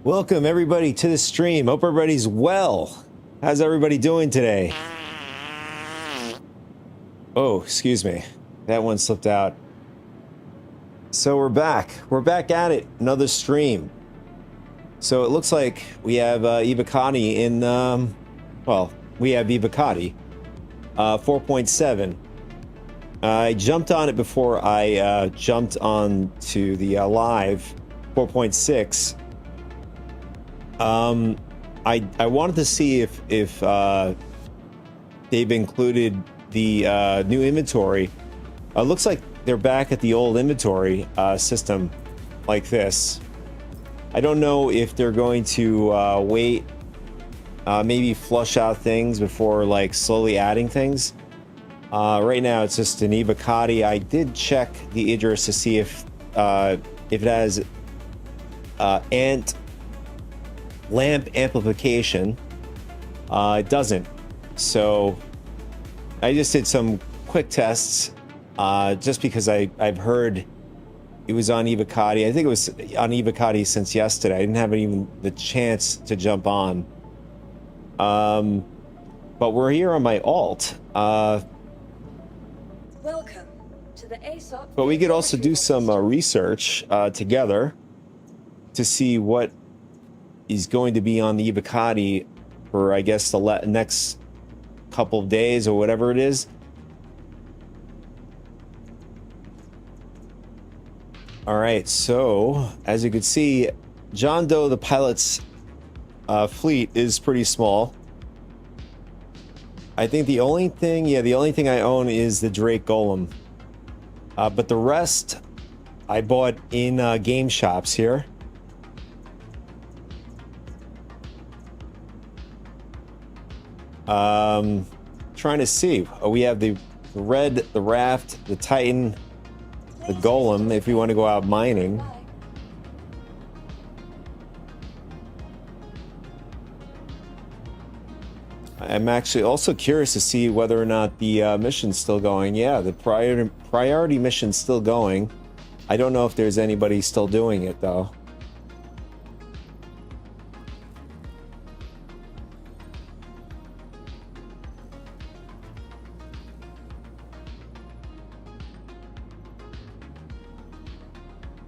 Welcome everybody to the stream. Hope everybody's well. How's everybody doing today? Oh, excuse me. That one slipped out. So we're back. We're back at it. Another stream. So it looks like we have Ibakati in, well, we have Ibakati 4.7. I jumped on it before I jumped on to the live 4.6. I wanted to see if they've included the new inventory. Looks like they're back at the old inventory system like this. I don't know if they're going to wait, maybe flush out things before like slowly adding things. Right now it's just an Ibakati. I did check the Idris to see if it has ant lamp amplification. It doesn't. So I just did some quick tests just because I've heard it was on Ibakati. I think it was on Ibakati since yesterday. I didn't have even the chance to jump on. But we're here on my alt. Welcome to the ASOP. But we could also do some research together to see what is going to be on the Ibakati for, I guess, the next couple of days or whatever it is. All right, so as you can see, John Doe, the pilot's fleet is pretty small. I think the only thing I own is the Drake Golem. But the rest I bought in game shops here. Trying to see. We have the Red, the Raft, the Titan, the Golem, if you want to go out mining. I'm actually also curious to see whether or not the mission's still going. Yeah, the priority mission's still going. I don't know if there's anybody still doing it, though.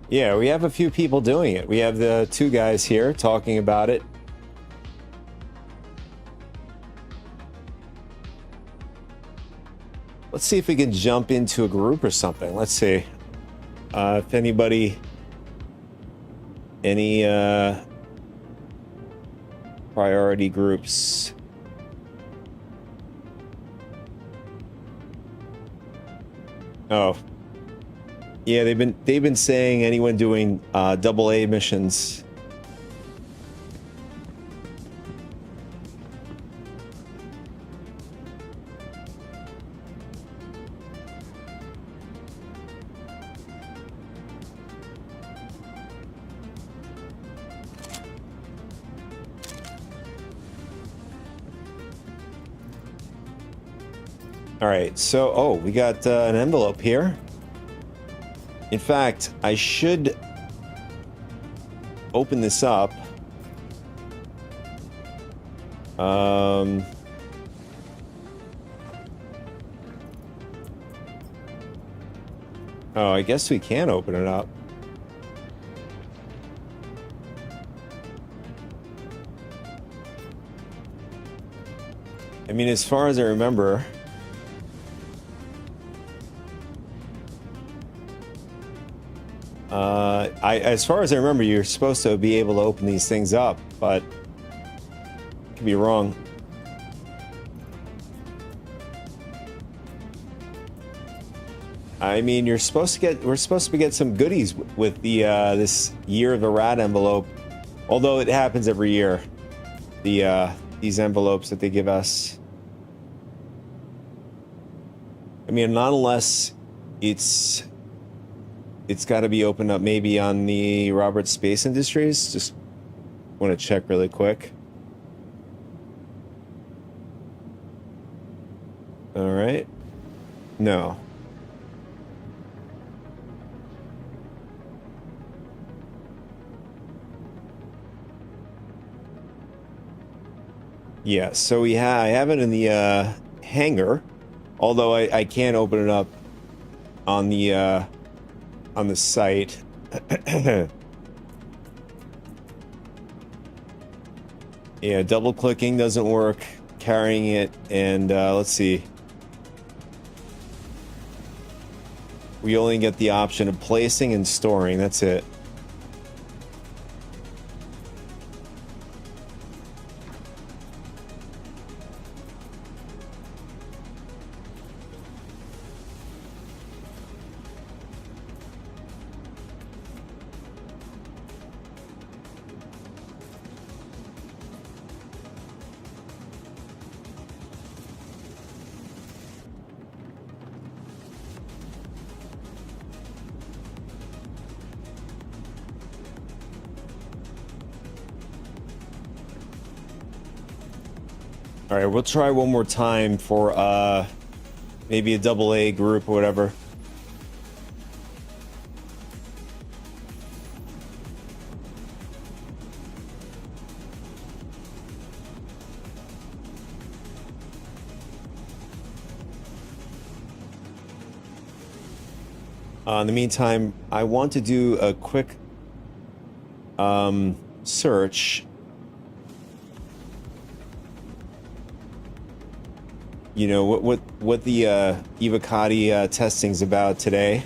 Yeah, we have a few people doing it. We have the two guys here talking about it. Let's see if we can jump into a group or something. Let's see if anybody, any priority groups. Oh, yeah, they've been saying anyone doing AA missions. All right, so we got an envelope here. In fact, I should open this up. Oh, I guess we can open it up. I mean, as far as I remember, as far as I remember, you're supposed to be able to open these things up, but I could be wrong. I mean, we're supposed to get some goodies with the this Year of the Rat envelope, although it happens every year. These envelopes that they give us. I mean, not unless it's got to be opened up maybe on the Robert Space Industries. Just want to check really quick. All right. No. Yeah, so I have it in the hangar, although I can't open it up on the site. Yeah, double clicking doesn't work, carrying it, and let's see. We only get the option of placing and storing, that's it. All right, we'll try one more time for maybe a AA group or whatever. In the meantime, I want to do a quick search. You know what the Evocati testing's about today.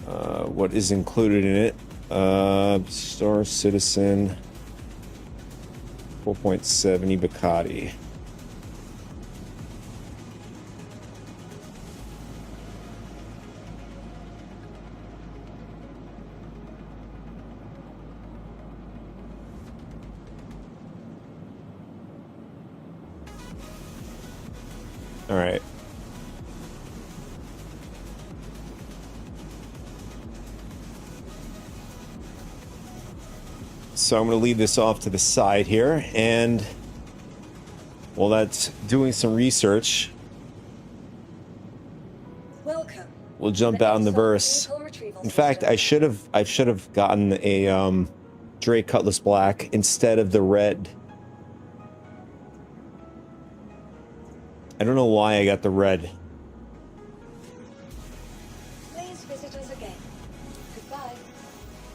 What is included in it? Star Citizen 4.7 Evocati. All right. So I'm going to leave this off to the side here, and while that's doing some research, Welcome. we'll jump out in the verse. In fact, I should have gotten a Drake Cutlass Black instead of the red. I don't know why I got the red. Please visit us again. Goodbye.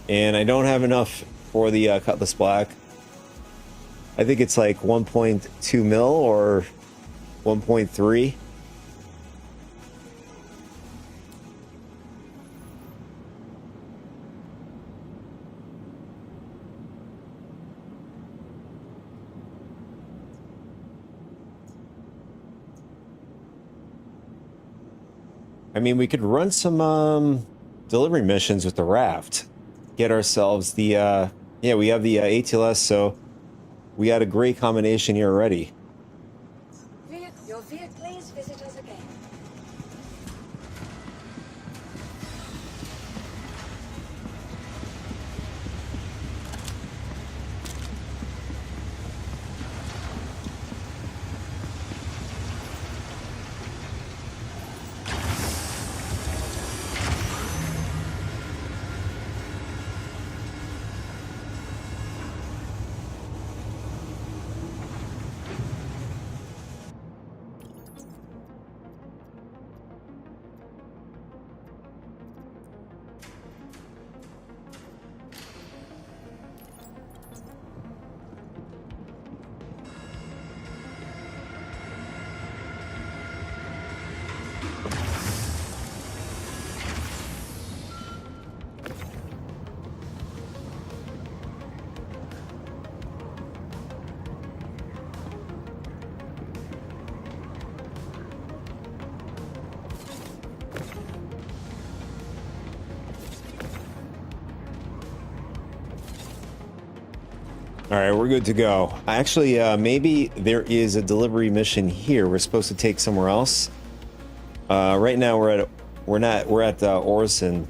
And I don't have enough for the Cutlass Black. I think it's like 1.2 mil or 1.3. I mean, we could run some delivery missions with the raft. Get ourselves the, yeah, we have the ATLS, so we had a great combination here already. Your vehicle, please visit us again. All right, we're good to go. Actually, maybe there is a delivery mission here we're supposed to take somewhere else. Right now we're at Orson.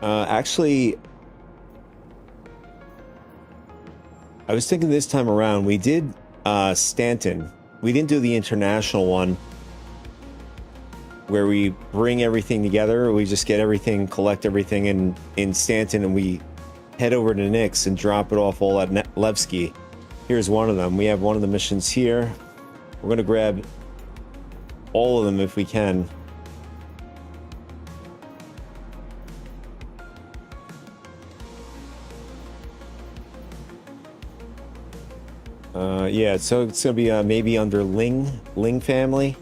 Actually, I was thinking this time around, we did Stanton. We didn't do the international one where we bring everything together. We just get everything, collect everything in Stanton, and we head over to Nyx and drop it off all at Levski. Here's one of them. We have one of the missions here. We're going to grab all of them if we can. Yeah, so it's gonna be maybe under Ling family.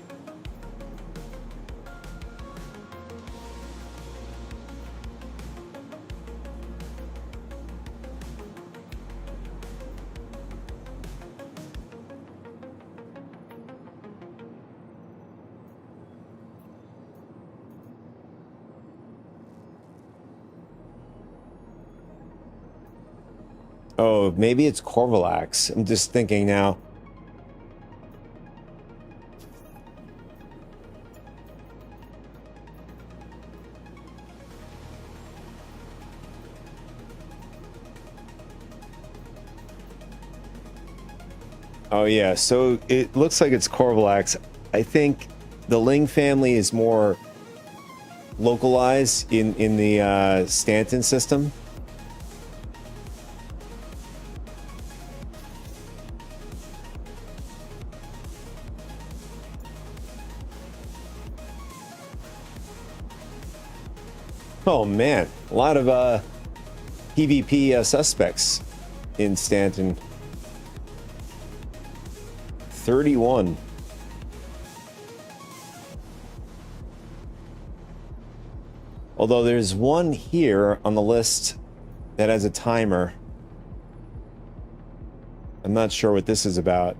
Oh, maybe it's Corvalax. I'm just thinking now. Oh yeah, so it looks like it's Corvalax. I think the Ling family is more localized in the Stanton system. Oh man, a lot of PvP suspects in Stanton. 31. Although there's one here on the list that has a timer. I'm not sure what this is about.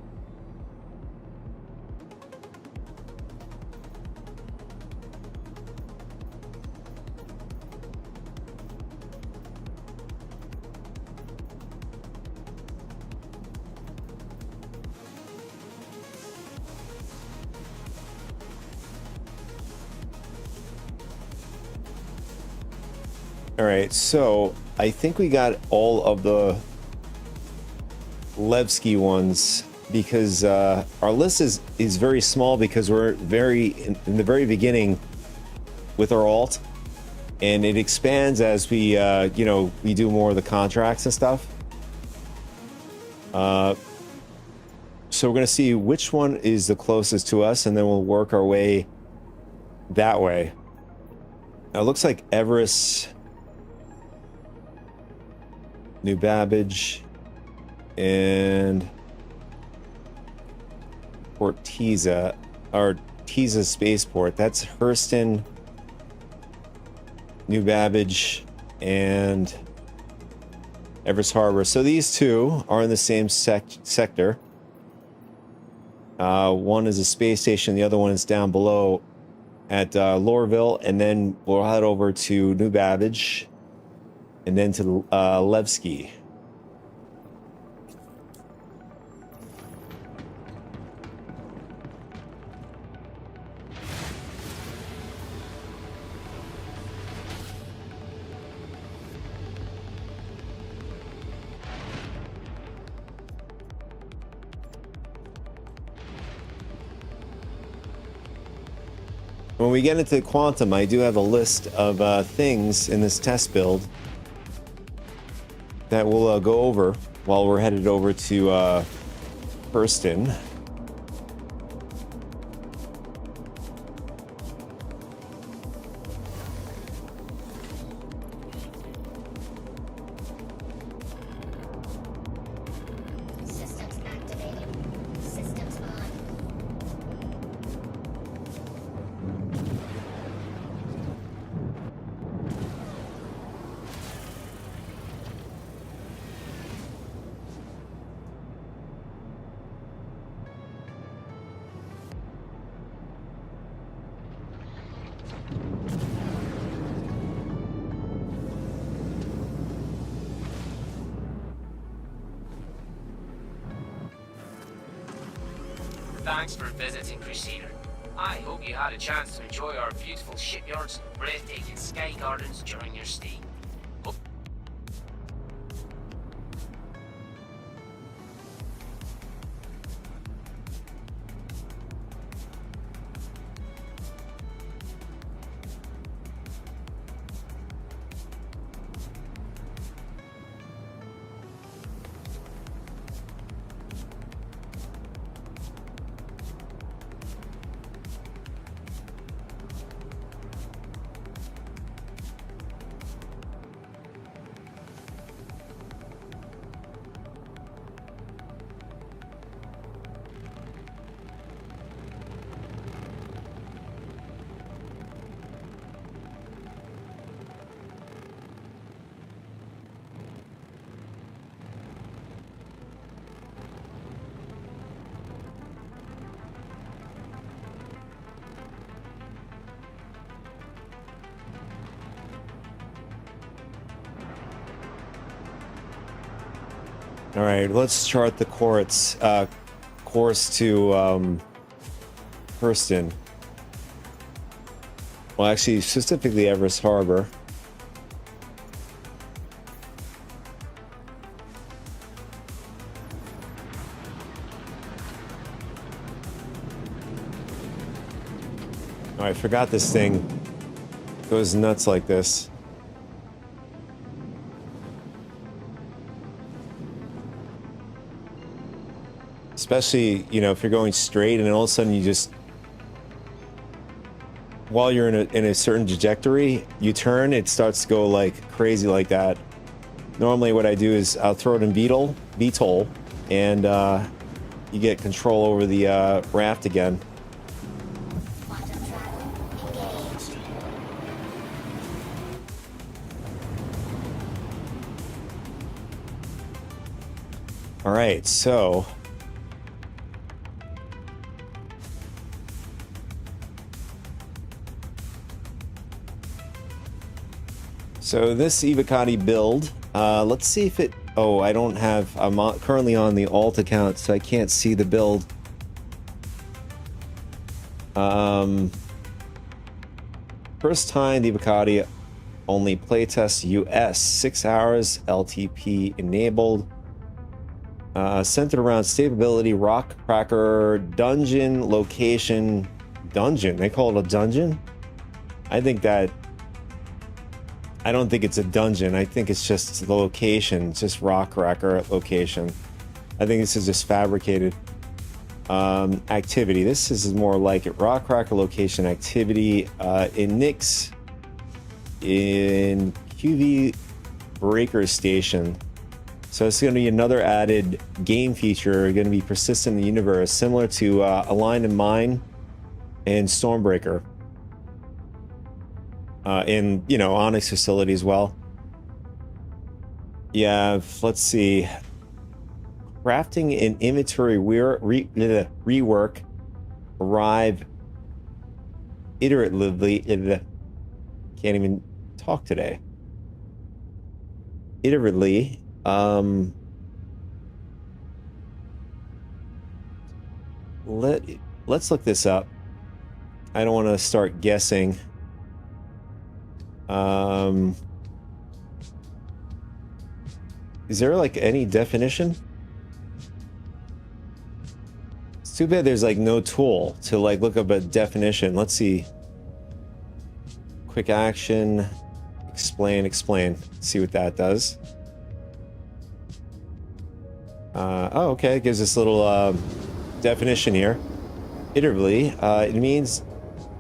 All right, so I think we got all of the Levski ones because our list is very small because we're in the very beginning with our alt, and it expands as we we do more of the contracts and stuff. So we're gonna see which one is the closest to us, and then we'll work our way that way. Now, it looks like Everest, New Babbage, and Port Teza, or Teza Spaceport. That's Hurston, New Babbage, and Everest Harbor. So these two are in the same sector. One is a space station, the other one is down below at Lorville, and then we'll head over to New Babbage, and then to Levski. When we get into Quantum, I do have a list of things in this test build that we'll go over while we're headed over to Hurston. Systems activated. Systems on. Thanks for visiting, Crusader. I hope you had a chance to enjoy our beautiful shipyards and breathtaking sky gardens during your stay. All right, let's chart the course to Hurston. Well, actually, specifically Everest Harbor. Oh, I forgot this thing goes nuts like this. Especially, you know, if you're going straight and all of a sudden you just, while you're in a certain trajectory, you turn, it starts to go like crazy like that. Normally what I do is I'll throw it in VTOL, and you get control over the raft again. Quantum travel engaged. All right, so this Evocati build, let's see if it, oh, I don't have, currently on the alt account, so I can't see the build. First time the Evocati only playtest US, 6 hours, LTP enabled. Centered around stability, rock cracker, dungeon, location, dungeon. They call it a dungeon? I don't think it's a dungeon. I think it's just the location, just rock cracker location. I think this is just fabricated. Activity. This is more like it. Rock cracker location activity in Nyx, in QV breaker station. So it's going to be another added game feature, going to be persistent in the universe, similar to Align and Mine and Stormbreaker. In, you know, Onyx facility as well. Yeah, let's see. Crafting and inventory rework arrive iteratively. Can't even talk today. Iteratively. Let's look this up. I don't want to start guessing. Is there like any definition? It's too bad there's like no tool to like look up a definition. Let's see. Quick action, explain. Let's see what that does. Oh, okay. It gives us a little definition here. Iteratively, it means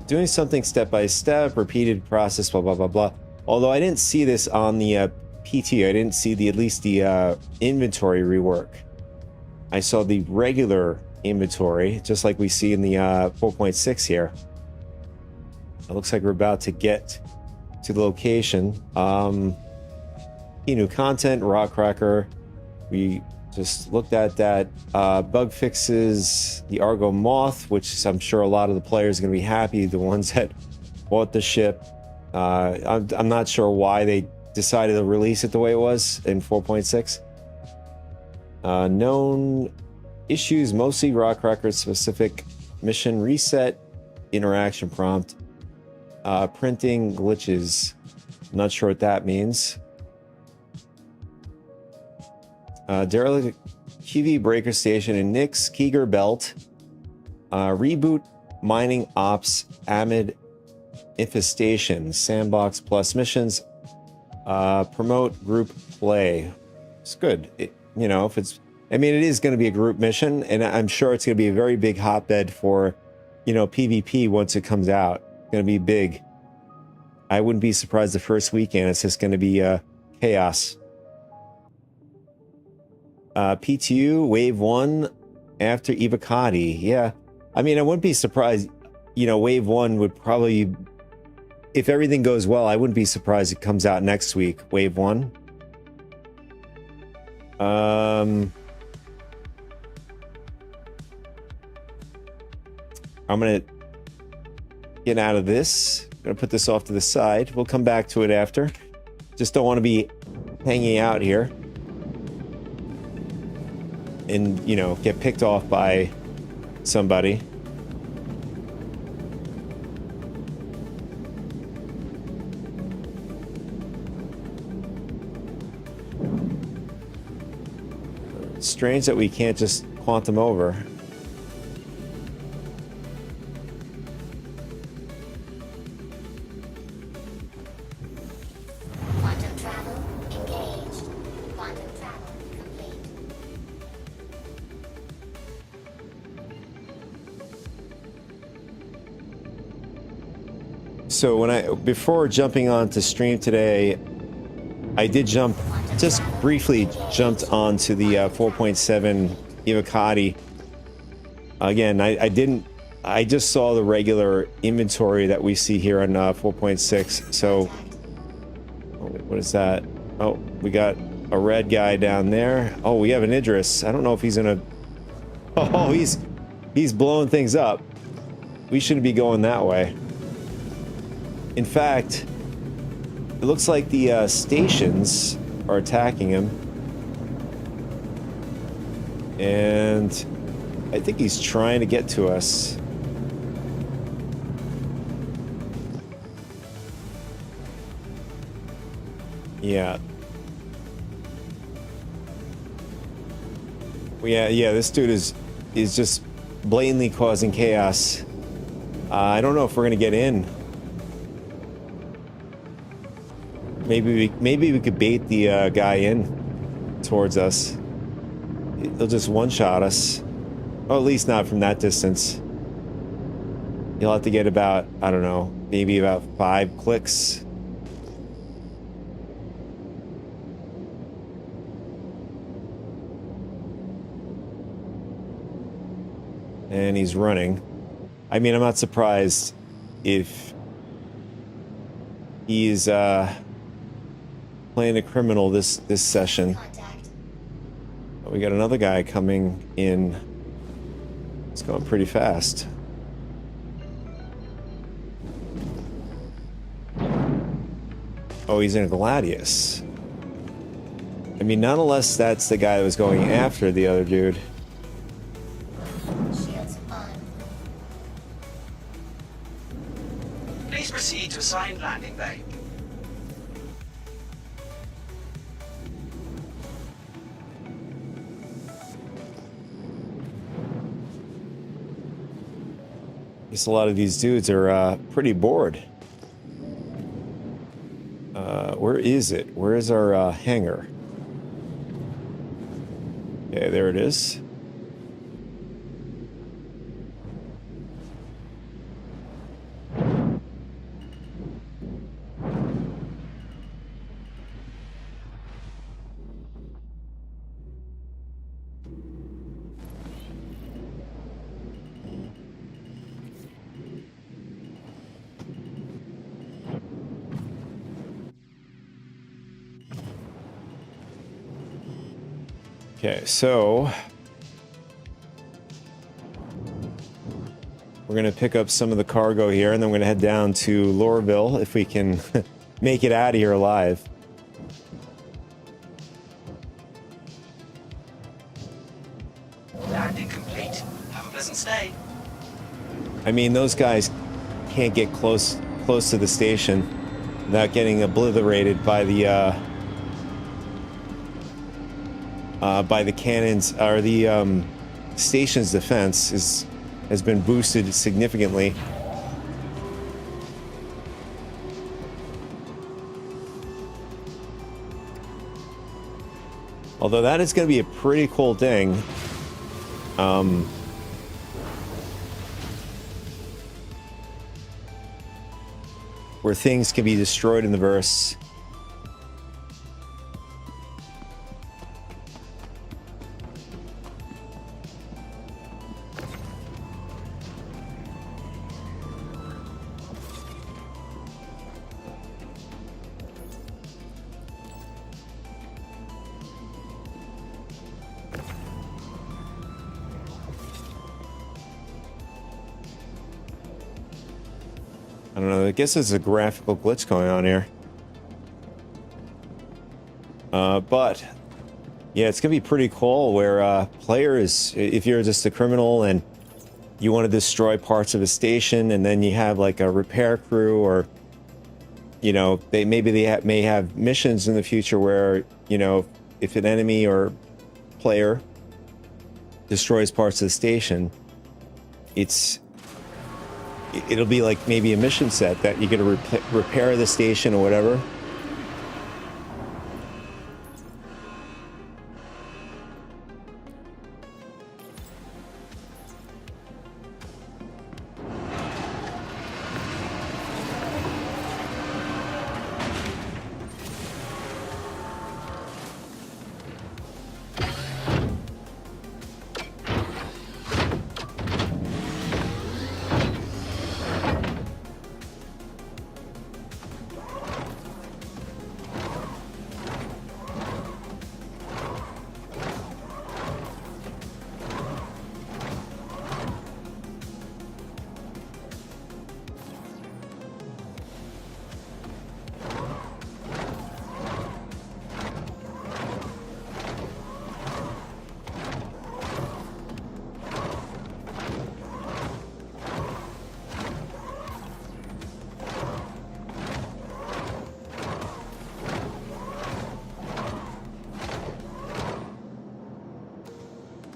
doing something step by step, repeated process, blah blah blah blah. Although I didn't see this on the PT, I didn't see at least the inventory rework. I saw the regular inventory, just like we see in the 4.6 here. It looks like we're about to get to the location. New content, rock cracker. We just looked at that. Bug fixes, the Argo Moth, which I'm sure a lot of the players are going to be happy, the ones that bought the ship. I'm not sure why they decided to release it the way it was in 4.6. Known issues, mostly rock cracker specific. Mission reset, interaction prompt. Printing glitches. Not sure what that means. Derelict QV breaker station in Nyx, Keeger Belt. Reboot mining ops, Amid infestation, sandbox plus missions. Promote group play. It's good. You know, if it's, I mean, it is going to be a group mission, and I'm sure it's going to be a very big hotbed for, you know, PvP once it comes out. It's going to be big. I wouldn't be surprised the first weekend it's just going to be chaos. PTU Wave 1 after Evocati. Yeah. I mean, I wouldn't be surprised, you know, Wave 1 would probably, if everything goes well, I wouldn't be surprised it comes out next week, Wave 1. I'm going to get out of this. I'm going to put this off to the side. We'll come back to it after. Just don't want to be hanging out here. and, you know, get picked off by somebody. It's strange that we can't just quantum over. Quantum travel engaged. Quantum travel complete. So before jumping on to stream today, I did just briefly jumped onto the 4.7 Evocati. Again, I just saw the regular inventory that we see here on 4.6. So, what is that? Oh, we got a red guy down there. Oh, we have an Idris. I don't know if he's gonna. Oh, he's blowing things up. We shouldn't be going that way. In fact, it looks like the stations are attacking him. And I think he's trying to get to us. Yeah. Yeah, this dude is just blatantly causing chaos. I don't know if we're gonna get in. Maybe we could bait the guy in towards us. He'll just one-shot us. Or at least not from that distance. You'll have to get about, I don't know, maybe about 5 clicks. And he's running. I mean, I'm not surprised if he's playing a criminal this session. Contact. We got another guy coming in. It's going pretty fast. Oh, he's in a Gladius. I mean, not unless that's the guy that was going after the other dude. Shields on. Please proceed to assigned landing bay. I guess a lot of these dudes are pretty bored. Where is it? Where is our hangar? Okay, there it is. Okay, so we're gonna pick up some of the cargo here, and then we're gonna head down to Lorville if we can make it out of here alive. Landing complete. Have a pleasant stay. I mean, those guys can't get close to the station without getting obliterated by the cannons, or the station's defense has been boosted significantly. Although that is going to be a pretty cool thing. Where things can be destroyed in the verse. I don't know, I guess there's a graphical glitch going on here. But Yeah, it's gonna be pretty cool where players, if you're just a criminal and you want to destroy parts of a station, and then you have like a repair crew, or you know, may have missions in the future where, you know, if an enemy or player destroys parts of the station, it'll be like maybe a mission set that you get to repair the station or whatever.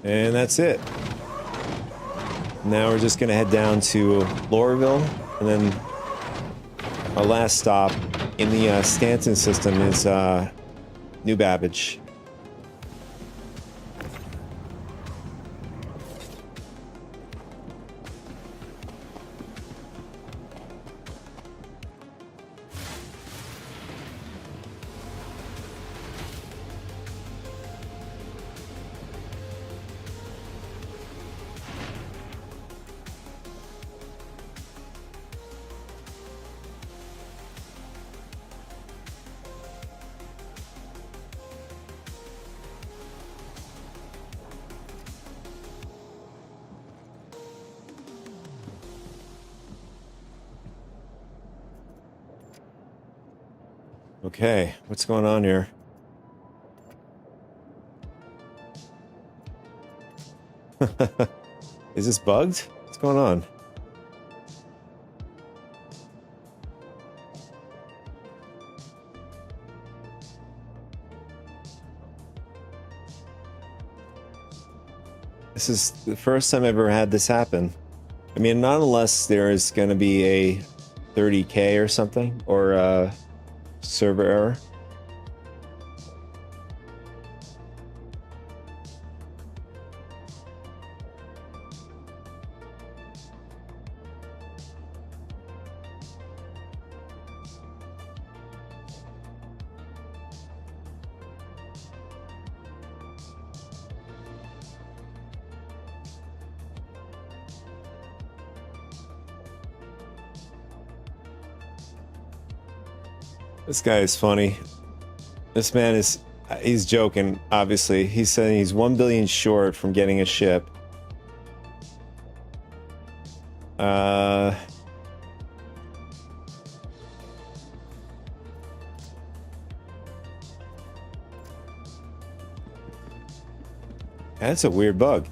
And that's it. Now we're just gonna head down to Lorville, and then our last stop in the Stanton system is New Babbage. Okay, what's going on here? Is this bugged? What's going on? This is the first time I've ever had this happen. I mean, not unless there is going to be a 30K or something, or a server error. This guy is funny. This man is, he's joking, obviously. He's saying he's 1 billion short from getting a ship. That's a weird bug.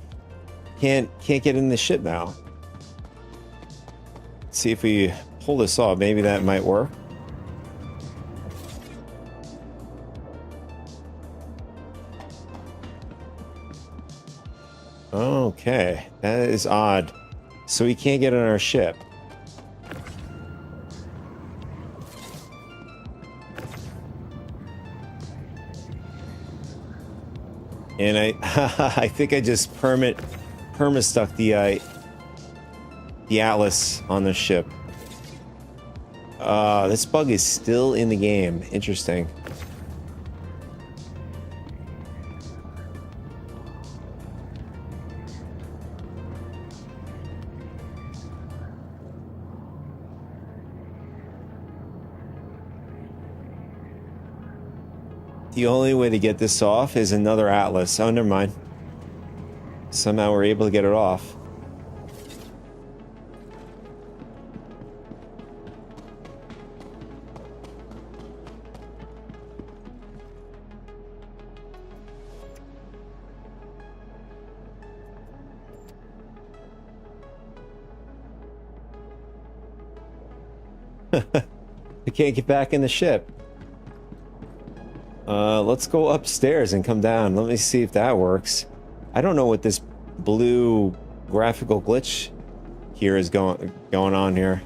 Can't get in the ship now. Let's see if we pull this off. Maybe that might work. Okay, that is odd. So we can't get on our ship. And I think I just perma stuck the Atlas on the ship. This bug is still in the game. Interesting. The only way to get this off is another Atlas. Oh, never mind. Somehow we're able to get it off. I can't get back in the ship. Let's go upstairs and come down. Let me see if that works. I don't know what this blue graphical glitch here is going on here.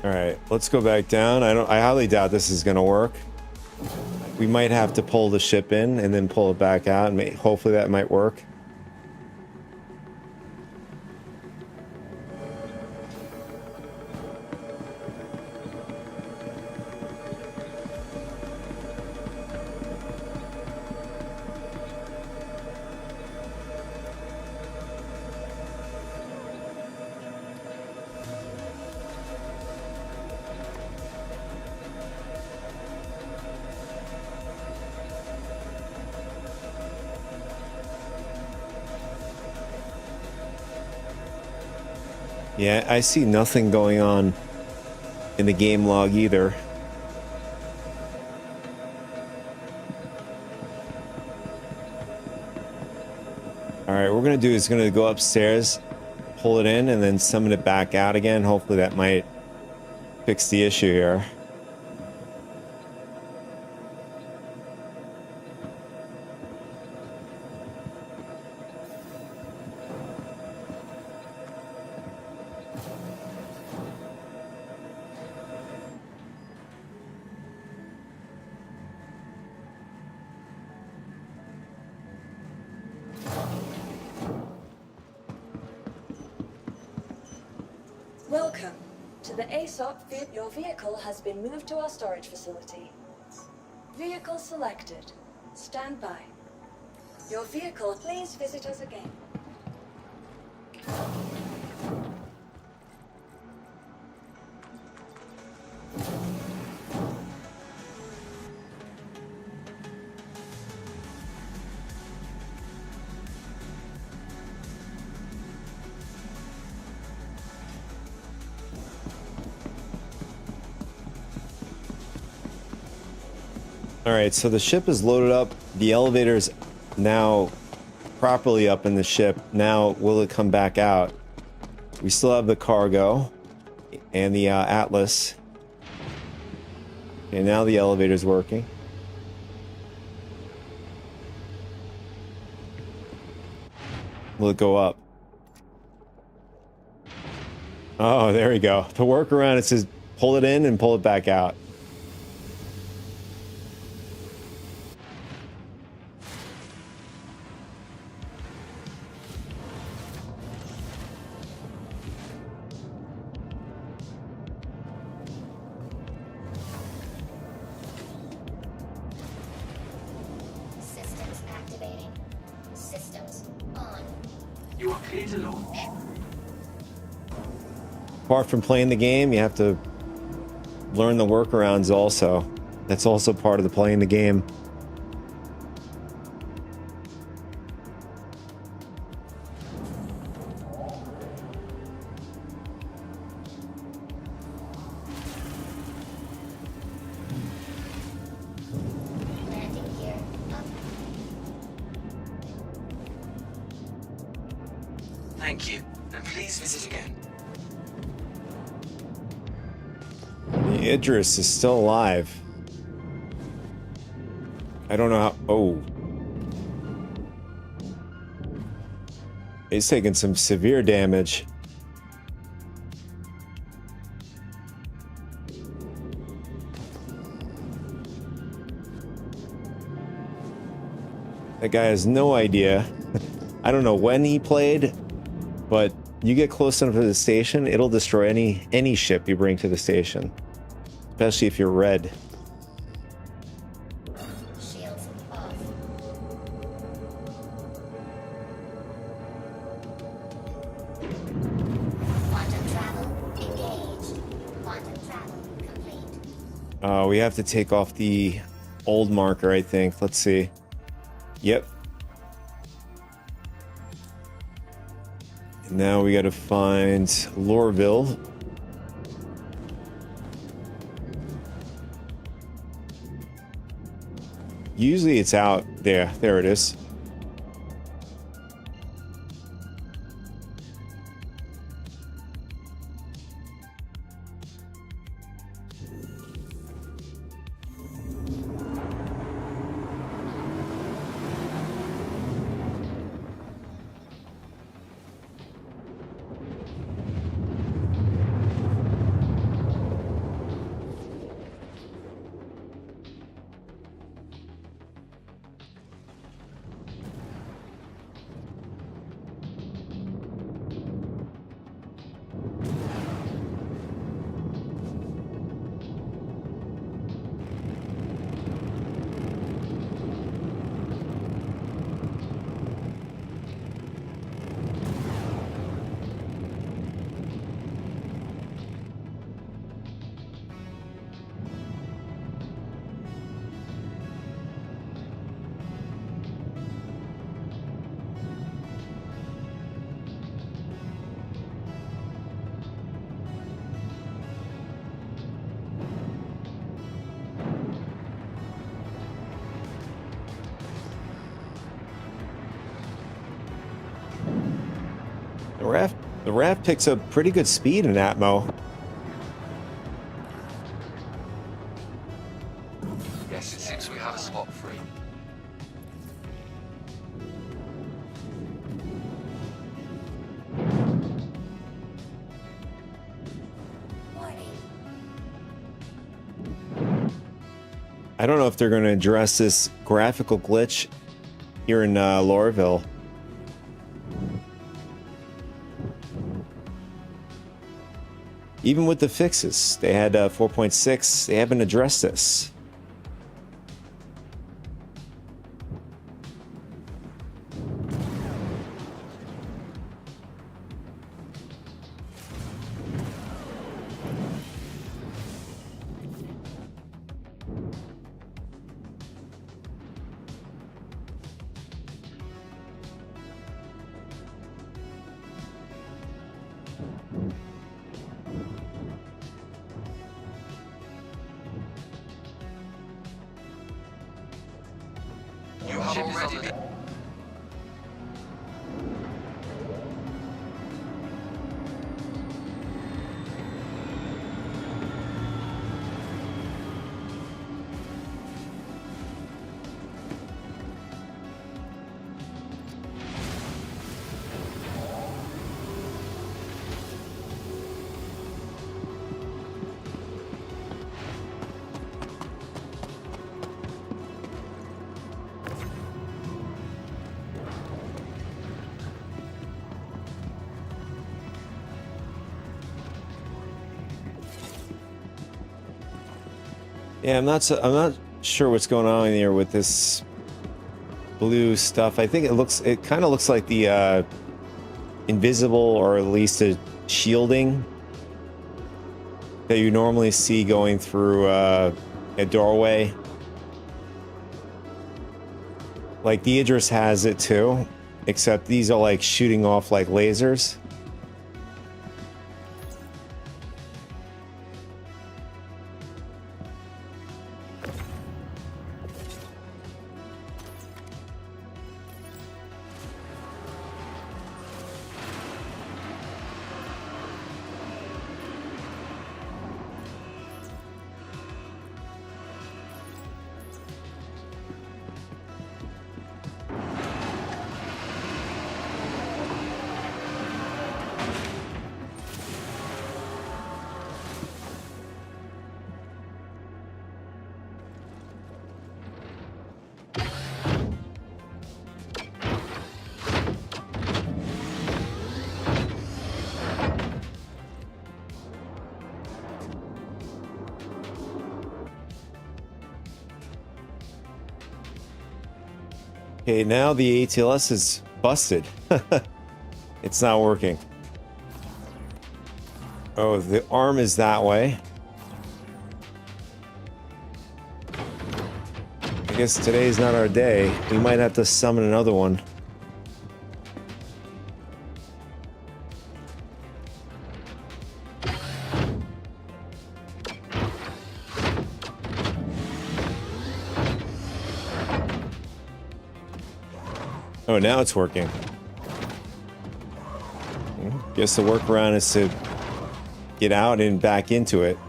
All right, let's go back down. I highly doubt this is going to work. We might have to pull the ship in and then pull it back out, and hopefully that might work. Yeah, I see nothing going on in the game log either. Alright, what we're going to do is going to go upstairs, pull it in, and then summon it back out again. Hopefully that might fix the issue here. Welcome to the ASOP. Your vehicle has been moved to our storage facility. Vehicle selected. Stand by. Your vehicle, please visit us again. Alright, so the ship is loaded up. The elevator's now properly up in the ship. Now, will it come back out? We still have the cargo and the Atlas. And now the elevator's working. Will it go up? Oh, there we go. The workaround, it says pull it in and pull it back out. Systems activating. Systems on. You are clear to launch. Apart from playing the game, you have to learn the workarounds also. That's also part of the playing the game. Landing gear up. Thank you, and please visit again. The Idris is still alive. I don't know how... Oh. He's taking some severe damage. That guy has no idea. I don't know when he played, but you get close enough to the station, it'll destroy any ship you bring to the station. Especially if you're red. Shields off. We have to take off the old marker, I think. Let's see. Yep. And now we got to find Lorville. Usually it's out there. There it is. The raft picks up pretty good speed in Atmo. Yes, it seems we have a spot free. Warning. I don't know if they're going to address this graphical glitch here in Lorville. Even with the fixes, they had 4.6, they haven't addressed this. You have already been... Yeah, I'm not sure what's going on here with this blue stuff. I think it kind of looks like the invisible, or at least a shielding that you normally see going through a doorway. Like the Idris has it too, except these are like shooting off like lasers. Okay, now the ATLS is busted. It's not working. Oh, the arm is that way. Guess today's not our day. We might have to summon another one. Oh, now it's working. Guess the workaround is to get out and back into it.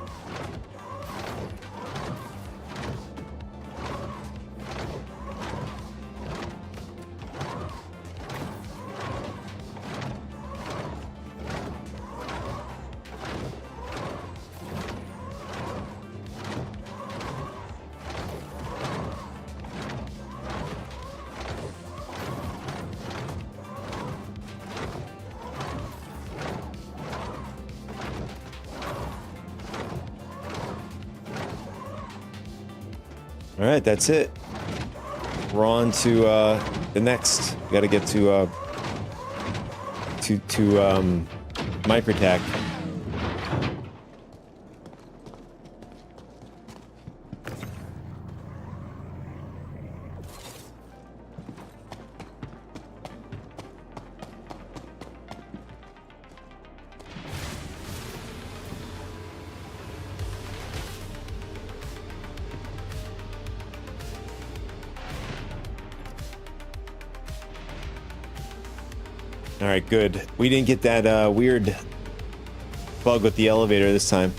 All right, that's it. We're on to the next. We got to get to Microtech. All right, good. We didn't get that weird bug with the elevator this time.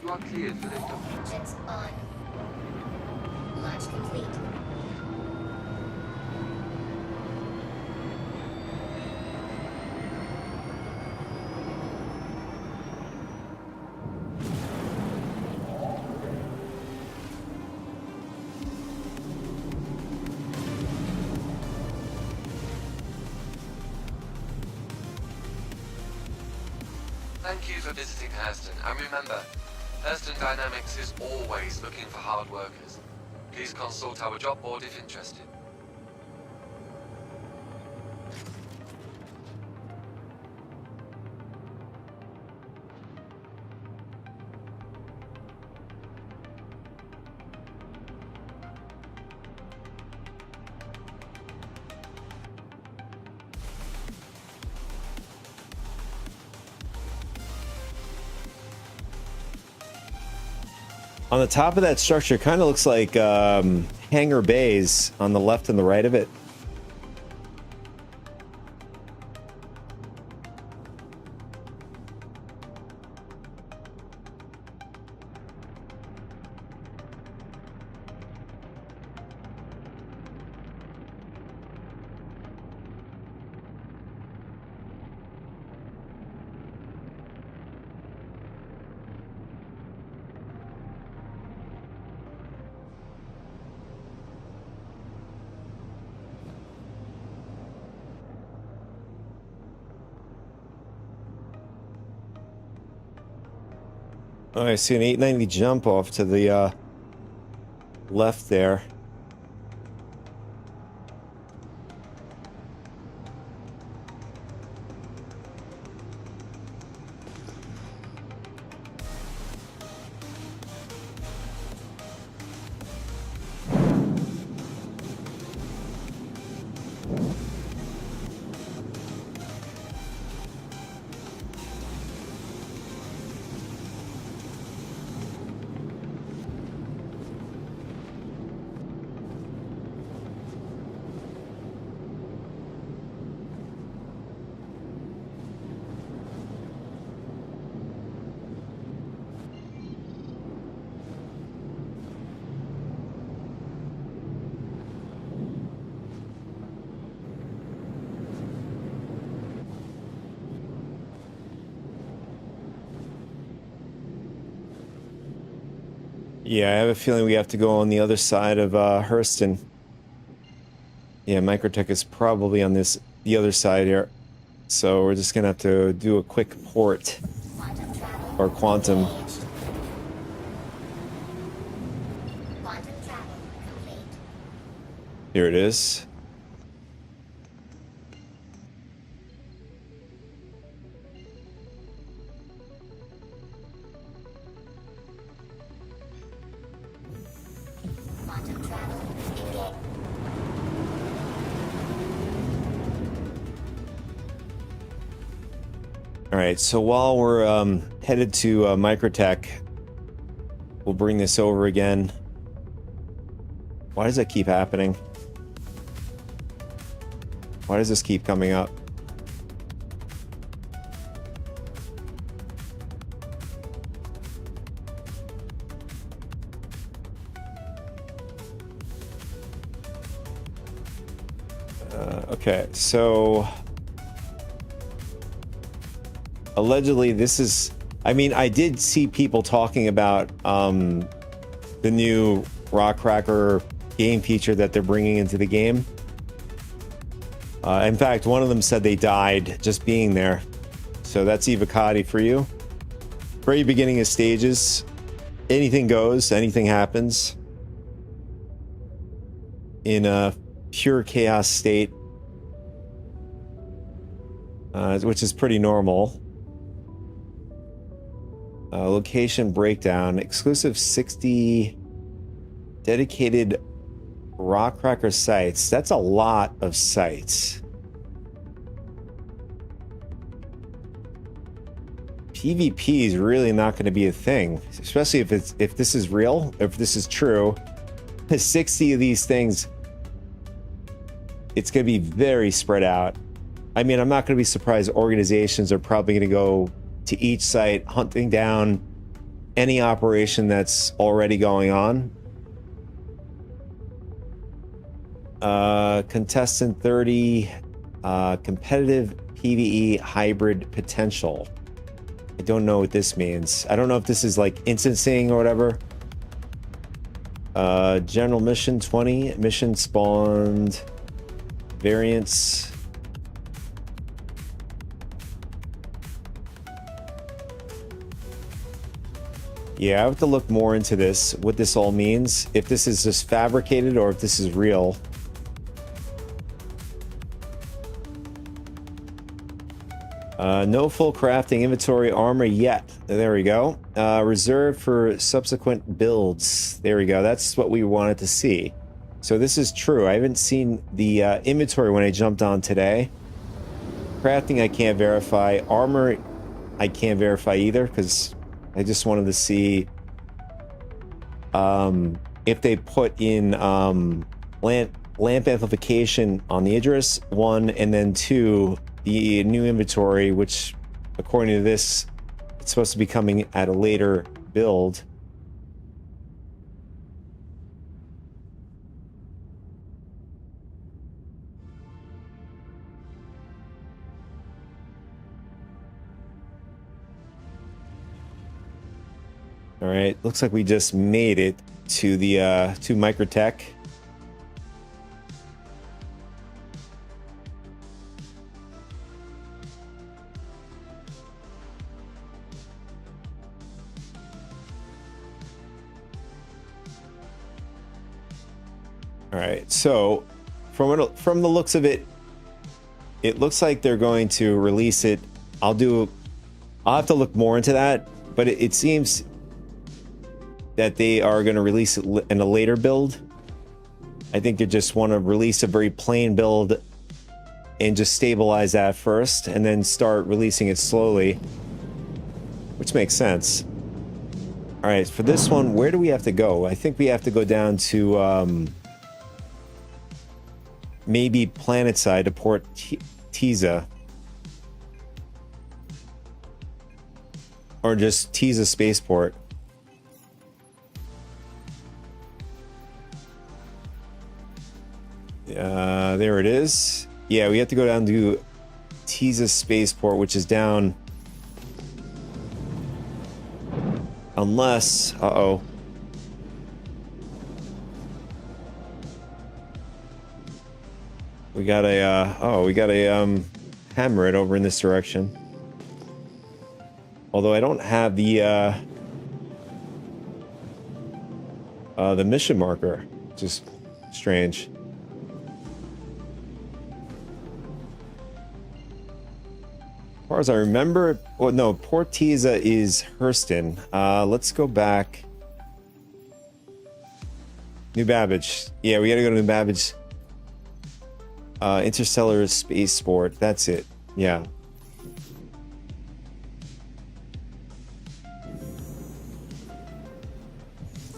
You are cleared for liftoff. Engines on. Launch complete. Thank you for visiting Hurston, and remember, Hurston Dynamics is always looking for hard workers. Please consult our job board if interested. On the top of that structure, kind of looks like hangar bays on the left and the right of it. Oh, I see an 890 jump off to the left there. Yeah, I have a feeling we have to go on the other side of Hurston. Yeah, Microtech is probably on the other side here. So we're just gonna have to do a quick port. Quantum travel. Or quantum. Here it is. Quantum travel begin. All right, so while we're headed to Microtech, we'll bring this over again. Why does that keep happening? Why does this keep coming up? Okay, so allegedly this is, I mean, I did see people talking about the new Rock Cracker game feature that they're bringing into the game. In fact, one of them said they died just being there. So that's Evocati for you. Very beginning of stages. Anything goes, anything happens. In a pure chaos state. Which is pretty normal. Location breakdown. Exclusive 60 dedicated Rock Cracker sites. That's a lot of sites. PvP is really not going to be a thing, especially if this is real, if this is true. 60 of these things, it's going to be very spread out. I mean, I'm not going to be surprised organizations are probably going to go to each site, hunting down any operation that's already going on. Contestant 30, competitive PvE hybrid potential. I don't know what this means. I don't know if this is like instancing or whatever. General mission 20, mission spawned, variants. Yeah, I have to look more into this, what this all means, if this is just fabricated or if this is real. No full crafting inventory armor yet. There we go. Reserved for subsequent builds. There we go. That's what we wanted to see. So this is true. I haven't seen the inventory when I jumped on today. Crafting I can't verify. Armor I can't verify either because I just wanted to see if they put in lamp amplification on the Idris, 1, and then 2, the new inventory, which according to this, it's supposed to be coming at a later build. All right, looks like we just made it to the to Microtech. All right, so from the looks of it, it looks like they're going to release it. I'll have to look more into that, but it seems that they are going to release it in a later build. I think they just want to release a very plain build and just stabilize that first and then start releasing it slowly, which makes sense. All right, for this one, where do we have to go? I think we have to go down to maybe Planetside to Port Tiza. Or just Tiza Spaceport. There it is. Yeah, we have to go down to Tiza Spaceport, which is down... Unless... Uh-oh. We got a hammer it over in this direction. Although I don't have the mission marker, which is strange. As far as I remember, well, no, Portesa is Hurston. Let's go back. New Babbage. Yeah, we gotta go to New Babbage. Interstellar Spaceport. That's it. Yeah.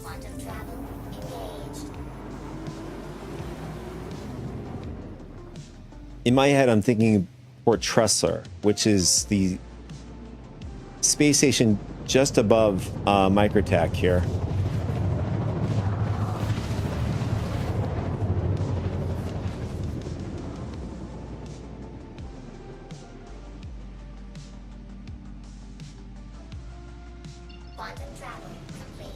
Quantum travel engaged. In my head, I'm thinking Port Tressler, which is the space station just above Microtech here. Quantum travel complete.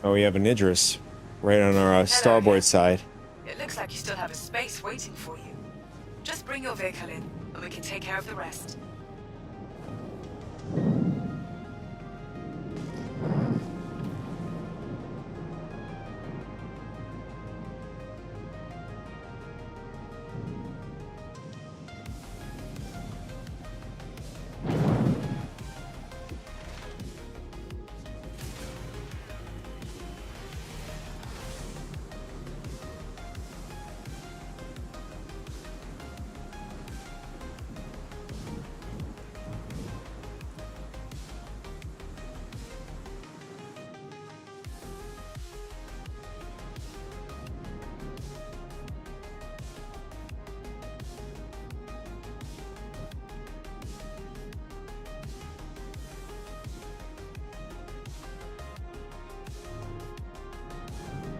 Oh, we have an Idris right on our starboard side. It looks like you still have a space waiting for you. Just bring your vehicle in, and we can take care of the rest.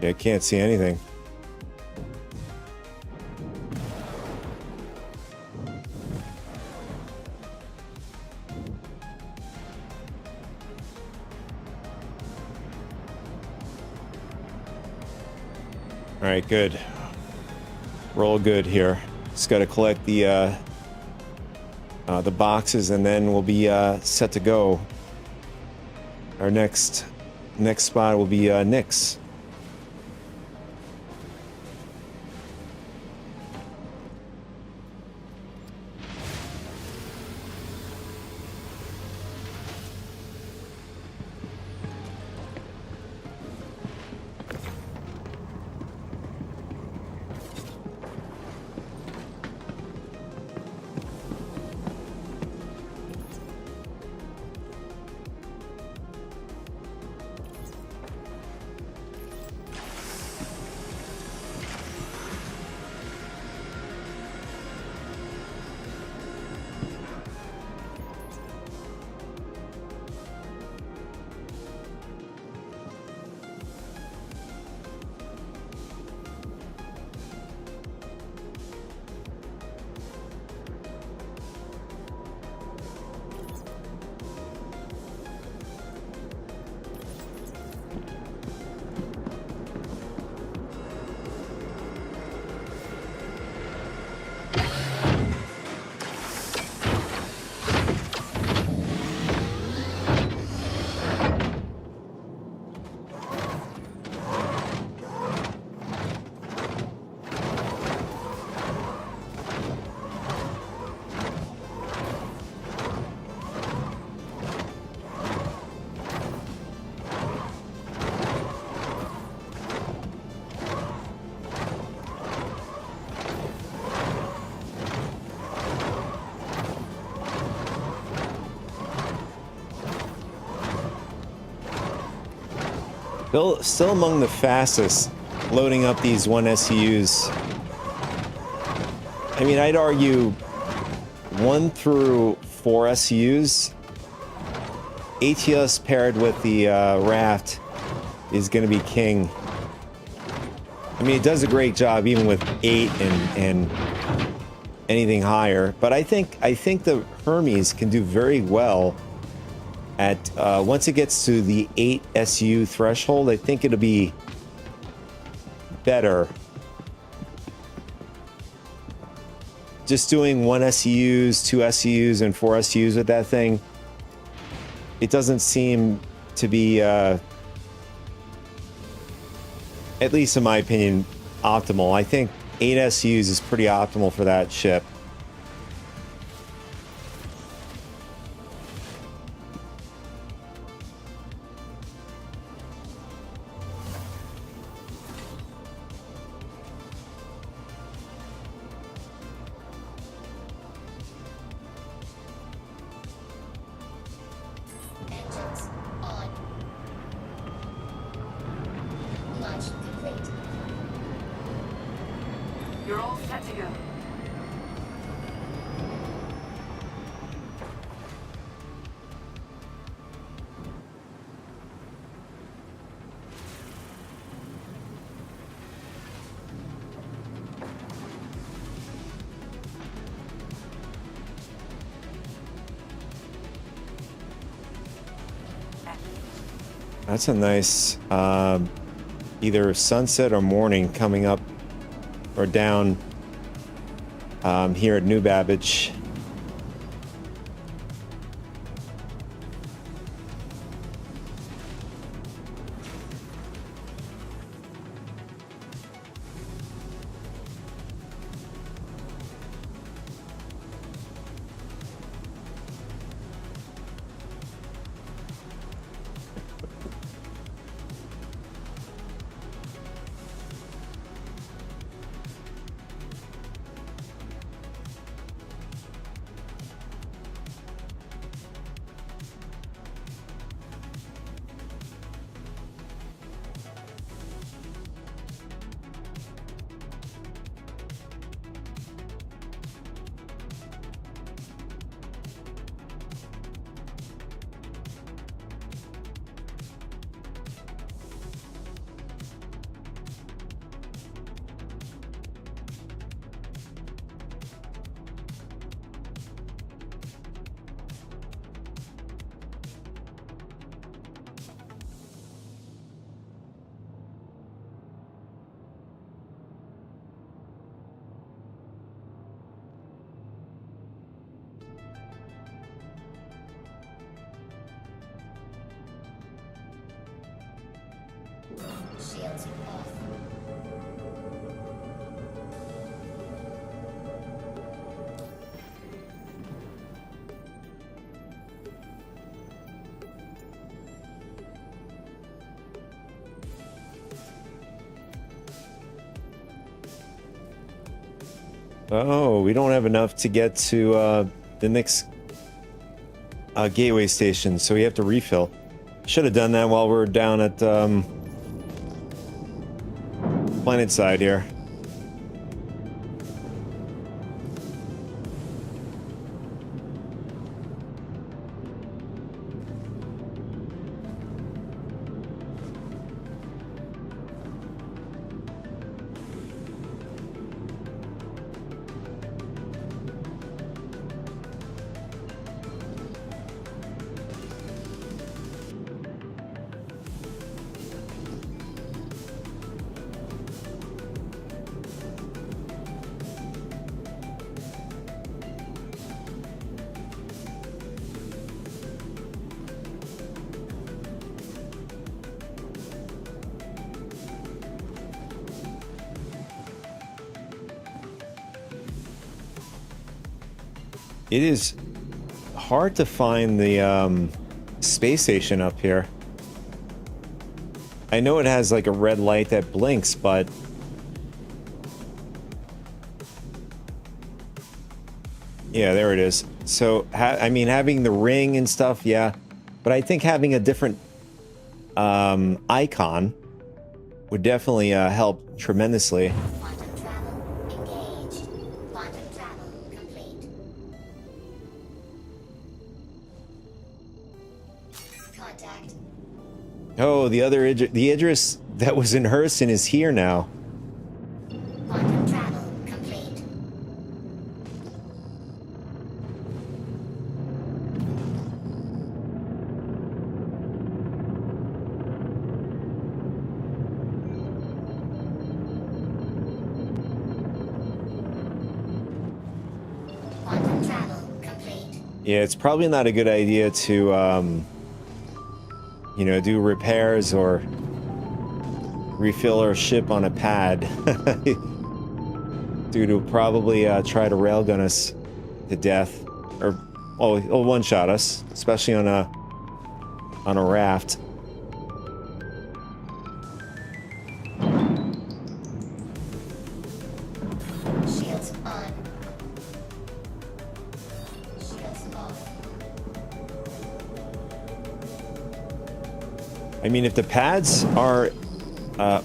Yeah, I can't see anything. All right, good. We're all good here. Just got to collect the boxes, and then we'll be set to go. Our next spot will be Nyx. Still among the fastest loading up these 1SUs. I mean, I'd argue 1 through 4 SUs, ATS paired with the Raft is going to be king. I mean, it does a great job even with 8 and anything higher. But I think the Hermes can do very well at once it gets to the 8 SU threshold. I think it'll be better. Just doing 1 SUs, 2 SUs, and 4 SUs with that thing, it doesn't seem to be, at least in my opinion, optimal. I think 8 SUs is pretty optimal for that ship. Engines on. Launch complete. You're all set to go. That's a nice either sunset or morning coming up or down here at New Babbage. Shields off. Oh, we don't have enough to get to the next gateway station, so we have to refill. Should have done that while we're down at planet side here. It is hard to find the space station up here. I know it has like a red light that blinks, but yeah, there it is. So, I mean, having the ring and stuff, yeah, but I think having a different icon would definitely help tremendously. Quantum travel engaged. Quantum travel complete. Contact. Oh, the other the Idris that was in Hurston is here now. Quantum travel complete. Quantum travel complete. Yeah, it's probably not a good idea to, you know, do repairs or refill our ship on a pad. Dude will probably try to railgun us to death, or he'll one-shot us, especially on a raft. Shields on. Shields off. I mean, if the pads are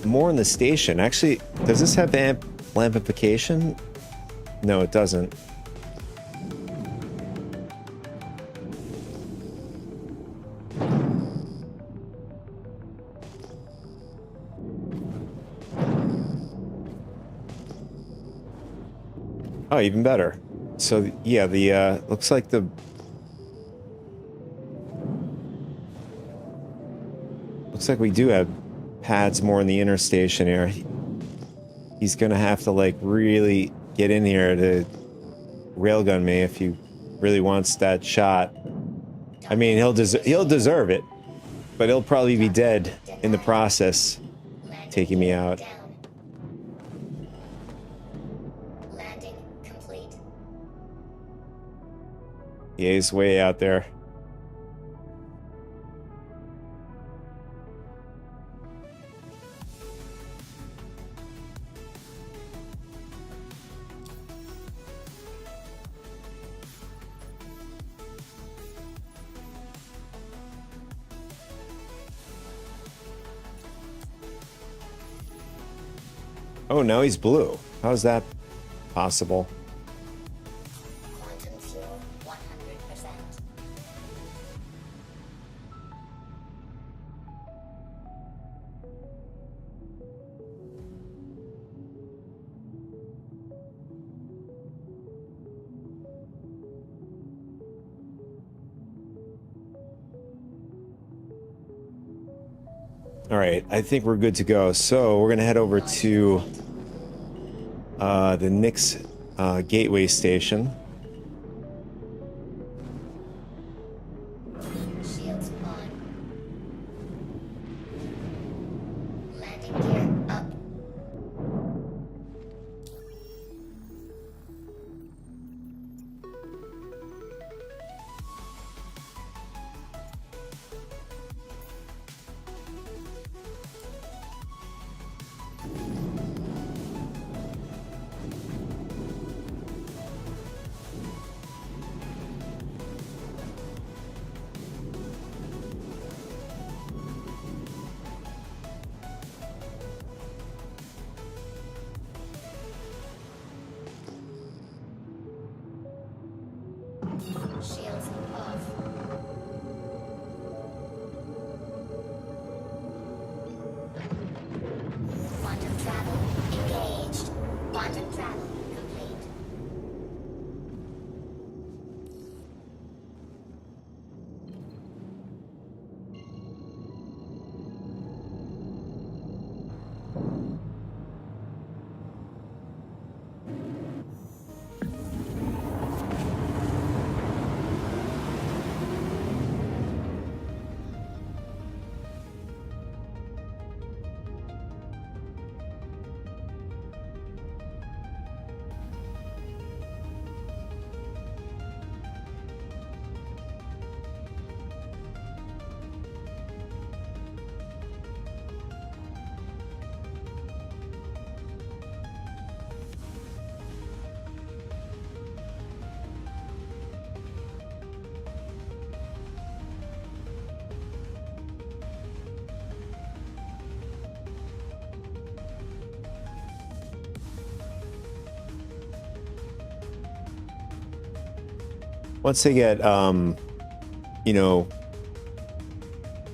more in the station, actually, does this have lampification? No, it doesn't. Oh, even better. So yeah, the looks like the looks like we do have pads more in the inner station here. He's gonna have to like really get in here to railgun me if he really wants that shot. I mean, he'll deserve it, but he'll probably be dead in the process, taking me out. Down. Landing complete. Yeah, he's way out there. Oh, now he's blue. How's that possible? Quantum fuel 100%. All right, I think we're good to go. So we're gonna head over to the Nix gateway station. Shields on. Landing gear up. once they get, you know,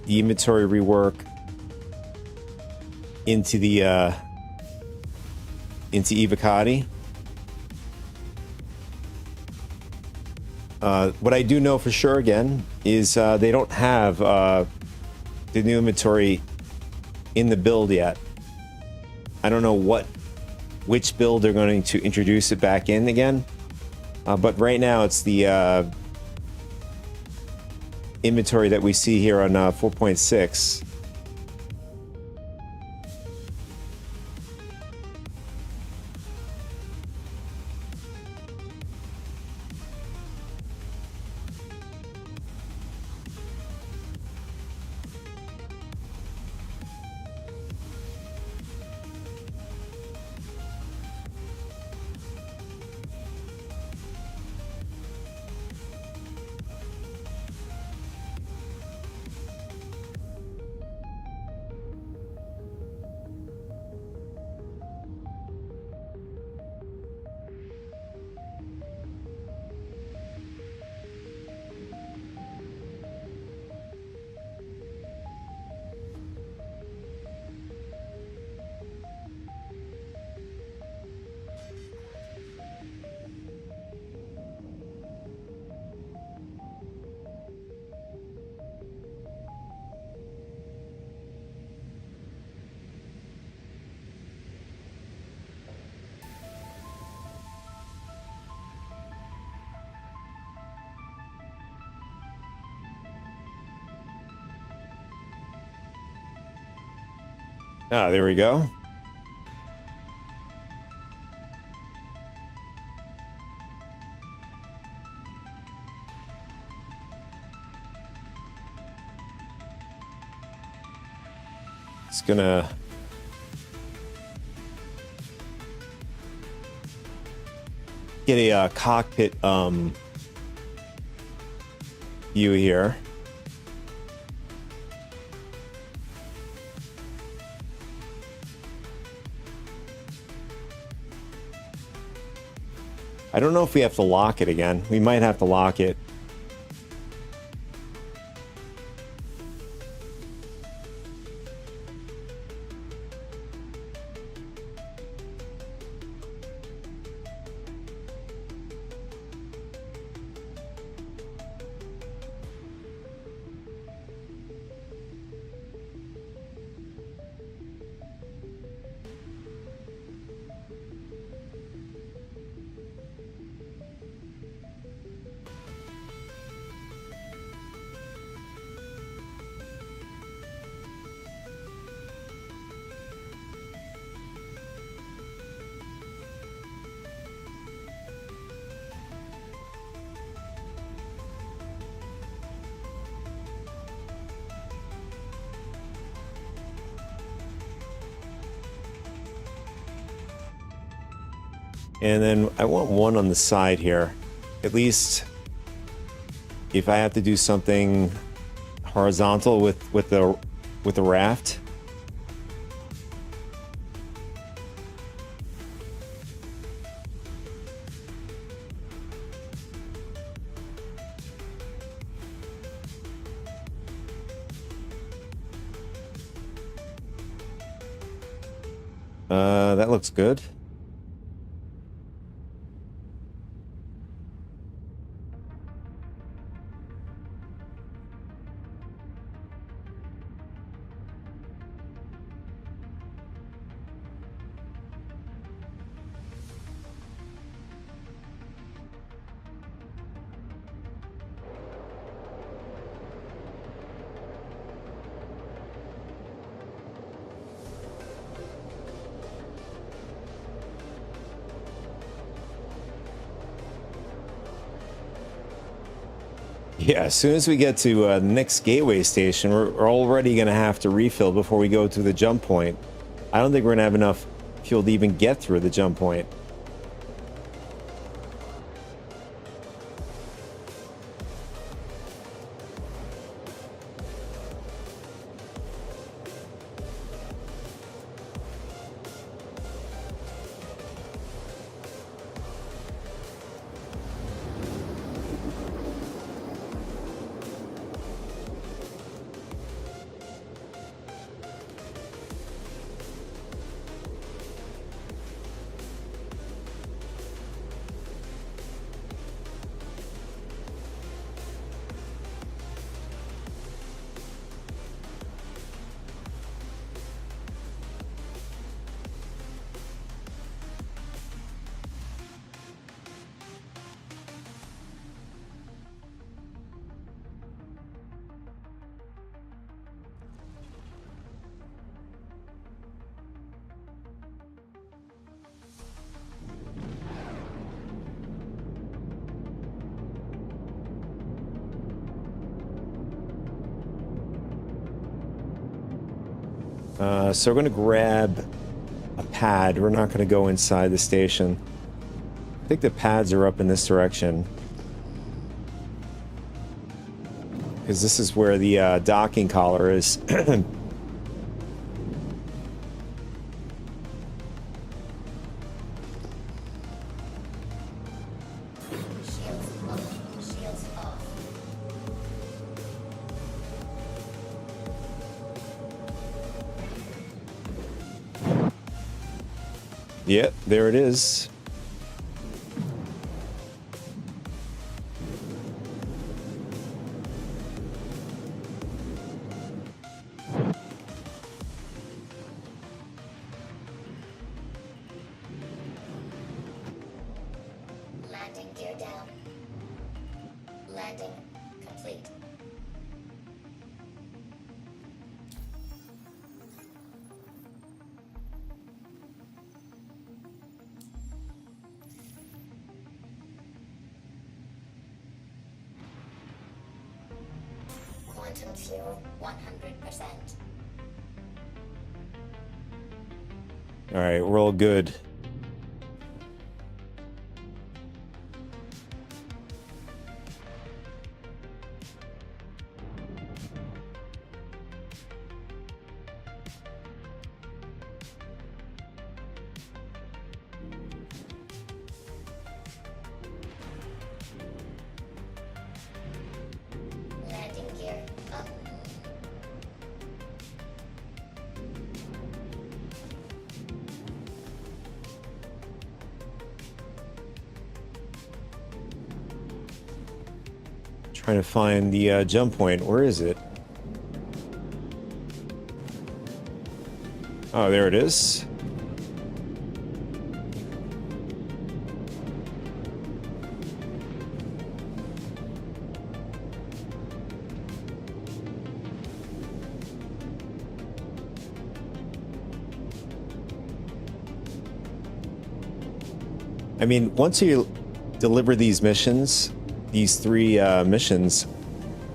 the inventory rework into the, into Evocati. What I do know for sure, again, is they don't have the new inventory in the build yet. I don't know which build they're going to introduce it back in again. But right now it's the inventory that we see here on 4.6. Ah, there we go. It's gonna get a cockpit view here. I don't know if we have to lock it again. We might have to lock it. And then I want one on the side here. At least if I have to do something horizontal with the raft. That looks good. Yeah, as soon as we get to the next gateway station, we're already going to have to refill before we go to the jump point. I don't think we're going to have enough fuel to even get through the jump point. So we're going to grab a pad. We're not going to go inside the station. I think the pads are up in this direction. Because this is where the docking collar is. Shields on. Shields off. Yep, there it is. Landing gear down. Landing complete. Quantum fuel 100%. All right, we're all good. Landing gear up. Trying to find the jump point. Where is it? Oh, there it is. I mean, once you deliver these missions, these 3 missions,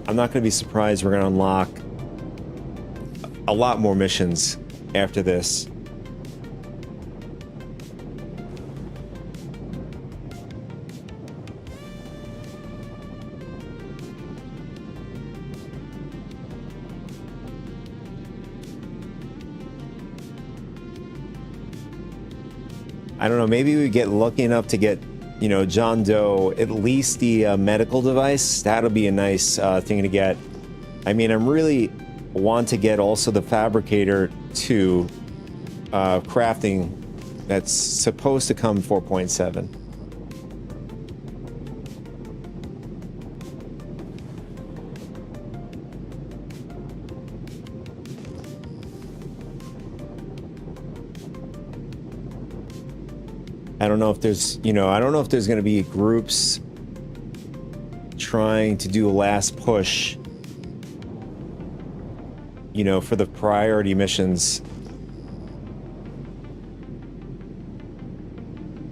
I'm not going to be surprised we're going to unlock a lot more missions after this. I don't know, maybe we get lucky enough to get, you know, John Doe, at least the medical device. That'll be a nice thing to get. I mean, I'm really want to get also the Fabricator 2 crafting that's supposed to come 4.7. I don't know if there's, you know, I don't know if there's going to be groups trying to do a last push, you know, for the priority missions.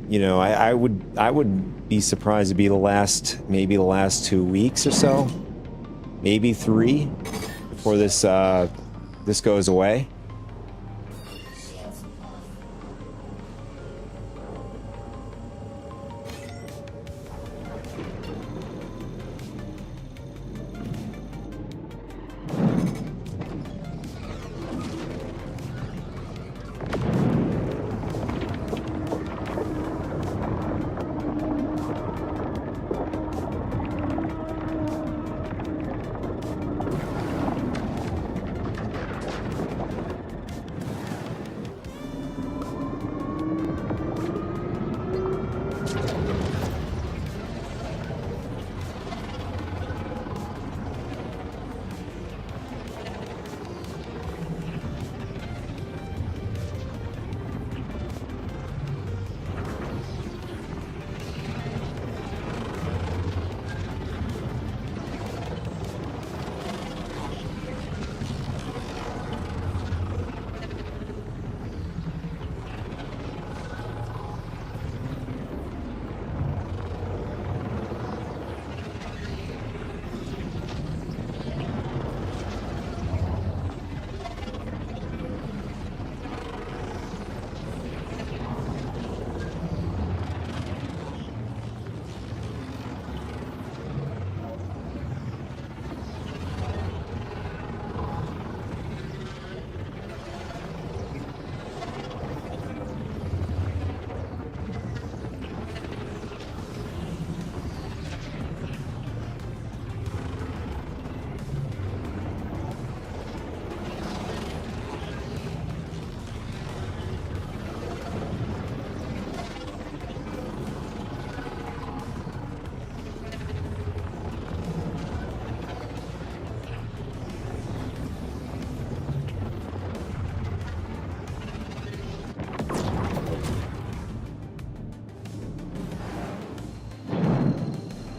You know, I would be surprised to be maybe the last 2 weeks or so, maybe 3 before this goes away. Shields off.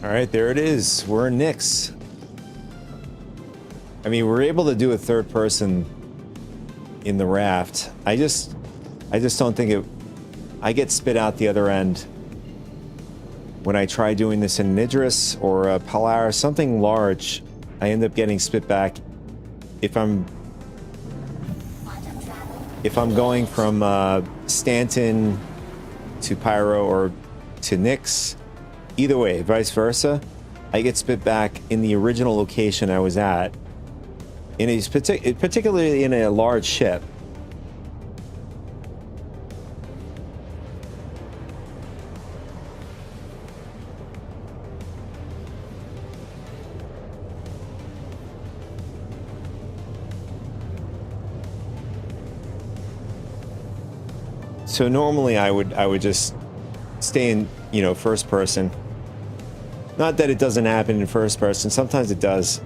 All right, there it is. We're in Nyx. I mean, we're able to do a third person in the raft. I just don't think it... I get spit out the other end when I try doing this in Nidris or Polaris, something large. I end up getting spit back if I'm going from Stanton to Pyro or to Nyx. Either way, vice versa, I get spit back in the original location I was at, particularly in a large ship. So normally I would just stay in, you know, first person. Not that it doesn't happen in first person, sometimes it does.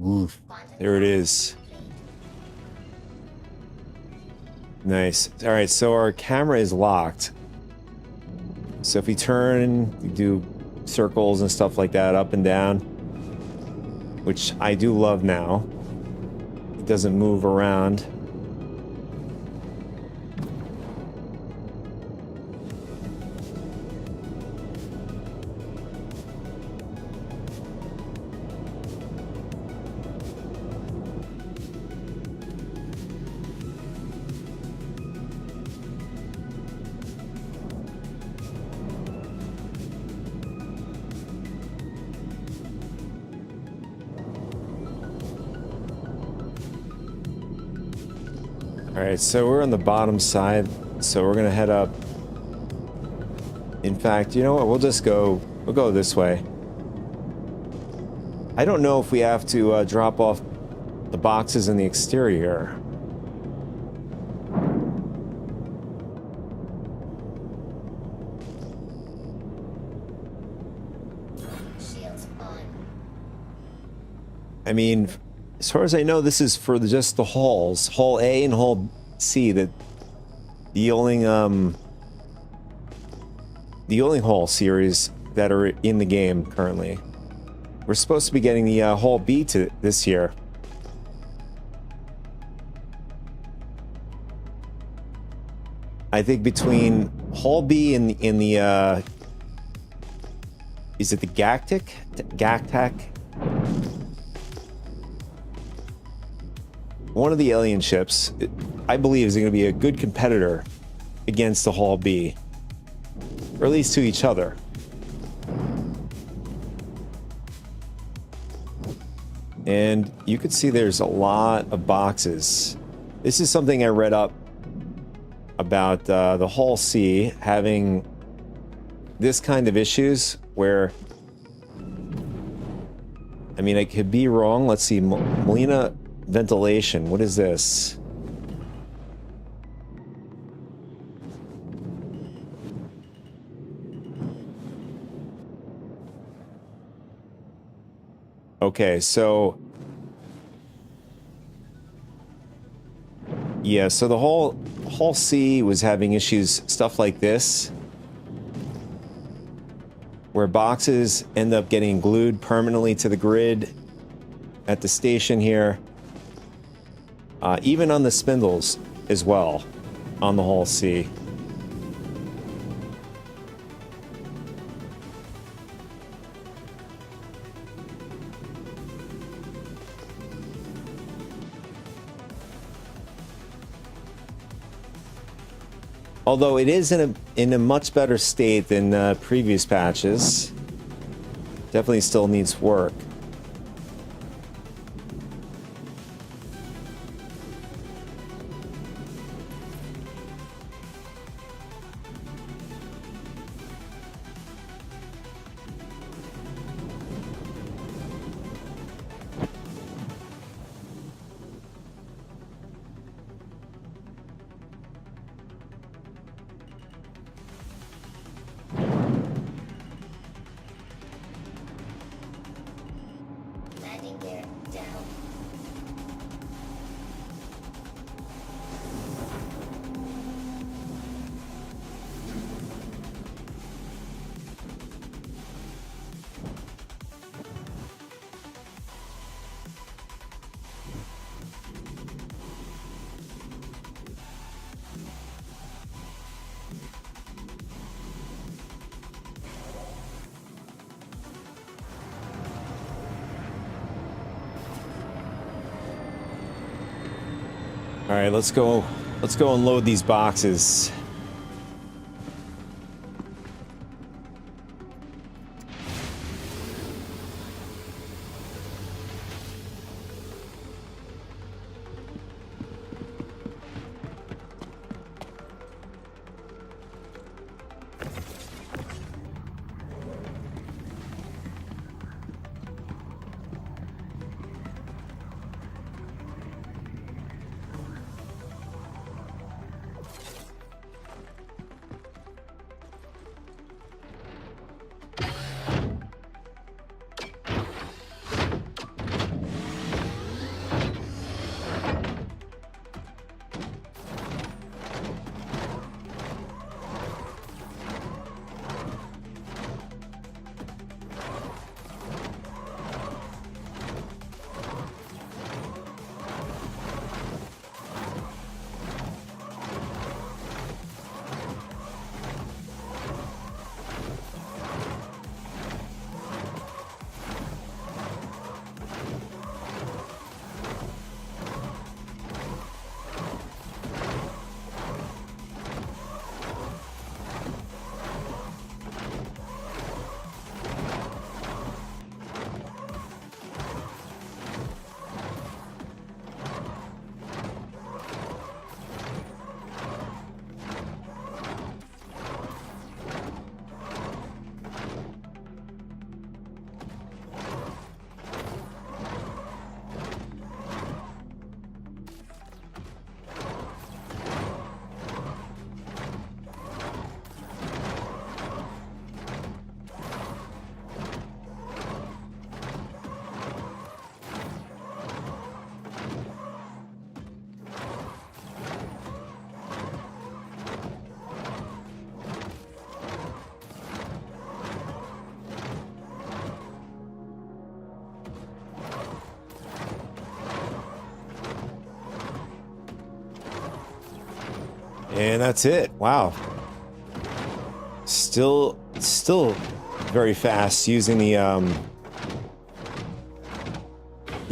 Oof. There it is. Nice. All right, so our camera is locked. So if we turn, we do circles and stuff like that, up and down, which I do love now. It doesn't move around. Alright, so we're on the bottom side, so we're gonna head up. In fact, you know what, we'll go this way. I don't know if we have to drop off the boxes in the exterior. Shields on. I mean, as far as I know, this is for just the halls, Hall A and Hall C. The only hall series that are in the game currently. We're supposed to be getting the Hall B to this year. I think between Hall B and in the is it the Gactic? One of the alien ships, I believe, is going to be a good competitor against the Hall B. Or at least to each other. And you can see there's a lot of boxes. This is something I read up about the Hall C having this kind of issues where... I mean, I could be wrong. Let's see. Molina... Ventilation, what is this? Okay, so yeah, so the Hall C was having issues, stuff like this, where boxes end up getting glued permanently to the grid at the station here. Even on the spindles as well, on the Hall C. Although it is in a much better state than previous patches. Definitely still needs work. Landing gear down. All right, let's go and load these boxes. And that's it. Wow. Still very fast using the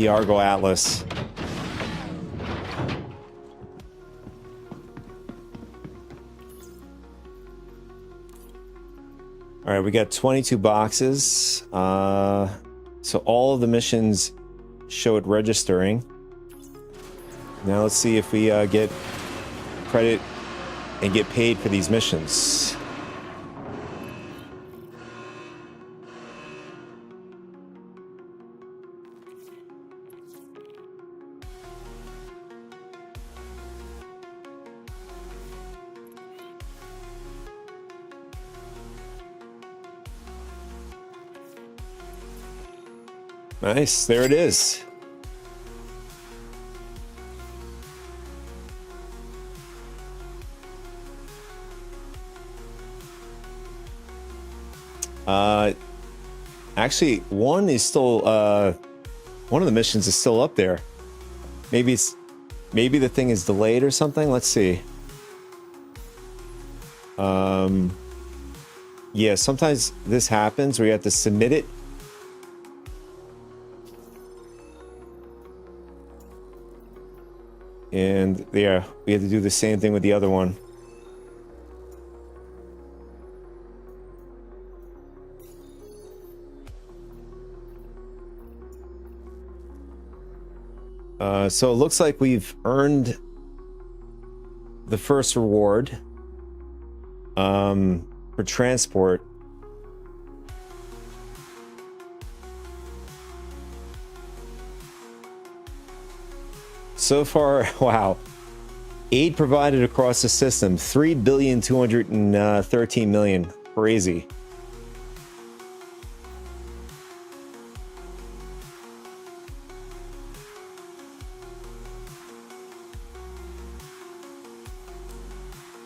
Argo Atlas. All right, we got 22 boxes. So all of the missions show it registering. Now let's see if we get credit and get paid for these missions. Nice, there it is. Actually, one is still, one of the missions is still up there. Maybe the thing is delayed or something. Let's see. Yeah, sometimes this happens where you have to submit it. And yeah, we had to do the same thing with the other one. So it looks like we've earned the first reward for transport. So far, wow. Aid provided across the system, 3,213,000,000. Crazy.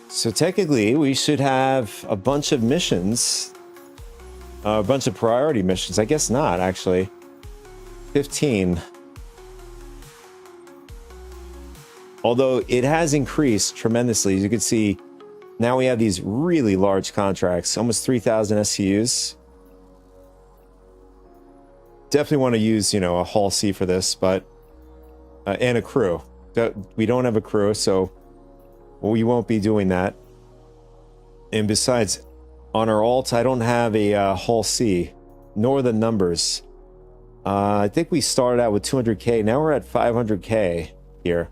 So technically, we should have a bunch of missions, a bunch of priority missions. I guess not, actually. 15. Although it has increased tremendously. As you can see, now we have these really large contracts, almost 3,000 SCUs. Definitely want to use, a Hull C for this, but and a crew. We don't have a crew, so we won't be doing that. And besides, on our alt, I don't have a Hull C, nor the numbers. I think we started out with 200k. Now we're at 500k here.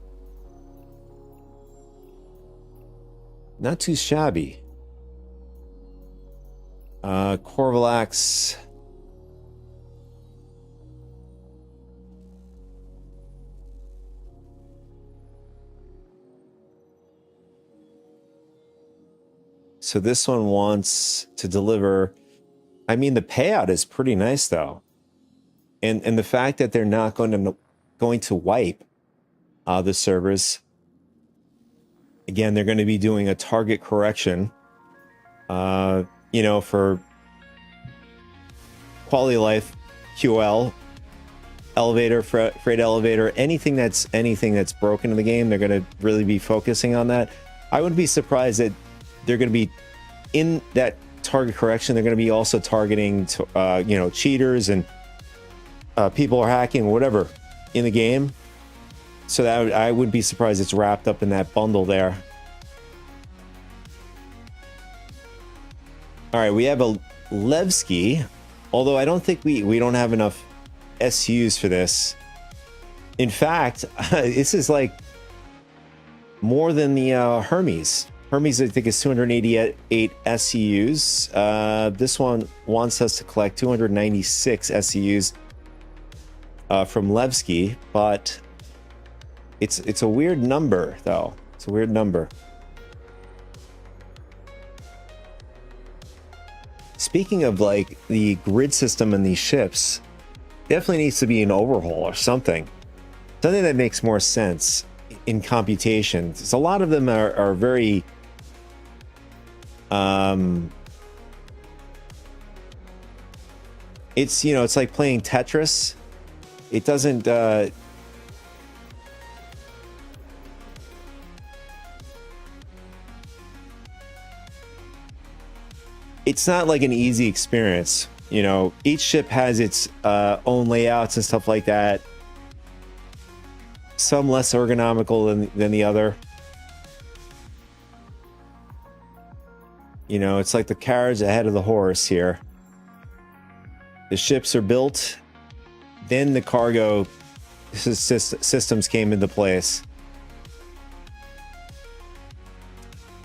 Not too shabby. Corvillax. So this one wants to deliver. I mean, the payout is pretty nice, though. And the fact that they're not going to wipe the servers. Again, they're going to be doing a target correction, for quality of life, QL, elevator, freight elevator, anything that's broken in the game. They're going to really be focusing on that. I wouldn't be surprised that they're going to be in that target correction. They're going to be also targeting, cheaters and people are hacking, whatever, in the game. So that I wouldn't be surprised it's wrapped up in that bundle there. All right, we have a Levski, although I don't think we don't have enough SUs for this. In fact, this is like more than the Hermes. Hermes, I think, is 288 SCUs. This one wants us to collect 296 SCUs from Levski, but it's a weird number, though. It's a weird number. Speaking of like the grid system in these ships, definitely needs to be an overhaul or something. Something that makes more sense in computations. A lot of them are very it's like playing Tetris. It doesn't it's not like an easy experience. Each ship has its own layouts and stuff like that. Some less ergonomical than the other. It's like the carriage ahead of the horse here. The ships are built, then the cargo systems came into place.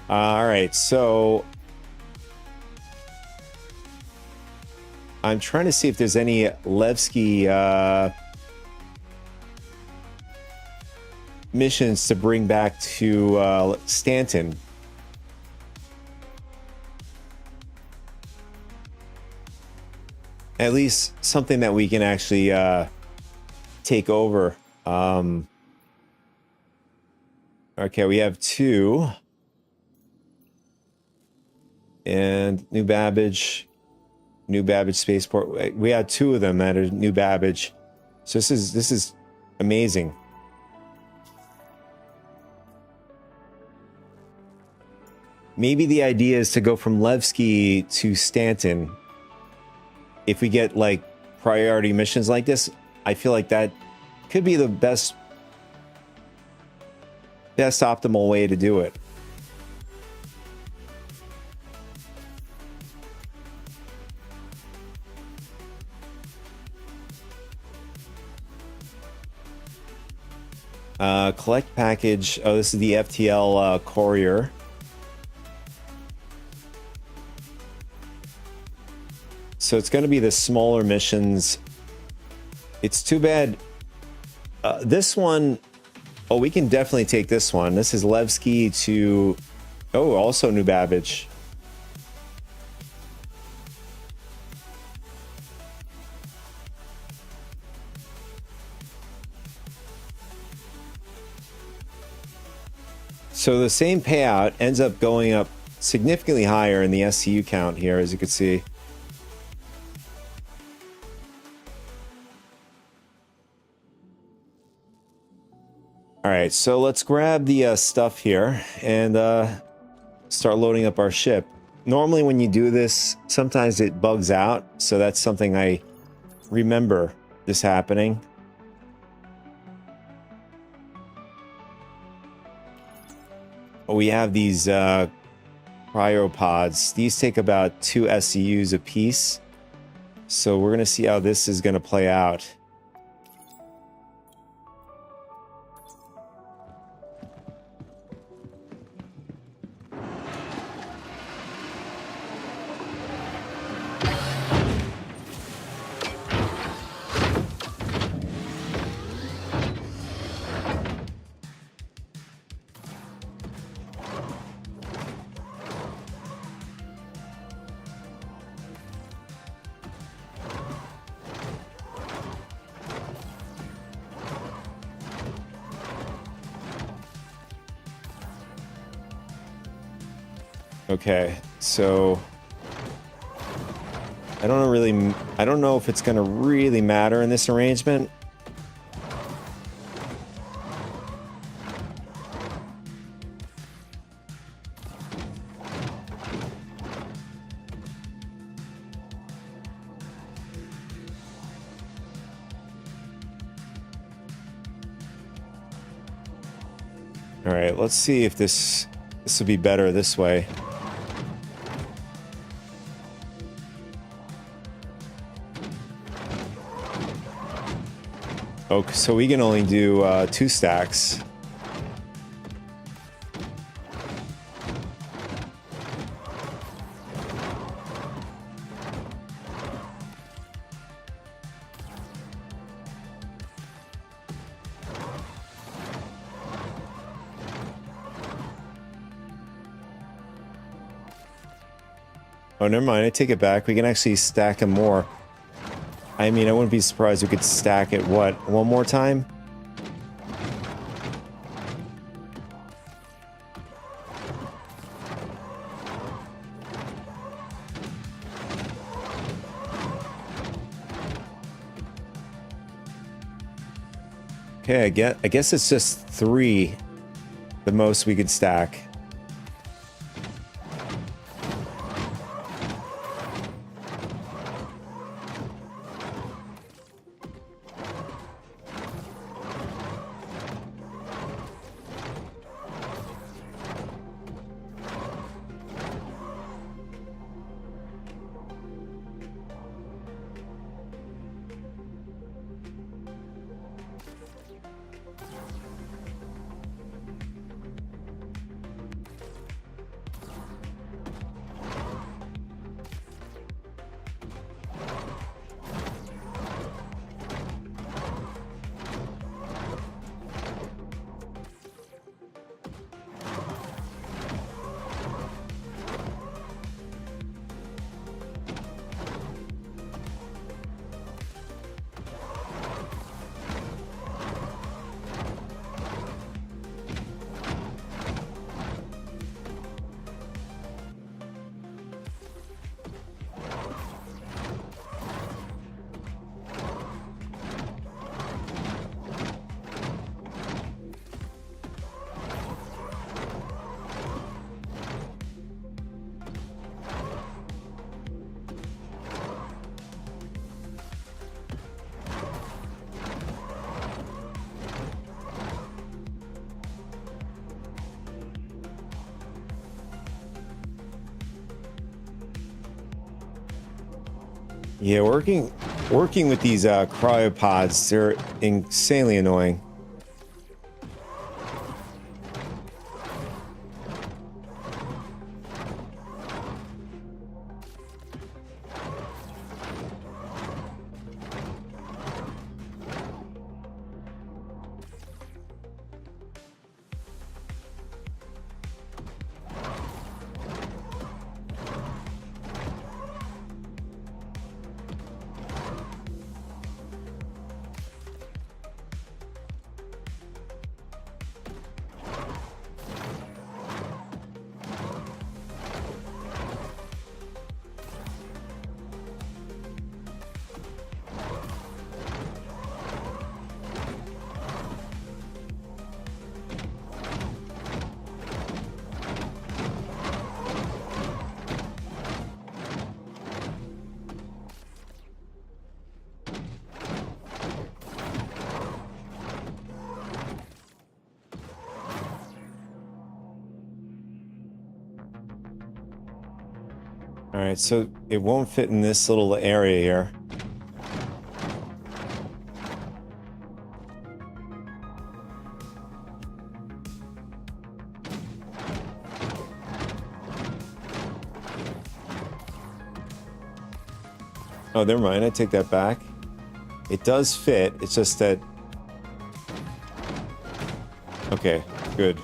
All right, so I'm trying to see if there's any Levski missions to bring back to Stanton. At least something that we can actually take over. Okay, we have 2. And New Babbage Spaceport. We had 2 of them at a New Babbage. So this is amazing. Maybe the idea is to go from Levski to Stanton. If we get like priority missions like this, I feel like that could be the best optimal way to do it. Collect package. Oh, this is the FTL courier. So it's going to be the smaller missions. It's too bad. This one, oh, we can definitely take this one. This is Levski to, oh, also New Babbage. So the same payout ends up going up significantly higher in the SCU count here, as you can see. All right, so let's grab the stuff here and start loading up our ship. Normally when you do this, sometimes it bugs out, so that's something I remember this happening. We have these cryopods. These take about 2 SCUs a piece. So we're going to see how this is going to play out. Okay, so I don't know if it's going to really matter in this arrangement. All right, let's see if this will be better this way. Oh, so we can only do 2 stacks. Oh, never mind. I take it back. We can actually stack them more. I mean, I wouldn't be surprised we could stack it, what, one more time? Okay, I guess it's just 3, the most we could stack. Yeah, working with these cryopods, they're insanely annoying. All right, so it won't fit in this little area here. Oh, never mind. I take that back. It does fit. It's just that... Okay, good.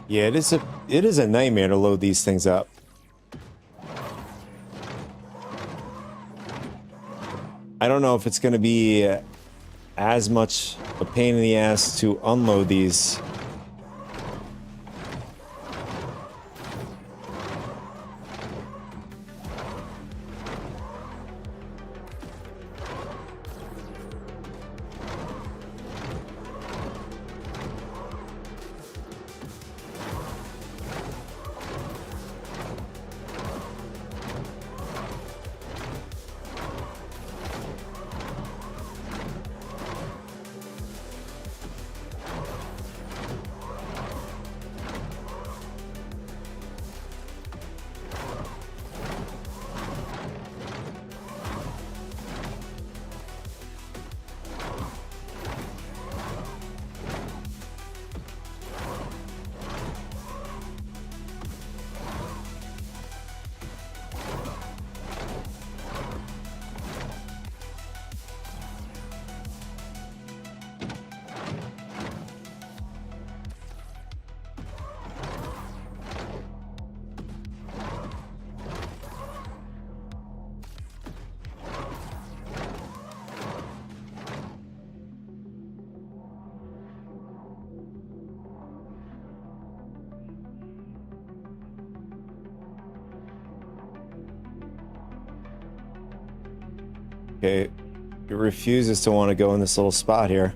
Yeah, it is a nightmare to load these things up. I don't know if it's going to be as much a pain in the ass to unload these. Okay, it refuses to want to go in this little spot here.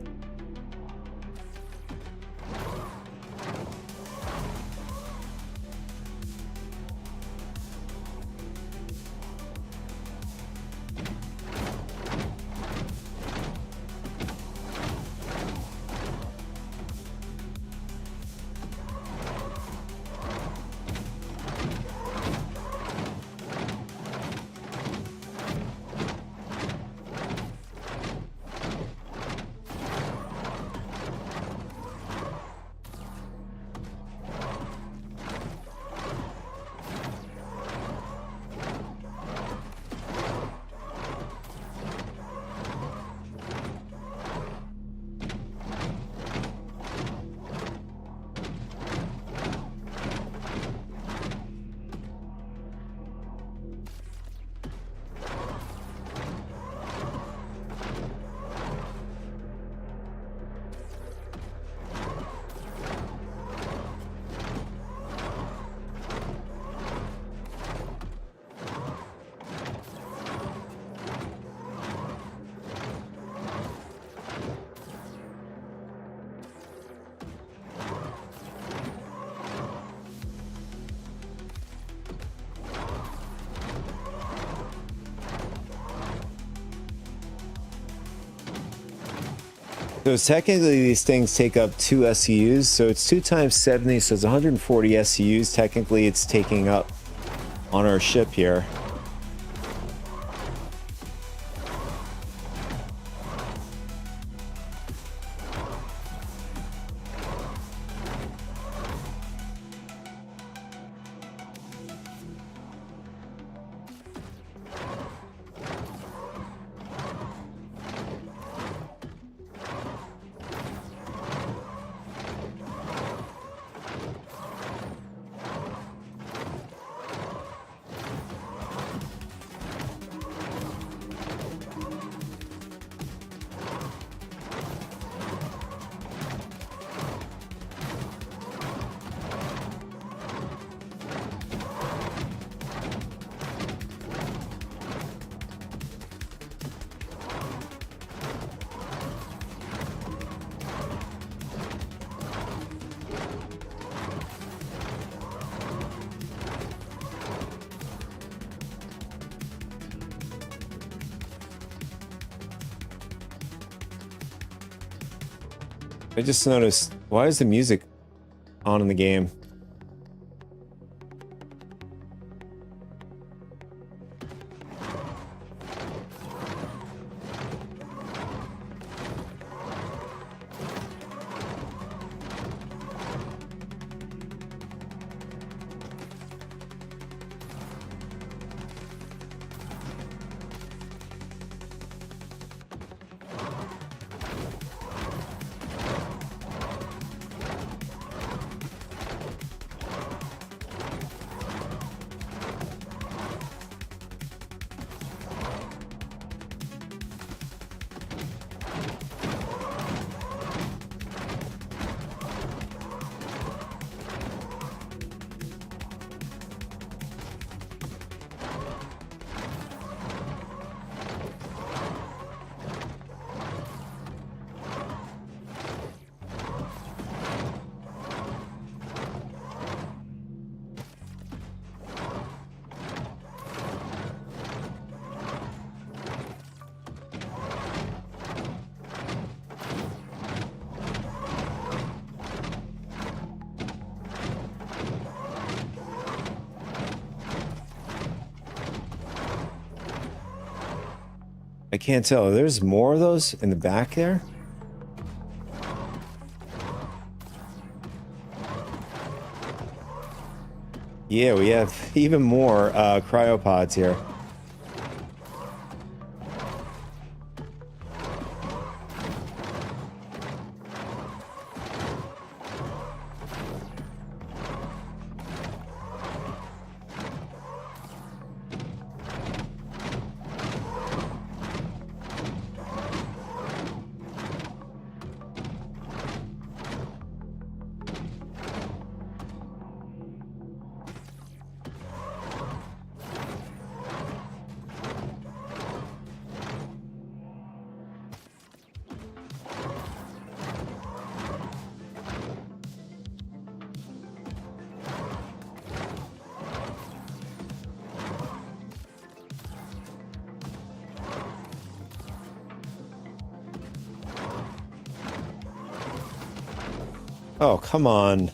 So technically these things take up 2 SCUs, so it's 2 times 70, so it's 140 SCUs. Technically it's taking up on our ship here. I just noticed, why is the music on in the game? I can't tell. There's more of those in the back there? Yeah, we have even more cryopods here. Oh, come on.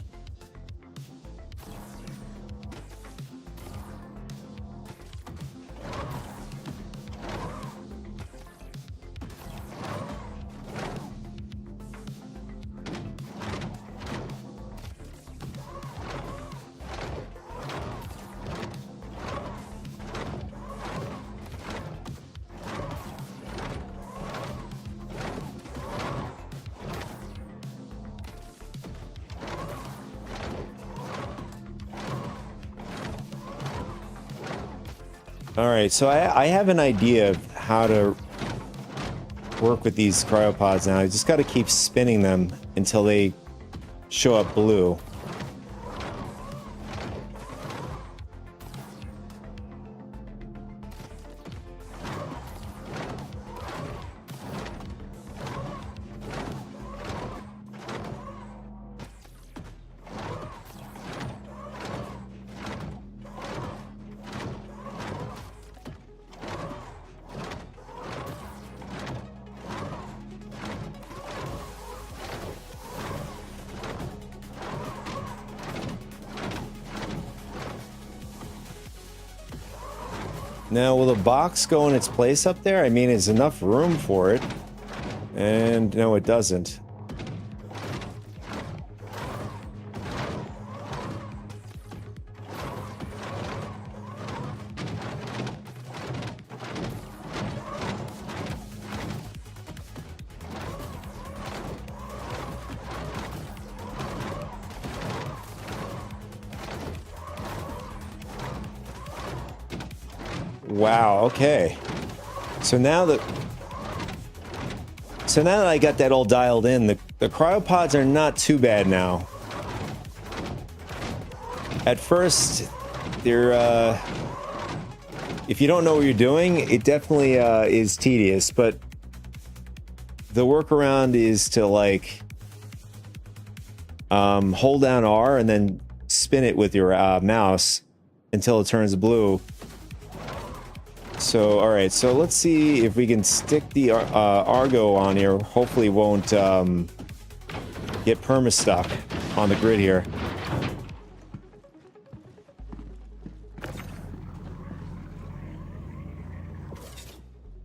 Alright, so I have an idea of how to work with these cryopods now. I just got to keep spinning them until they show up blue. Now, will the box go in its place up there? I mean, there's enough room for it. And no, it doesn't. Wow, okay. So now that I got that all dialed in, the cryopods are not too bad now. At first, they're if you don't know what you're doing, it definitely is tedious, but the workaround is to like hold down R and then spin it with your mouse until it turns blue. So, all right, so let's see if we can stick the Argo on here. Hopefully it won't get perma-stuck on the grid here.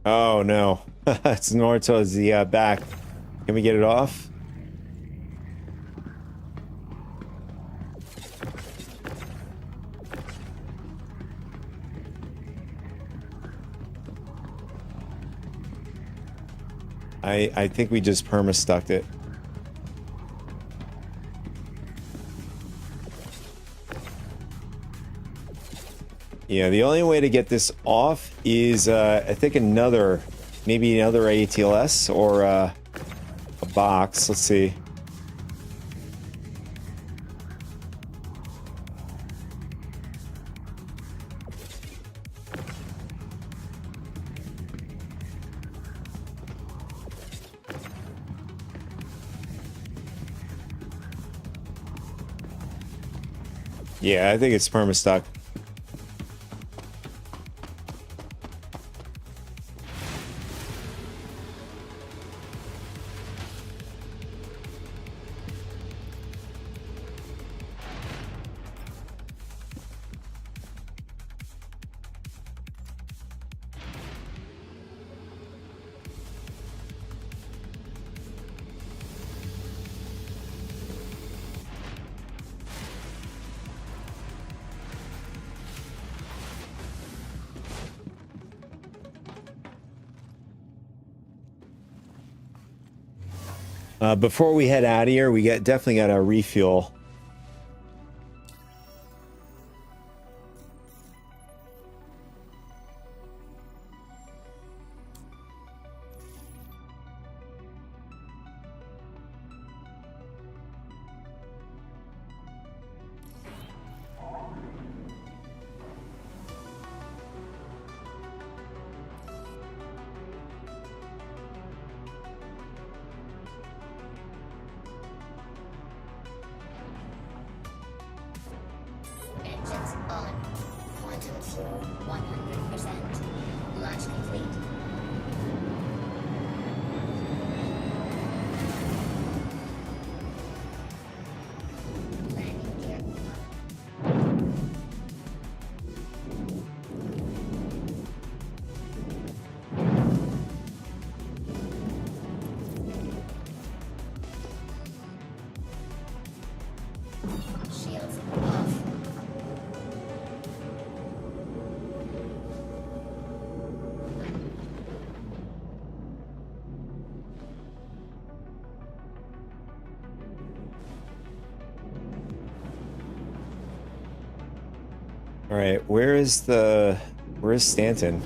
Oh, no. It's more towards the back. Can we get it off? I think we just perma-stucked it. Yeah, the only way to get this off is, I think maybe another ATLS or a box. Let's see. Yeah, I think it's perma-stuck. Before we head out of here, we definitely got to refuel. Engines on. Quantum fuel 100%. Launch complete. Landing gear on. Shields off. All right, where's Stanton?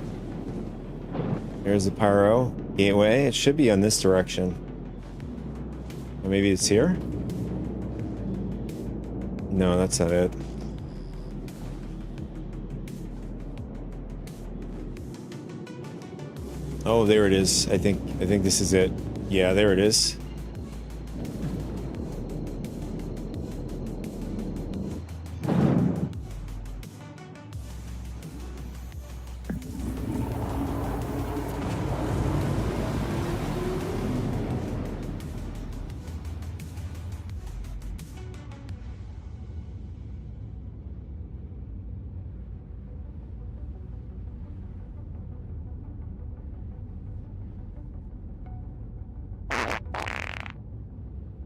There's the pyro gateway. It should be on this direction. Or maybe it's here? No, that's not it. Oh, there it is. I think this is it. Yeah, there it is.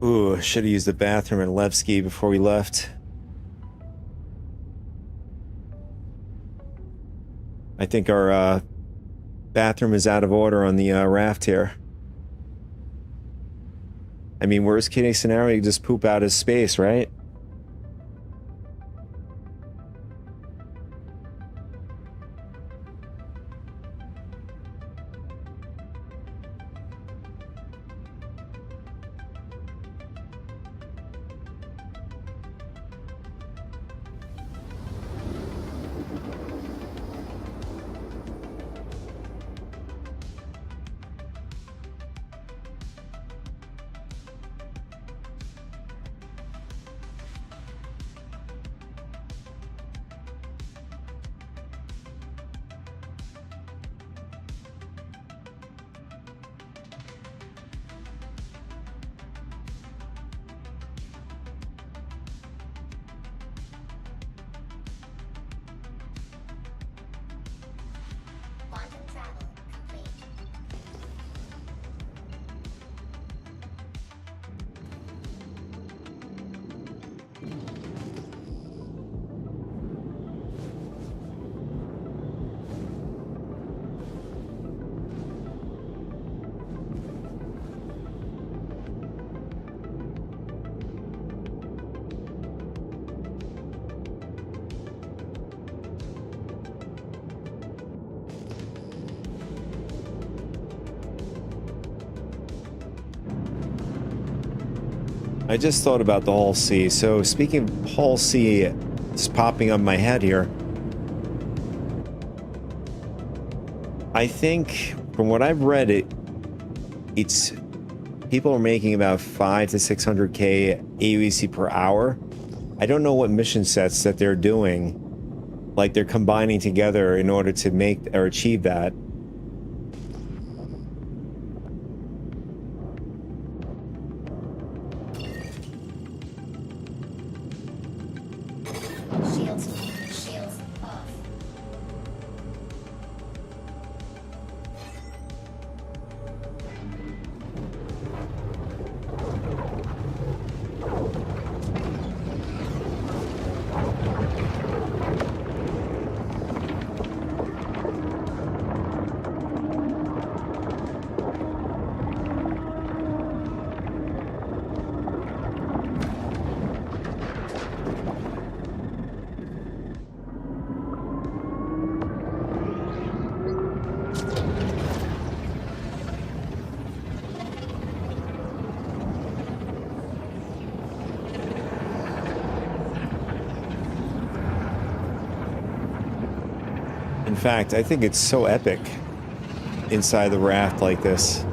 Ooh, should have used the bathroom in Levski before we left. I think our bathroom is out of order on the raft here. I mean, worst case scenario, you just poop out his space, right? Quantum travel complete. I just thought about the Hull C. So speaking of Hull C, it's popping up my head here. I think from what I've read, it's people are making about 500 to 600k AUEC per hour. I don't know what mission sets that they're doing, like they're combining together in order to make or achieve that. Shields off. In fact, I think it's so epic inside the raft like this.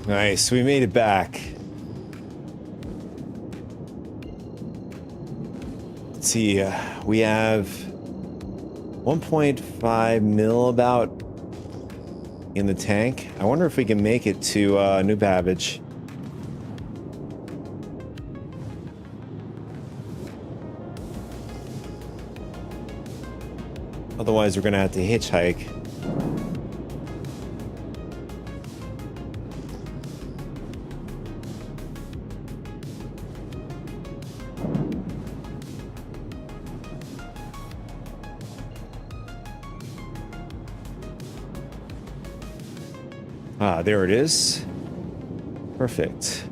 Nice, we made it back. Let's see, we have 1.5 mil about in the tank. I wonder if we can make it to New Babbage. Otherwise, we're gonna have to hitchhike. Ah, there it is. Perfect.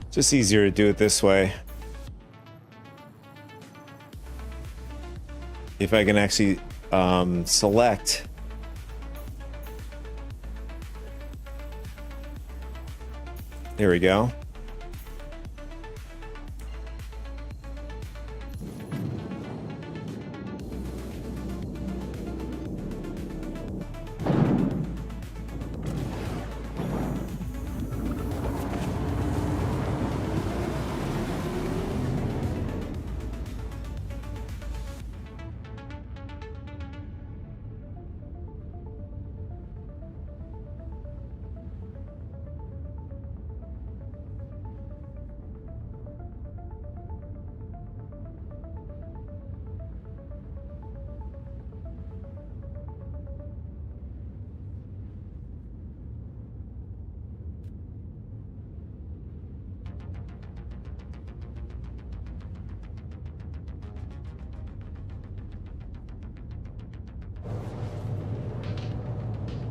Just easier to do it this way. If I can actually select. There we go.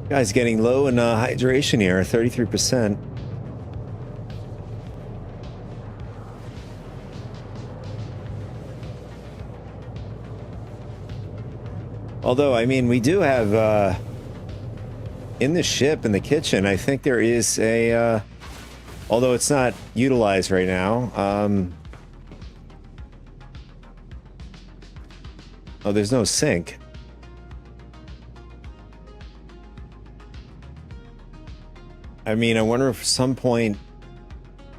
Guy's getting low in hydration here, 33%. Although, I mean, we do have in the ship, in the kitchen, I think there is a, although it's not utilized right now. Oh, there's no sink. I mean, I wonder if at some point,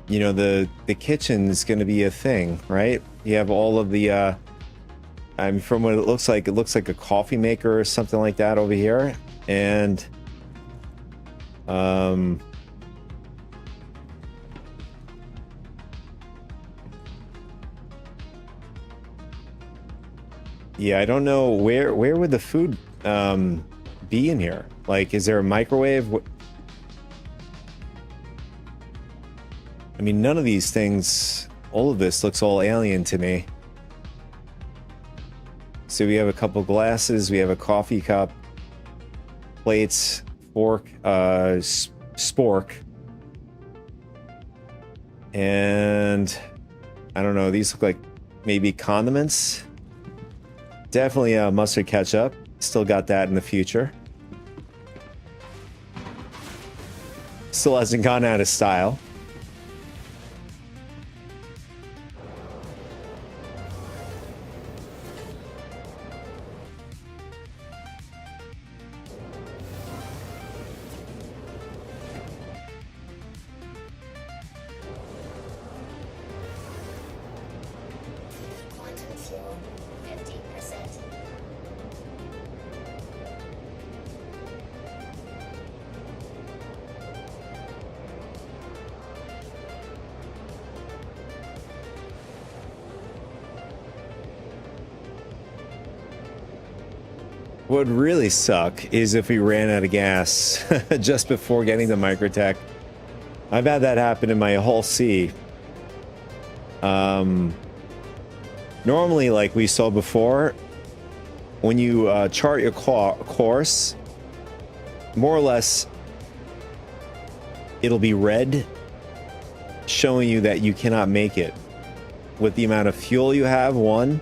you know, the kitchen is going to be a thing, right? You have all of the, I mean, from what it looks like a coffee maker or something like that over here. And, yeah, I don't know where would the food, be in here? Like, is there a microwave? I mean, none of these things, all of this looks all alien to me. So we have a couple glasses, we have a coffee cup, plates, fork, spork. And I don't know, these look like maybe condiments. Definitely mustard ketchup. Still got that in the future. Still hasn't gone out of style. Quantum fuel, 50%. What would really suck is if we ran out of gas just before getting the microtech. I've had that happen in my Hull C. Normally, like we saw before, when you chart your course, more or less, it'll be red, showing you that you cannot make it. With the amount of fuel you have, one,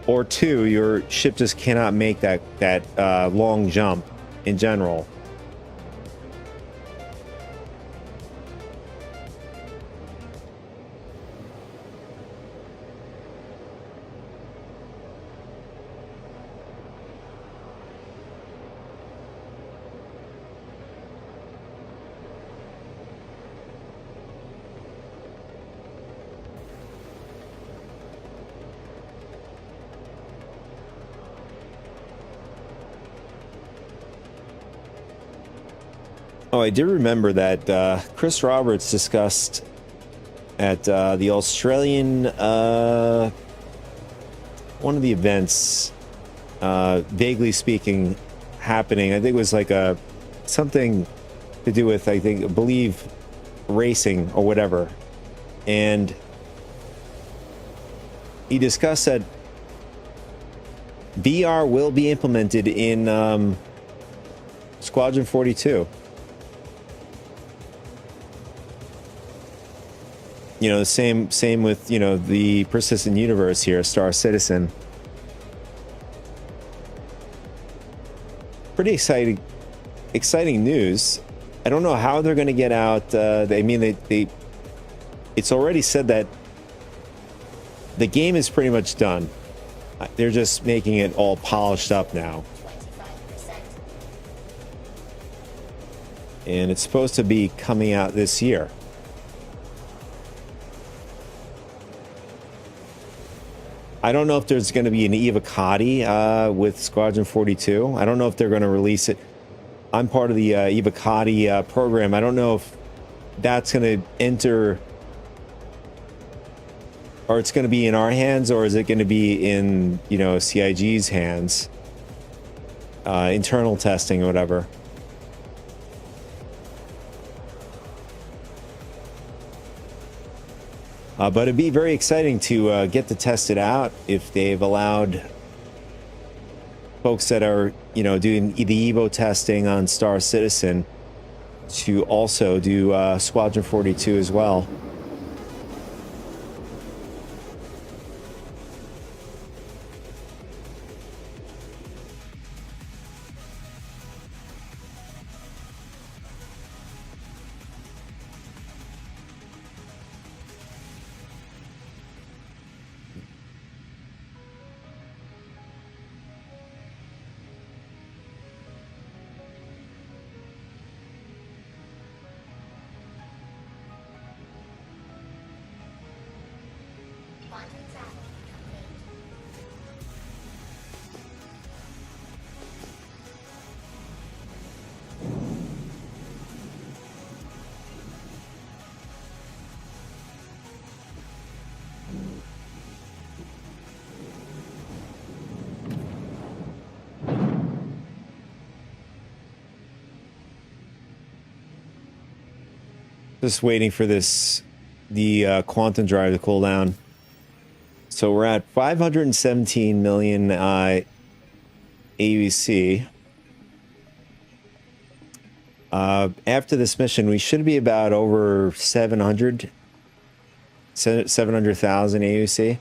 or two, your ship just cannot make that long jump in general. Oh, I did remember that Chris Roberts discussed at the Australian one of the events, vaguely speaking, happening. I think it was like something to do with, I believe, racing or whatever. And he discussed that VR will be implemented in Squadron 42. You know, the same with, you know, the persistent universe here, Star Citizen. Pretty exciting news. I don't know how they're going to get out. I mean, it's already said that the game is pretty much done. They're just making it all polished up now. 25%. And it's supposed to be coming out this year. I don't know if there's going to be an Evocati with Squadron 42. I don't know if they're going to release it. I'm part of the Evocati program. I don't know if that's going to enter, or it's going to be in our hands, or is it going to be in, you know, CIG's hands, internal testing or whatever. But it'd be very exciting to get to test it out if they've allowed folks that are, you know, doing the Evo testing on Star Citizen to also do Squadron 42 as well. Quantum travel complete. Just waiting for the quantum drive to cool down. So we're at 517 million AUC. After this mission, we should be about over 700,000 AUC.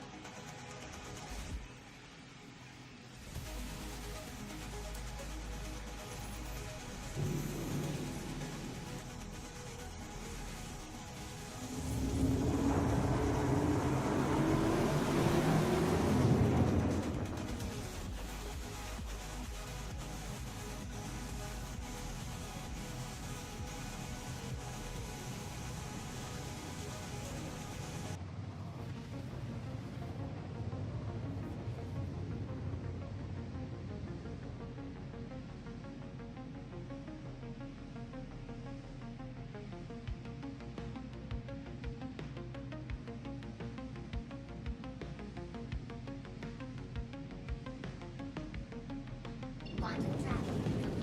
Quantum travel complete.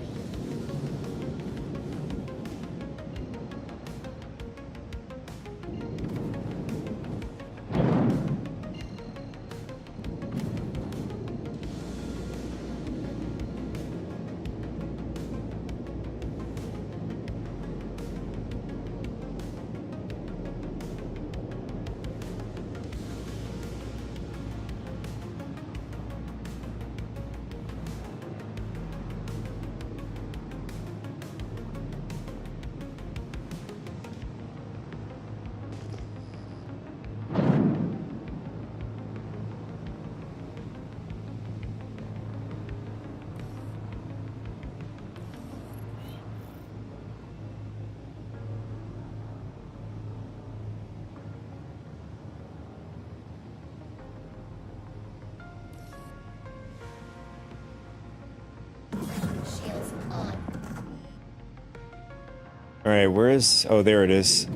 All right, where is... Oh, there it is.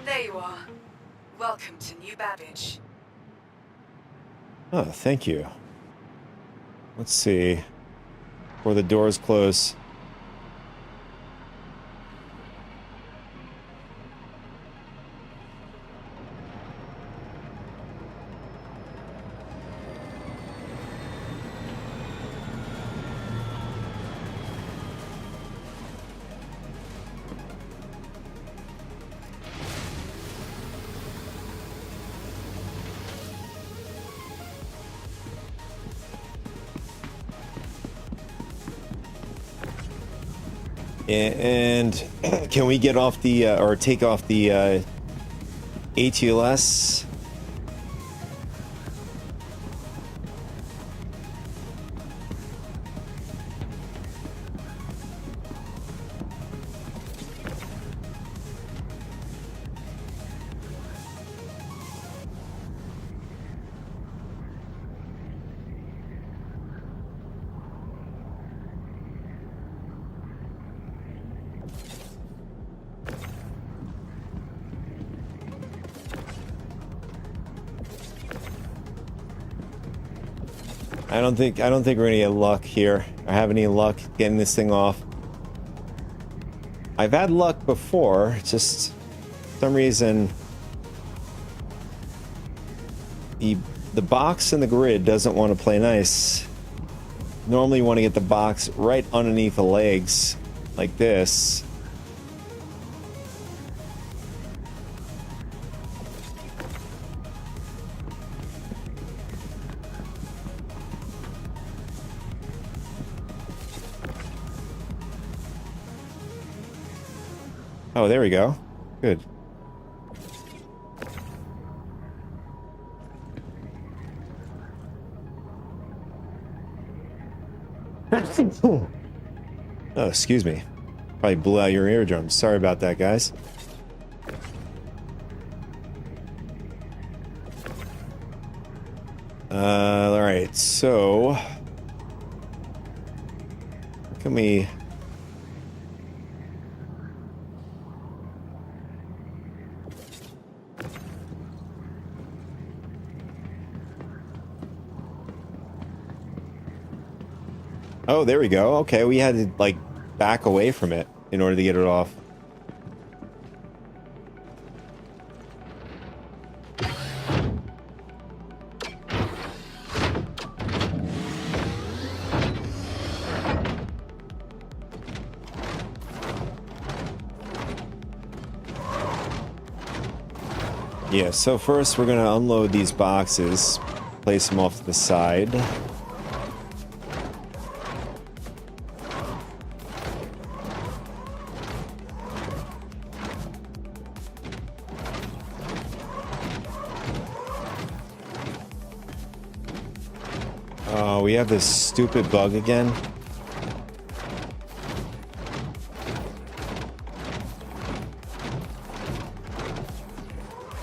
There you are. Welcome to New Babbage. Oh, thank you. Let's see. Before the doors close. And can we get off the, or take off the ATLS? I don't think we're gonna get luck here. I have any luck getting this thing off. I've had luck before, just for some reason the box and the grid doesn't want to play nice. Normally you want to get the box right underneath the legs, like this. Oh, there we go. Good. Oh, excuse me. Probably blew out your eardrums. Sorry about that, guys. All right. So, can we? Oh, there we go. Okay, we had to, like, back away from it in order to get it off. Yeah, so first we're going to unload these boxes, place them off to the side. We have this stupid bug again.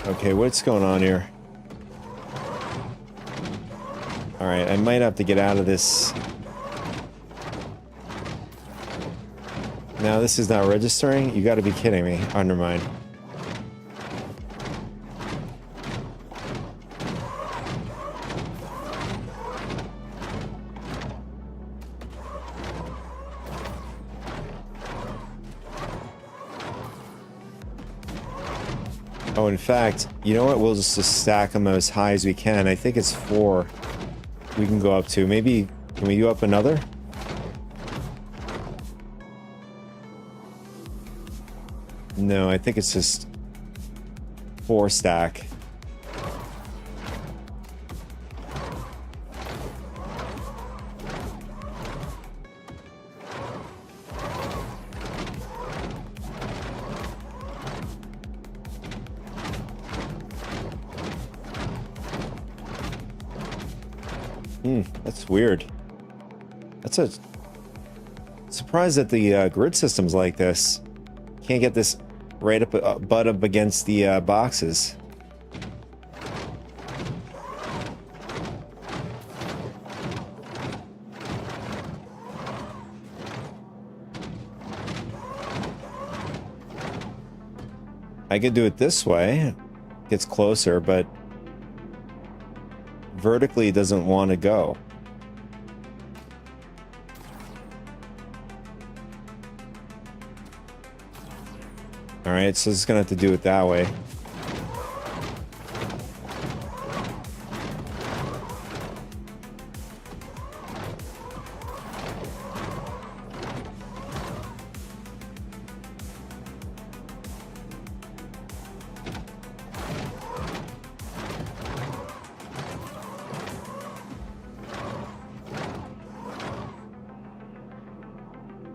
Okay, what's going on here? Alright, I might have to get out of this. Now this is not registering? You gotta be kidding me. Undermine. Oh, in fact, you know what? We'll just stack them as high as we can. I think it's 4 we can go up to. Maybe, can we go up another? No, I think it's just 4 stack. That's weird. That's a surprise that the grid system's like this. Can't get this right up, butt up against the boxes. I could do it this way. Gets closer, but vertically doesn't want to go. All right, so it's gonna have to do it that way.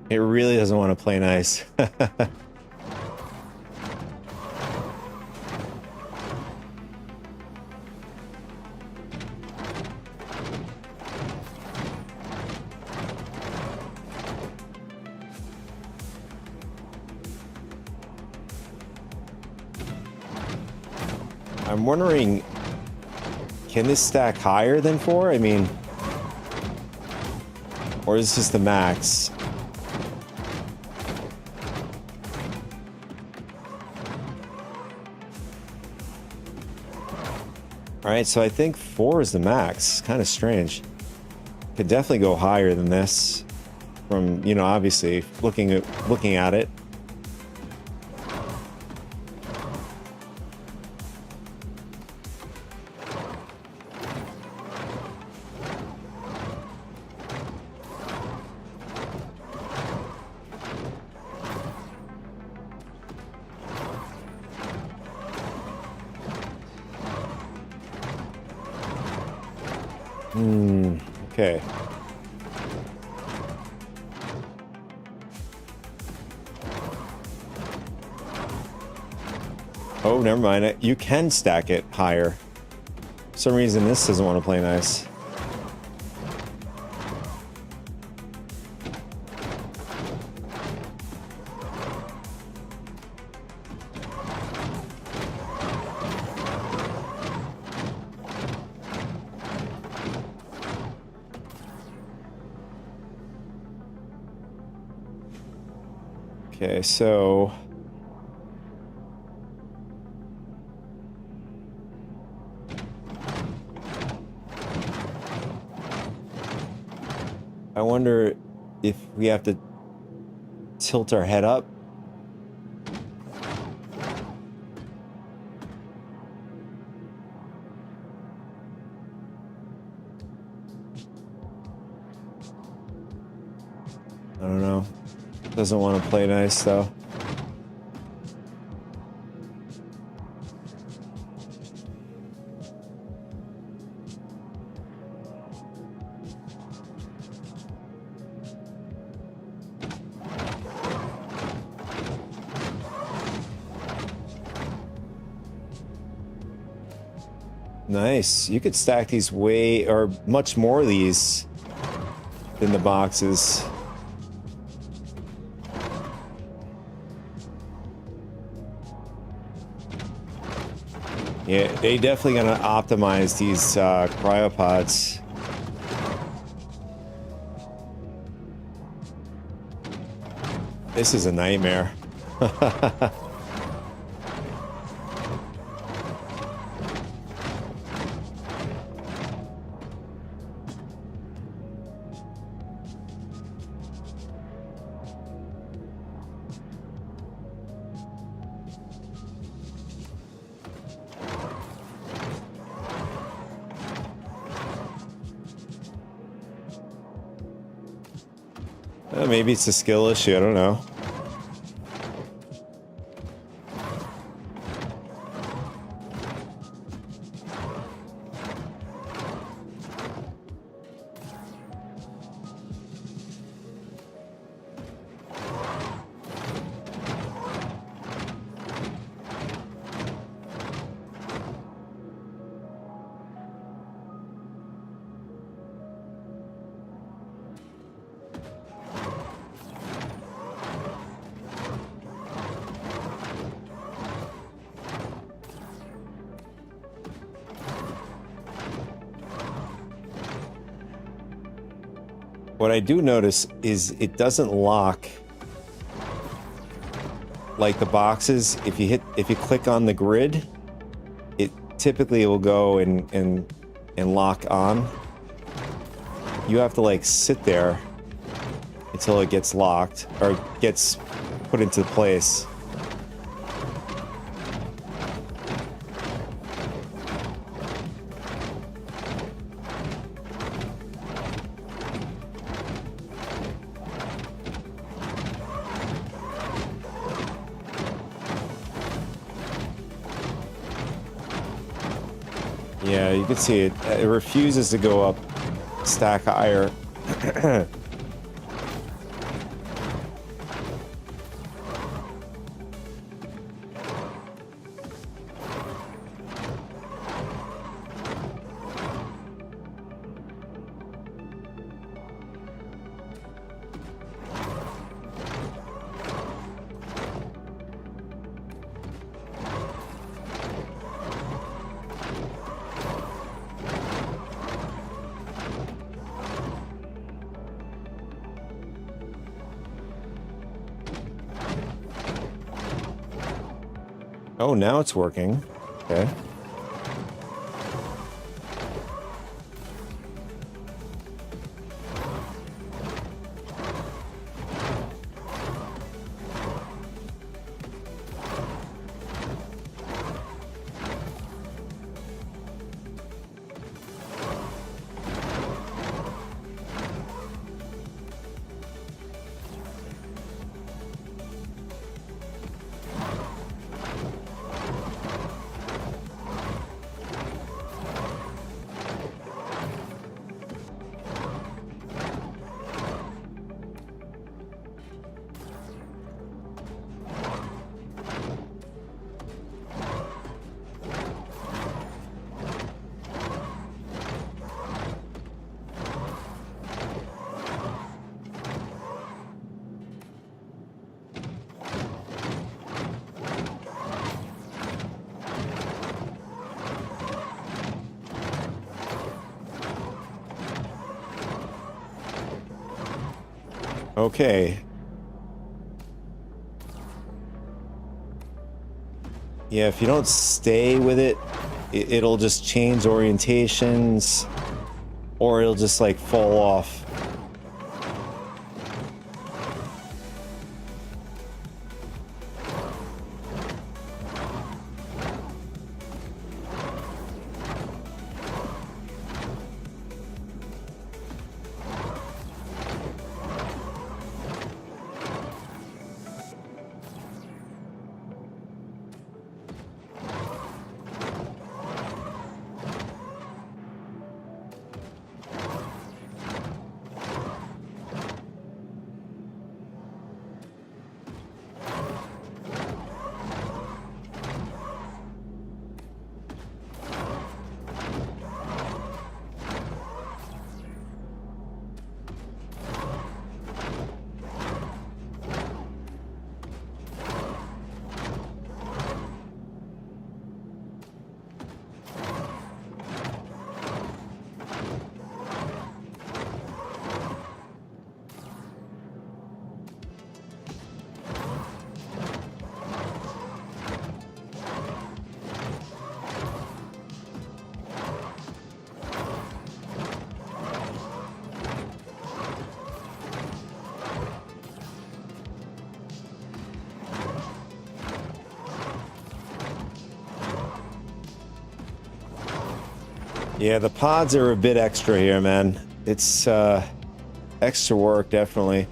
It really doesn't want to play nice. I'm wondering, can this stack higher than 4? I mean, or is this the max? All right, so I think 4 is the max. Kind of strange. Could definitely go higher than this from, you know, obviously looking at it. Okay. Oh, never mind. You can stack it higher. For some reason, this doesn't want to play nice. Okay, so I wonder if we have to tilt our head up. I don't know. Doesn't want to play nice though. Nice. You could stack these way or much more of these than the boxes. Yeah, they definitely gonna optimize these cryopods. This is a nightmare. Maybe it's a skill issue, I don't know. What I do notice is it doesn't lock like the boxes. If you click on the grid, it typically will go and lock on. You have to like sit there until it gets locked or gets put into place. Yeah, you can see it. It refuses to go up stack higher. Oh, now it's working. Okay. Okay. Yeah, if you don't stay with it, it'll just change orientations, or it'll just like fall off. Yeah, the pods are a bit extra here, man. It's extra work, definitely.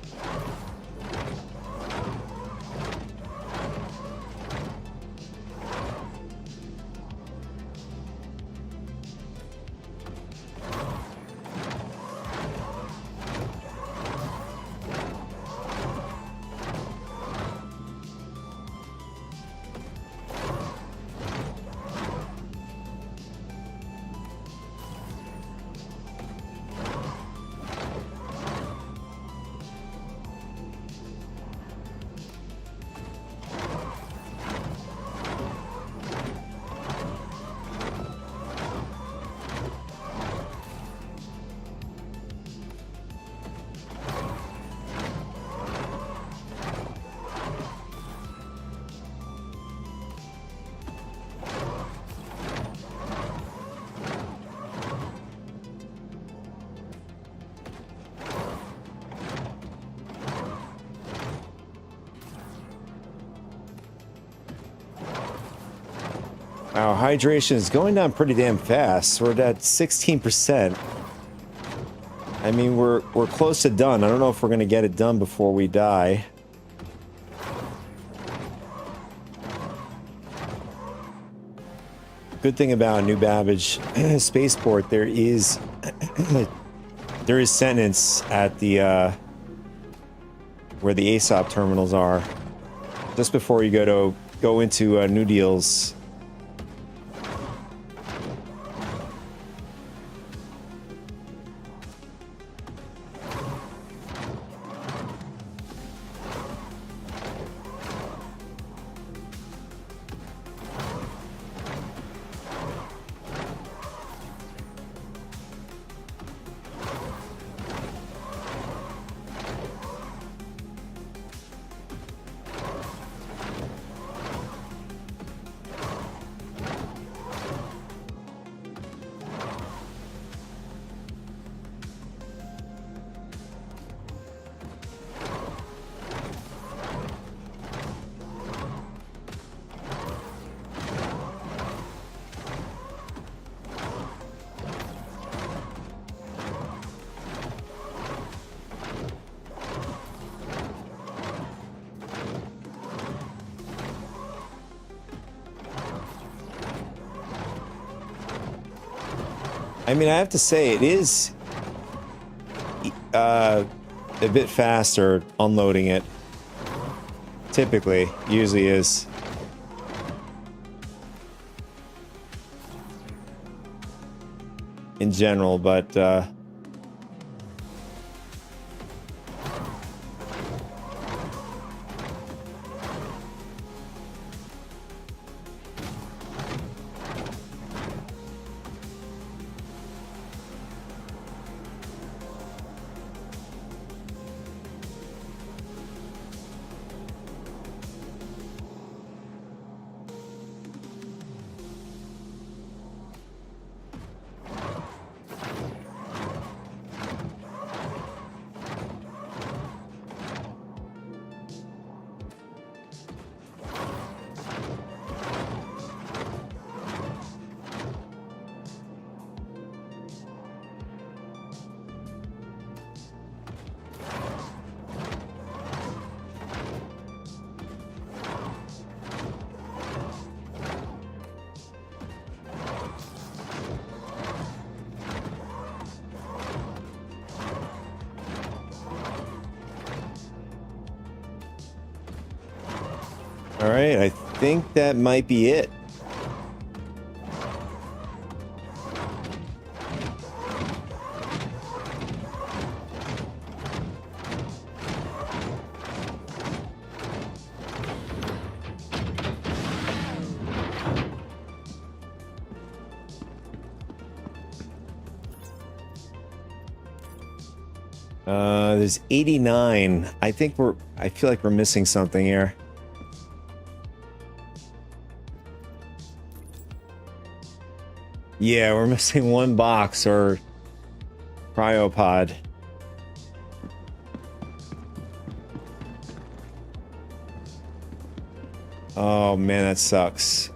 Our hydration is going down pretty damn fast. We're at 16%. I mean, we're close to done. I don't know if we're gonna get it done before we die. Good thing about New Babbage Spaceport, there is sentence at the where the ASOP terminals are, just before you go into New Deals. I mean, I have to say, it is a bit faster unloading it. Typically, usually is. In general, but all right, I think that might be it. There's 89. I feel like we're missing something here. Yeah, we're missing one box or cryopod. Oh man, that sucks.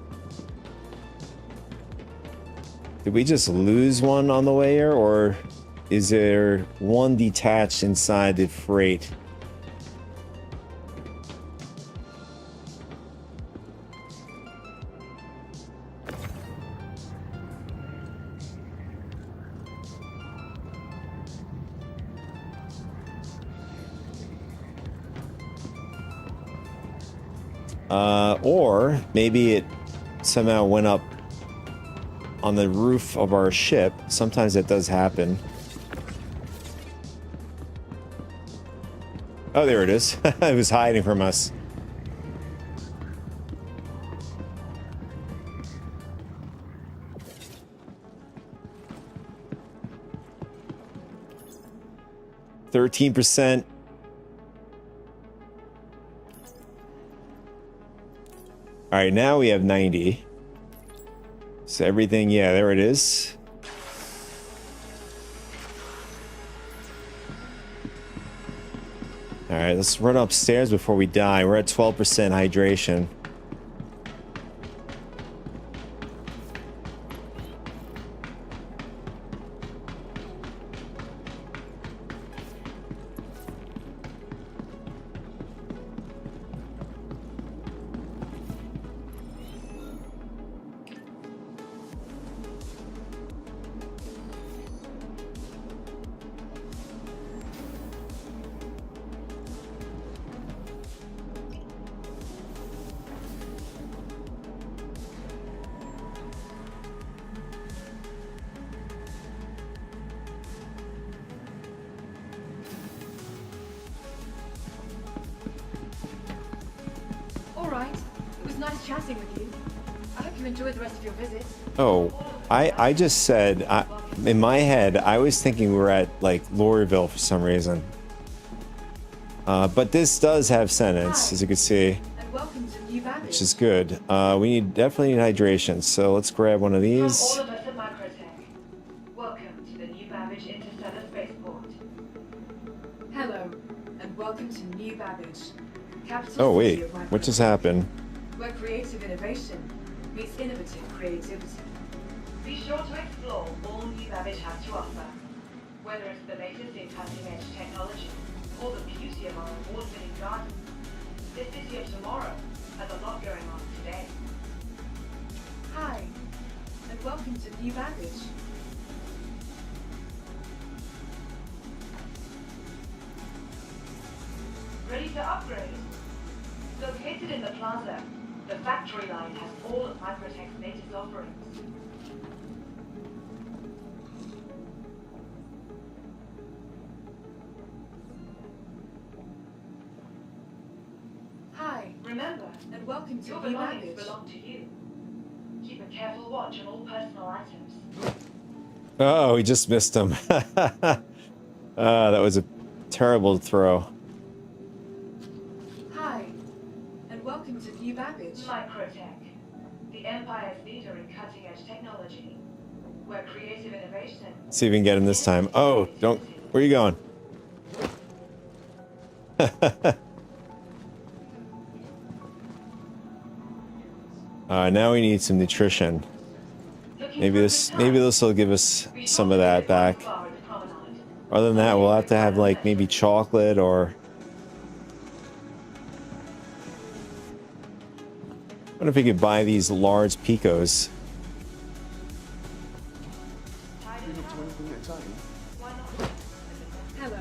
Did we just lose one on the way here, or is there one detached inside the freight? Or maybe it somehow went up on the roof of our ship. Sometimes that does happen. Oh, there it is. It was hiding from us. %. All right, now we have 90. So everything, yeah, there it is. All right, let's run upstairs before we die. We're at 12% hydration. chatting with you. I hope you enjoyed the rest of your visit. Oh, I just said, in my head, I was thinking we were at, like, Lorville for some reason. But this does have sentence, as you can see, And welcome to New Babbage. which is good. We definitely need hydration, so let's grab one of From these. all of us at Microtech, welcome to the New Babbage Interstellar Spaceport. Hello, and welcome to New Babbage, capital Oh, wait, city of Microtech, what just happened? where creative innovation meets innovative creativity. Be sure to explore all New Babbage has to offer, whether it's the latest in cutting-edge technology or the beauty of our award-winning gardens. This city of tomorrow has a lot going on today. Hi, and welcome to New Babbage. Ready to upgrade? Located in the plaza, the factory line has all of Microtech's latest offerings. Hi, Remember, and welcome to your New belongings Babbage. belong to you. Keep a careful watch on all personal items. Oh, we just missed him. That was a terrible throw. Hi, and welcome to New Babbage. Microtech, the Empire's leader in cutting-edge technology, where creative innovation... See if we can get him this time. Oh, don't. Where are you going? Now we need some nutrition. Maybe this will give us some of that back. Other than that, we'll have to have like maybe chocolate or. I wonder if we could buy these large picos. Hello.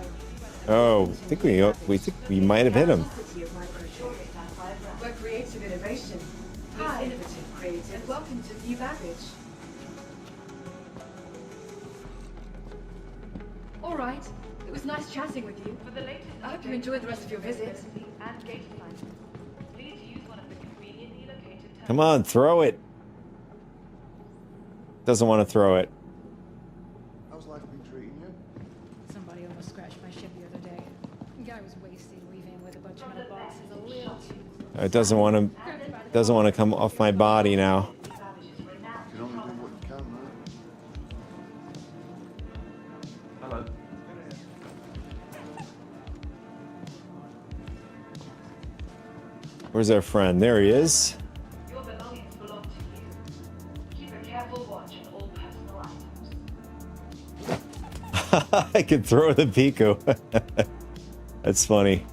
Oh, I think we might have hit him. City of Microtech, where creative innovation meets innovative creative. And welcome to New Babbage. All right. It was nice chatting with you. For the latest I hope you enjoyed the rest of your visit. and gate assignments, please use one of the conveniently located Come on, throw it. Doesn't want to throw it. How's life been treating you? Somebody almost scratched my ship the other day. The guy was wasted leaving with a bunch of metal boxes a little too. It doesn't want to come off my body now. You can only do what you can, right? Hello. Where's our friend? There he is. Your belongings belong to you. Keep a careful watch on all personal items. I can throw the pico. That's funny.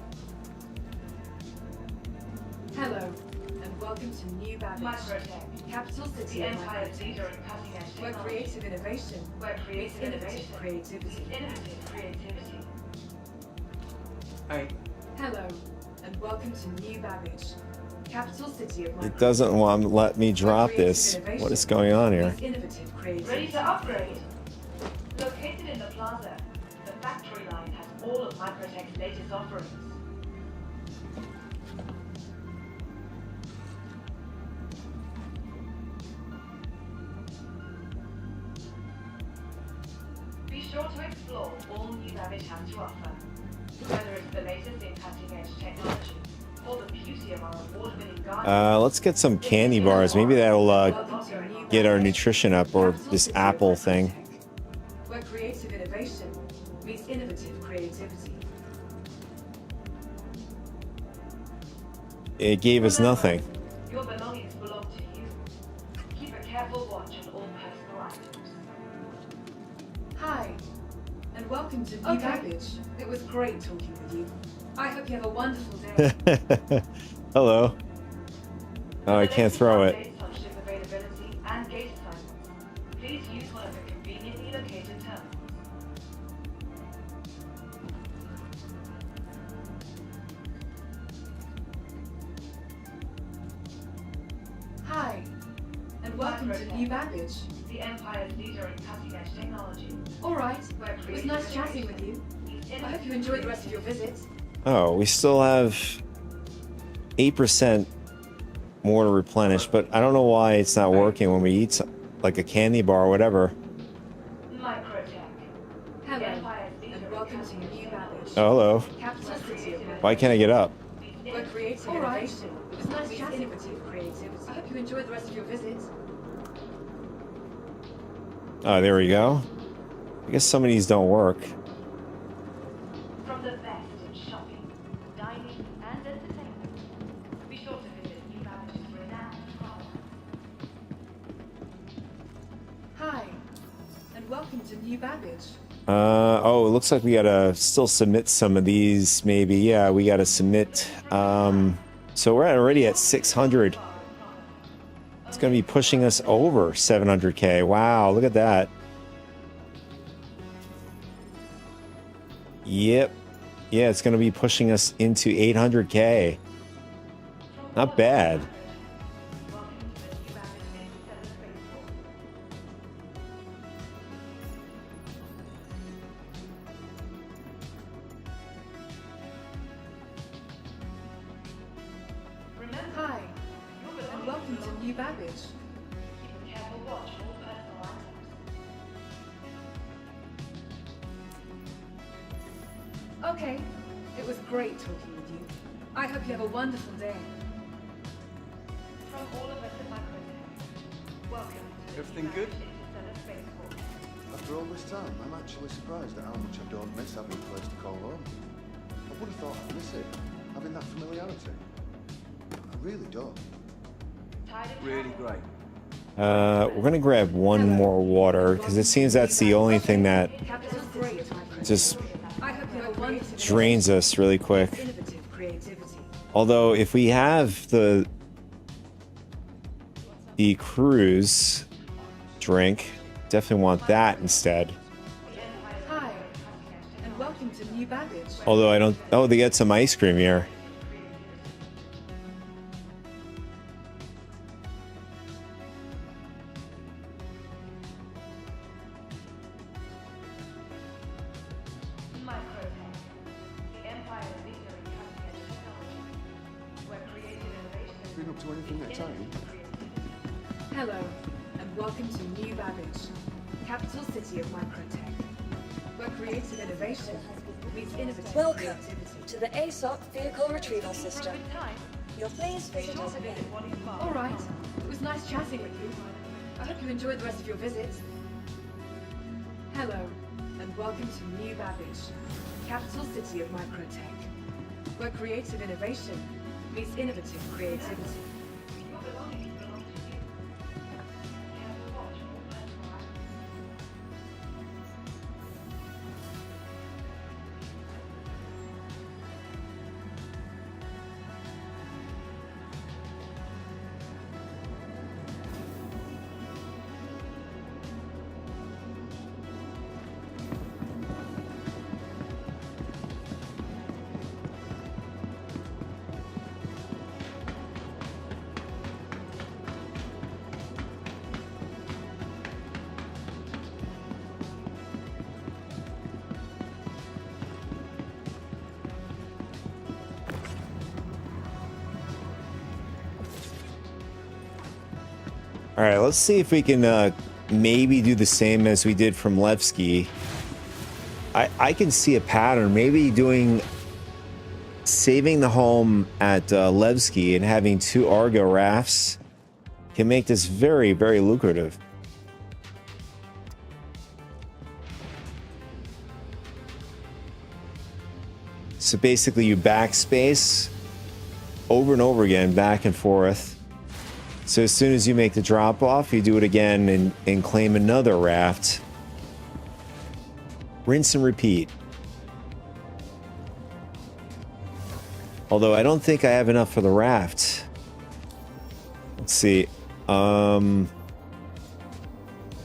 Hello, and welcome to New Babbage, Microtech, capital city the of Empire's Microtech, leader in cutting-edge where technology, creative innovation where meets creative innovative innovation creativity. meets innovative creativity. Hey. Hello, and welcome to New Babbage, capital city of Microtech. It doesn't want to let me drop this. What is going on here? meets innovative Ready creativity. to upgrade? Located in the plaza, the factory line has all of Microtech's latest offerings. Be sure to explore all New Babbage has to offer, whether it's the latest in cutting-edge technology or the beauty of our award-winning garden. Let's get some candy bars. Maybe that'll Welcome to New get our Babbage, nutrition up, or capital this city of apple Microtech, thing. where creative innovation meets innovative creativity. It gave us nothing. Your belongings belong to you. Keep a careful watch on all personal items. Hi, and welcome to New Okay. Babbage. It was great talking with you. I hope you have a wonderful day. Hello. Oh, I can't throw it. Updates on ship availability and gate assignments. Please use one of the conveniently located terminals. Hi, and welcome to New Babbage. The Empire's leader in cutting-edge technology. All right, Where it was creative nice chatting with you. innovation I hope you enjoyed the rest of your visit. Oh, we still have 8% more to replenish, but I don't know why it's not working when we eat like a candy bar or whatever. Microtech. Hello, and welcome to New Babbage. Oh, hello. Capital city of Why can't I get up? We're creating innovation. It was nice chatting with you, creativity. I hope you enjoyed the rest of your visit. Oh, there we go. I guess some of these don't work. From the best in shopping, dining, and entertainment. Be sure to visit New Babbage's renowned parlor. Hi, and welcome to New Babbage. Oh, it looks like we gotta still submit some of these, maybe. Yeah, we gotta submit. So we're already at 600. It's gonna be pushing us over 700K. Wow, look at that. Yep. Yeah, it's gonna be pushing us into 800K. Not bad. Hi, and welcome to New Babbage. Keep a careful watch on all personal items. Okay, it was great talking with you. I hope you have a wonderful day. From all of us at Microtech, welcome to Everything good? Interstellar Spaceport. After all this time, I'm actually surprised at how much I don't miss having a place to call home. I would have thought I'd miss it, having that familiarity. I really don't. Really great. We're gonna grab one more water because it seems that's the only thing that Capital great. just I hope you have a wonderful day. drains us really quick. Innovative creativity. Although if we have the cruise drink, definitely want that instead. Hi, and welcome to New Babbage. Although I don't. Oh, they get some ice cream here. Microtech, the empire leader in cutting-edge technology, where creative innovation Been up to anything exciting? Hello, and welcome to New Babbage, capital city of Microtech, where creative innovation meets innovative Welcome creativity. to the ASOP vehicle retrieval system. You'll please visit us again. All right, it was nice chatting with you. I hope you enjoyed the rest of your visit. Hello, and welcome to New Babbage, capital city of Microtech, where creative innovation meets innovative creativity. your belongings belong to you. Careful watch on all personal items. All right, let's see if we can maybe do the same as we did from Levski. I can see a pattern, maybe saving the home at Levski and having 2 Argo rafts can make this very, very lucrative. So basically you backspace over and over again, back and forth. So as soon as you make the drop off, you do it again and claim another raft. Rinse and repeat. Although I don't think I have enough for the raft. Let's see. Before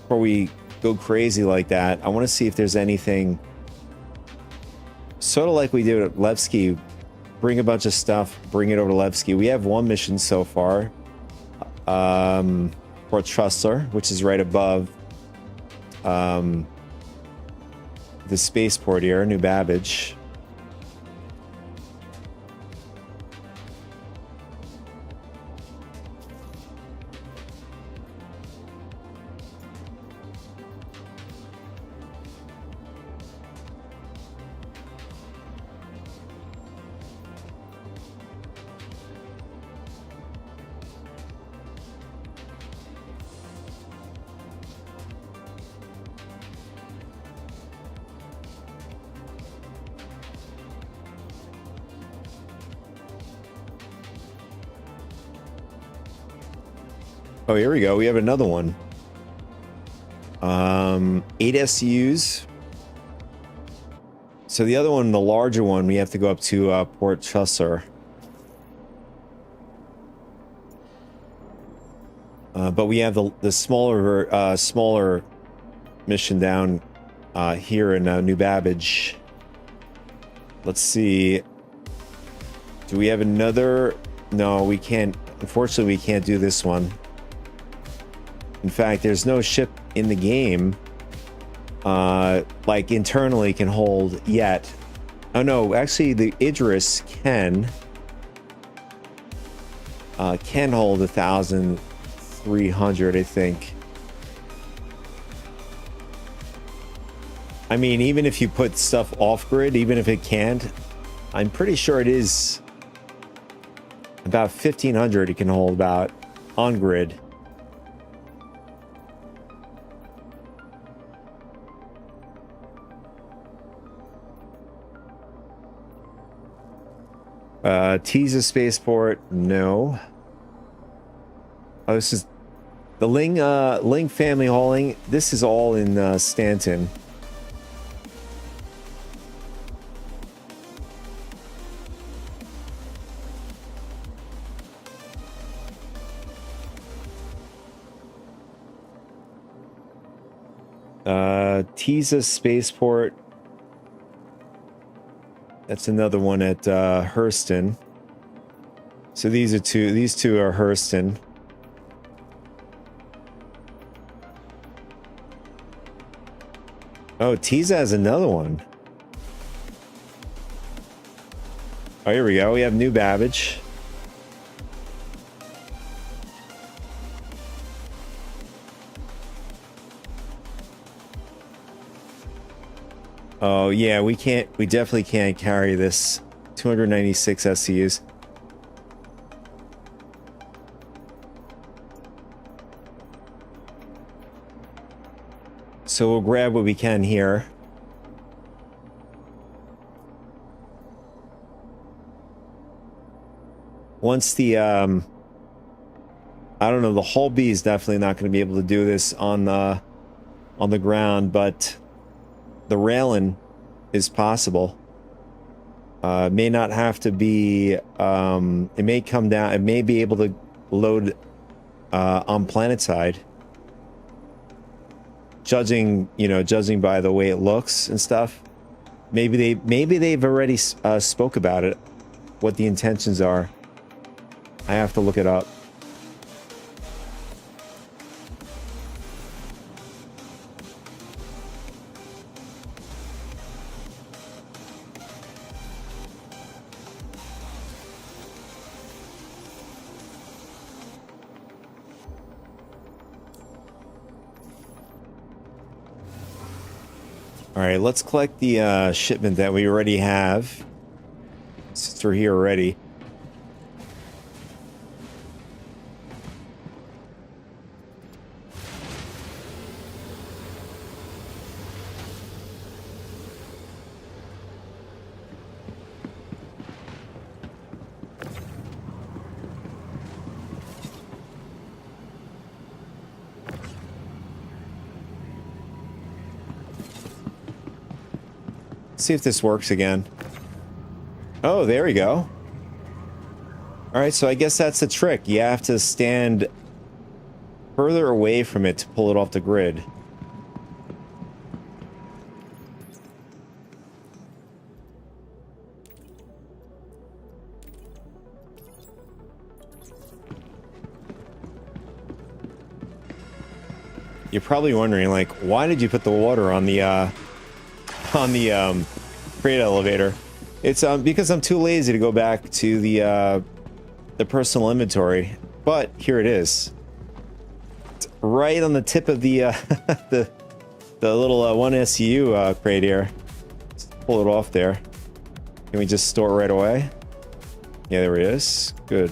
we go crazy like that, I want to see if there's anything sort of like we did at Levski. Bring a bunch of stuff, bring it over to Levski. We have 1 mission so far. For Trustler, which is right above the spaceport here, New Babbage. Oh, here we go. We have another one. 8 SUs. So the other one, the larger one, we have to go up to Port Chusser. But we have the smaller mission down here in New Babbage. Let's see. Do we have another? No, we can't. Unfortunately, we can't do this one. In fact, there's no ship in the game like internally can hold yet. Oh no, actually the Idris can hold 1,300, I think. I mean, even if you put stuff off grid, even if it can't, I'm pretty sure it is about 1,500 it can hold about on grid. Teasa Spaceport, no. Oh, this is the Ling family hauling. This is all in Stanton. Teasa Spaceport. That's another one at Hurston. So these two are Hurston. Oh, Teasa has another one. Oh, here we go. We have New Babbage. Oh, yeah, we definitely can't carry this. 296 SCUs. So we'll grab what we can here. Once the, I don't know, the Hull B is definitely not going to be able to do this on the ground, but the railing is possible. It may not have to be, it may come down, it may be able to load on planetside. Judging by the way it looks and stuff. Maybe they've already spoke about it, what the intentions are. I have to look it up. All right, let's collect the shipment that we already have, since we're here already. See if this works again. Oh, there we go. All right, so I guess that's the trick. You have to stand further away from it to pull it off the grid. You're probably wondering, like, why did you put the water on the freight elevator? It's because I'm too lazy to go back to the personal inventory. But here it is. It's right on the tip of the the little 1 SU crate here. Let's pull it off there. Can we just store it right away? Yeah, there it is. Good.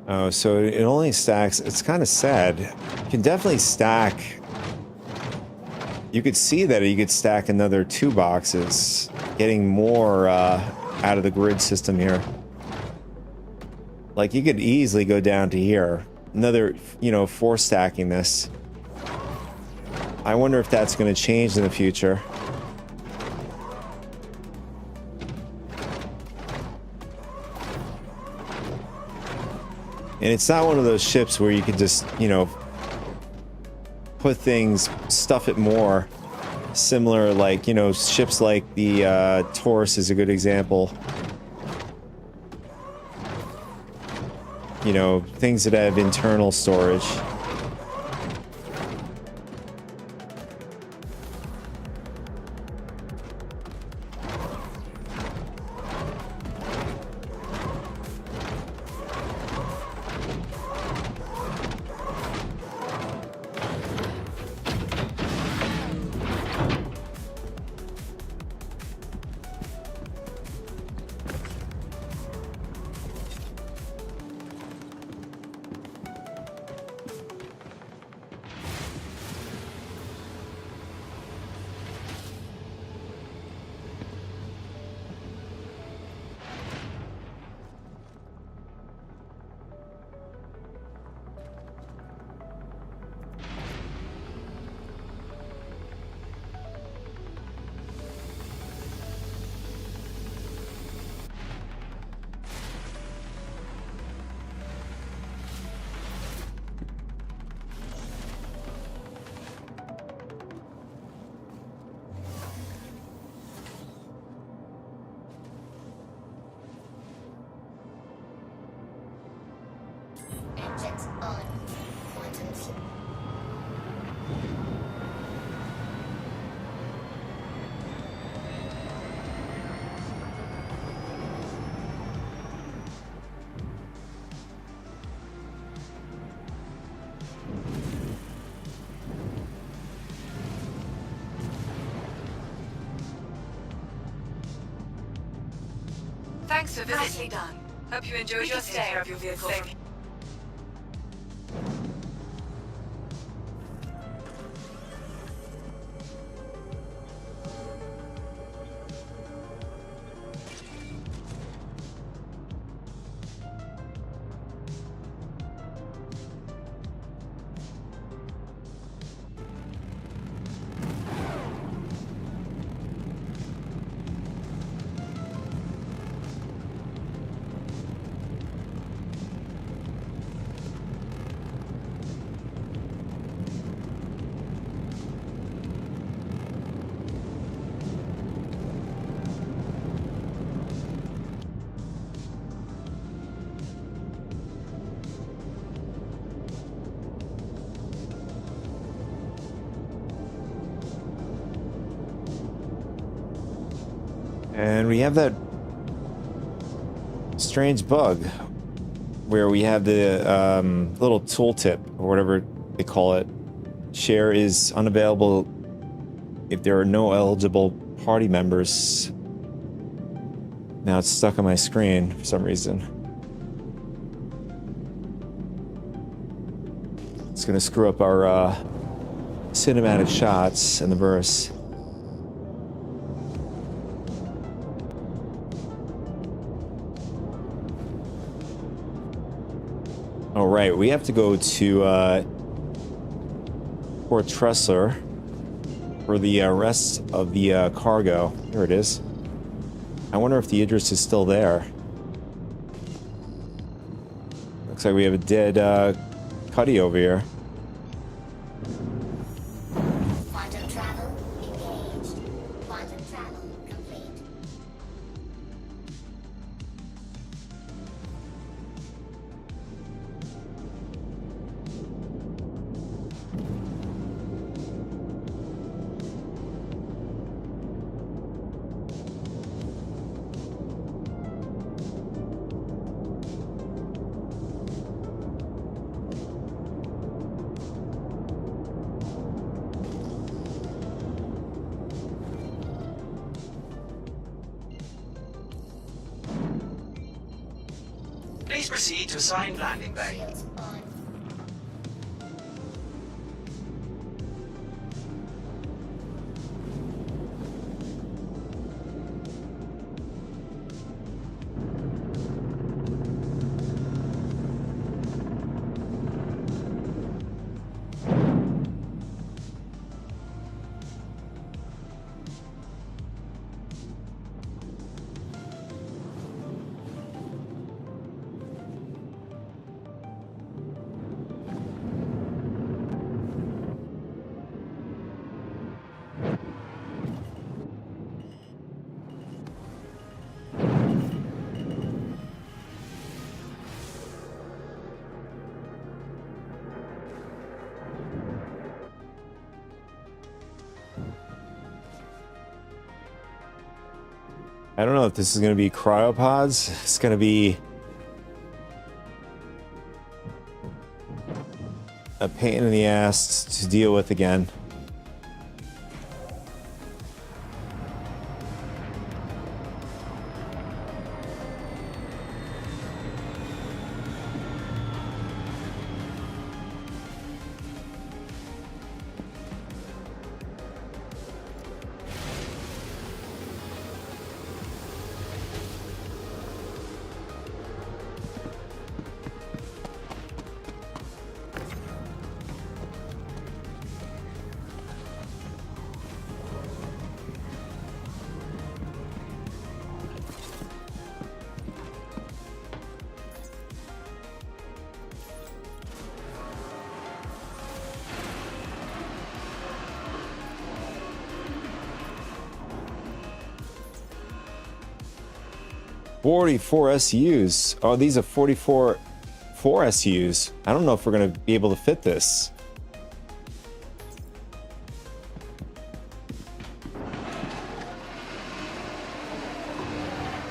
Oh, so it only stacks. It's kind of sad. You can definitely stack. You could see that you could stack another 2 boxes, getting more out of the grid system here. Like, you could easily go down to here. Another, 4 stacking this. I wonder if that's going to change in the future. And it's not one of those ships where you could just, put things, stuff it more. Similar, like, ships like the Taurus is a good example. Things that have internal storage. Engines on. Quantum fuel. Thanks for visiting. Done. Hope you enjoyed your stay. Take care of your vehicle. And we have that strange bug where we have the little tooltip or whatever they call it. Share is unavailable if there are no eligible party members. Now it's stuck on my screen for some reason. It's gonna screw up our cinematic shots in the verse. All right, we have to go to Port Tressler for the rest of the cargo. Here it is. I wonder if the Idris is still there. Looks like we have a dead Cuddy over here. Quantum travel engaged. Quantum travel complete. Please proceed to assigned landing bay. Shields on. I don't know if this is going to be cryopods. It's going to be a pain in the ass to deal with again. Forty-four SUs. Oh, these are 44 SUs. I don't know if we're going to be able to fit this.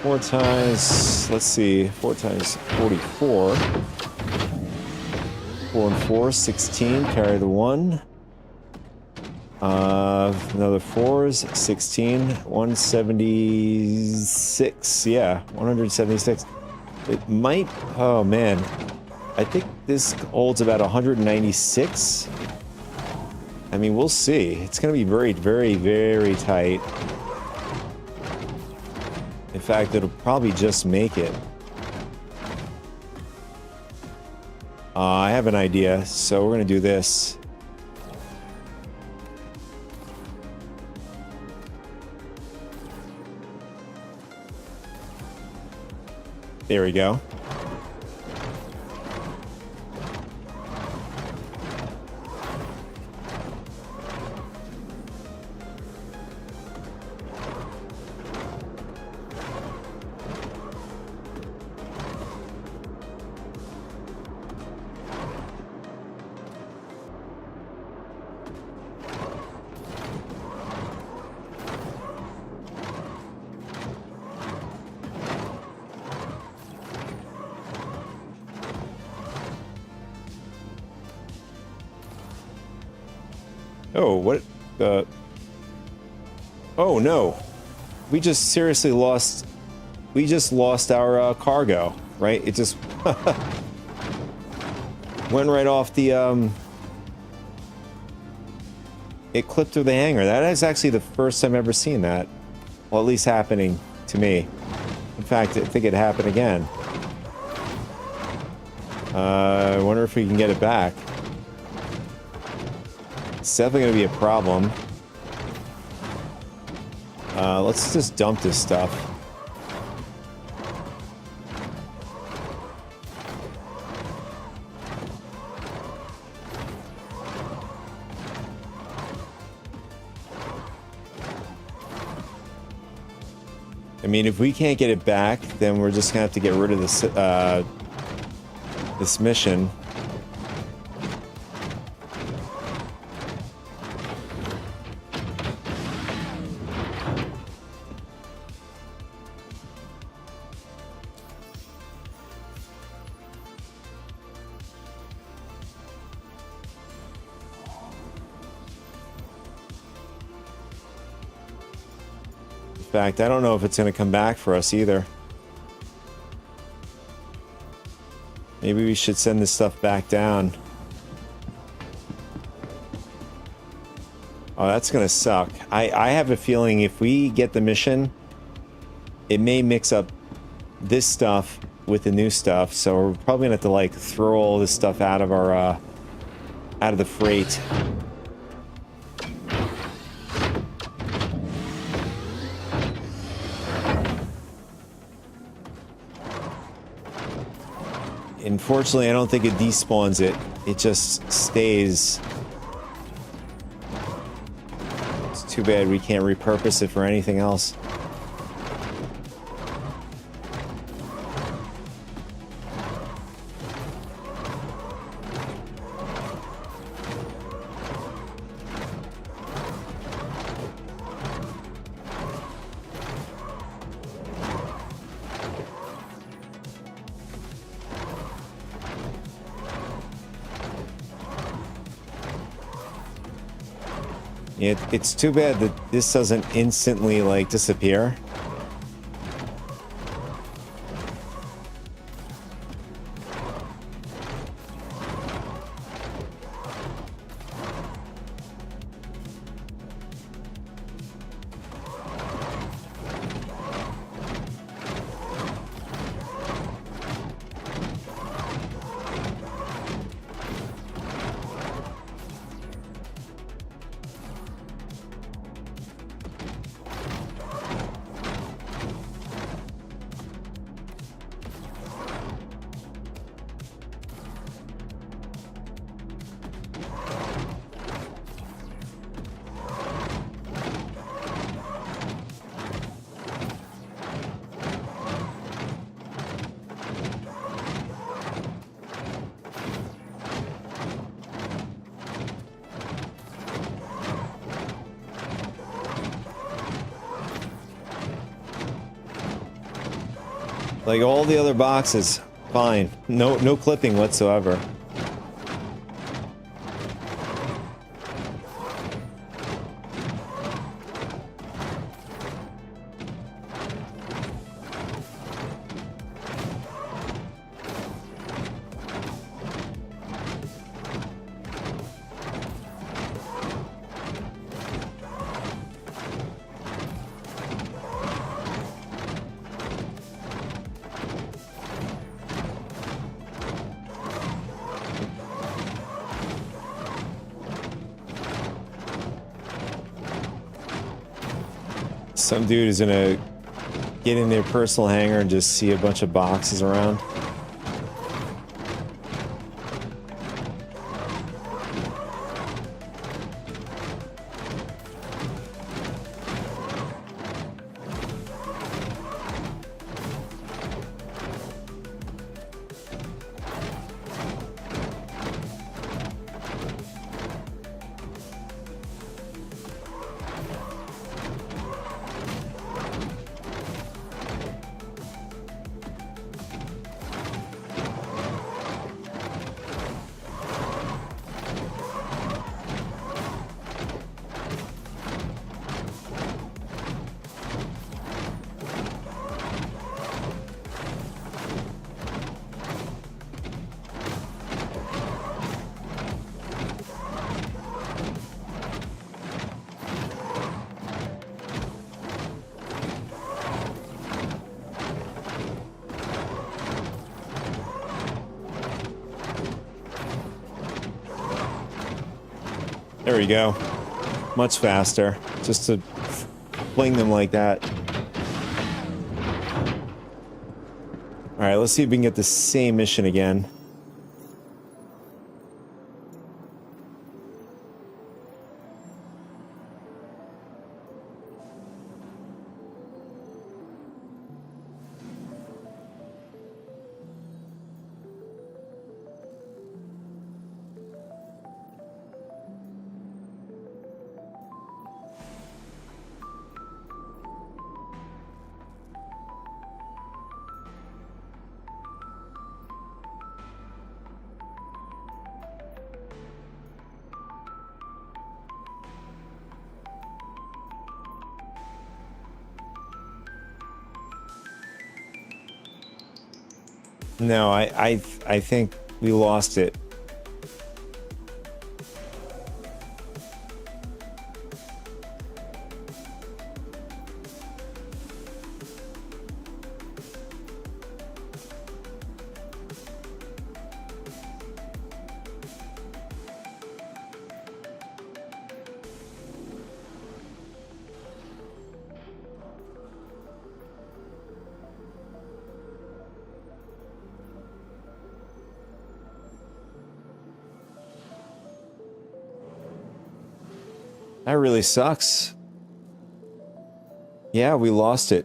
Four times, let's see, 4 times 44. 4 and 4, 16, carry the 1. Another 4s, 16, 176, yeah, 176. It might, oh man, I think this holds about 196. I mean, we'll see. It's going to be very, very, very tight. In fact, it'll probably just make it. I have an idea, so we're going to do this. There we go. Oh, what the... Oh, no. We just seriously lost... We just lost our cargo, right? It just... went right off the... It clipped through the hangar. That is actually the first time I've ever seen that. Well, at least happening to me. In fact, I think it happened again. I wonder if we can get it back. It's definitely going to be a problem. Let's just dump this stuff. I mean, if we can't get it back, then we're just going to have to get rid of this, this mission. In fact, I don't know if it's going to come back for us either. Maybe we should send this stuff back down. Oh, that's gonna suck. I have a feeling if we get the mission, it may mix up this stuff with the new stuff, so we're probably gonna have to like throw all this stuff out of our out of the freight. Unfortunately, I don't think it despawns it. It just stays. It's too bad we can't repurpose it for anything else. It's too bad that this doesn't instantly, like, disappear. Like all the other boxes, fine. No clipping whatsoever. Some dude is gonna get in their personal hangar and just see a bunch of boxes around. There we go. Much faster. Just to fling them like that. Alright, let's see if we can get the same mission again. No, I think we lost it. That really sucks. Yeah, we lost it.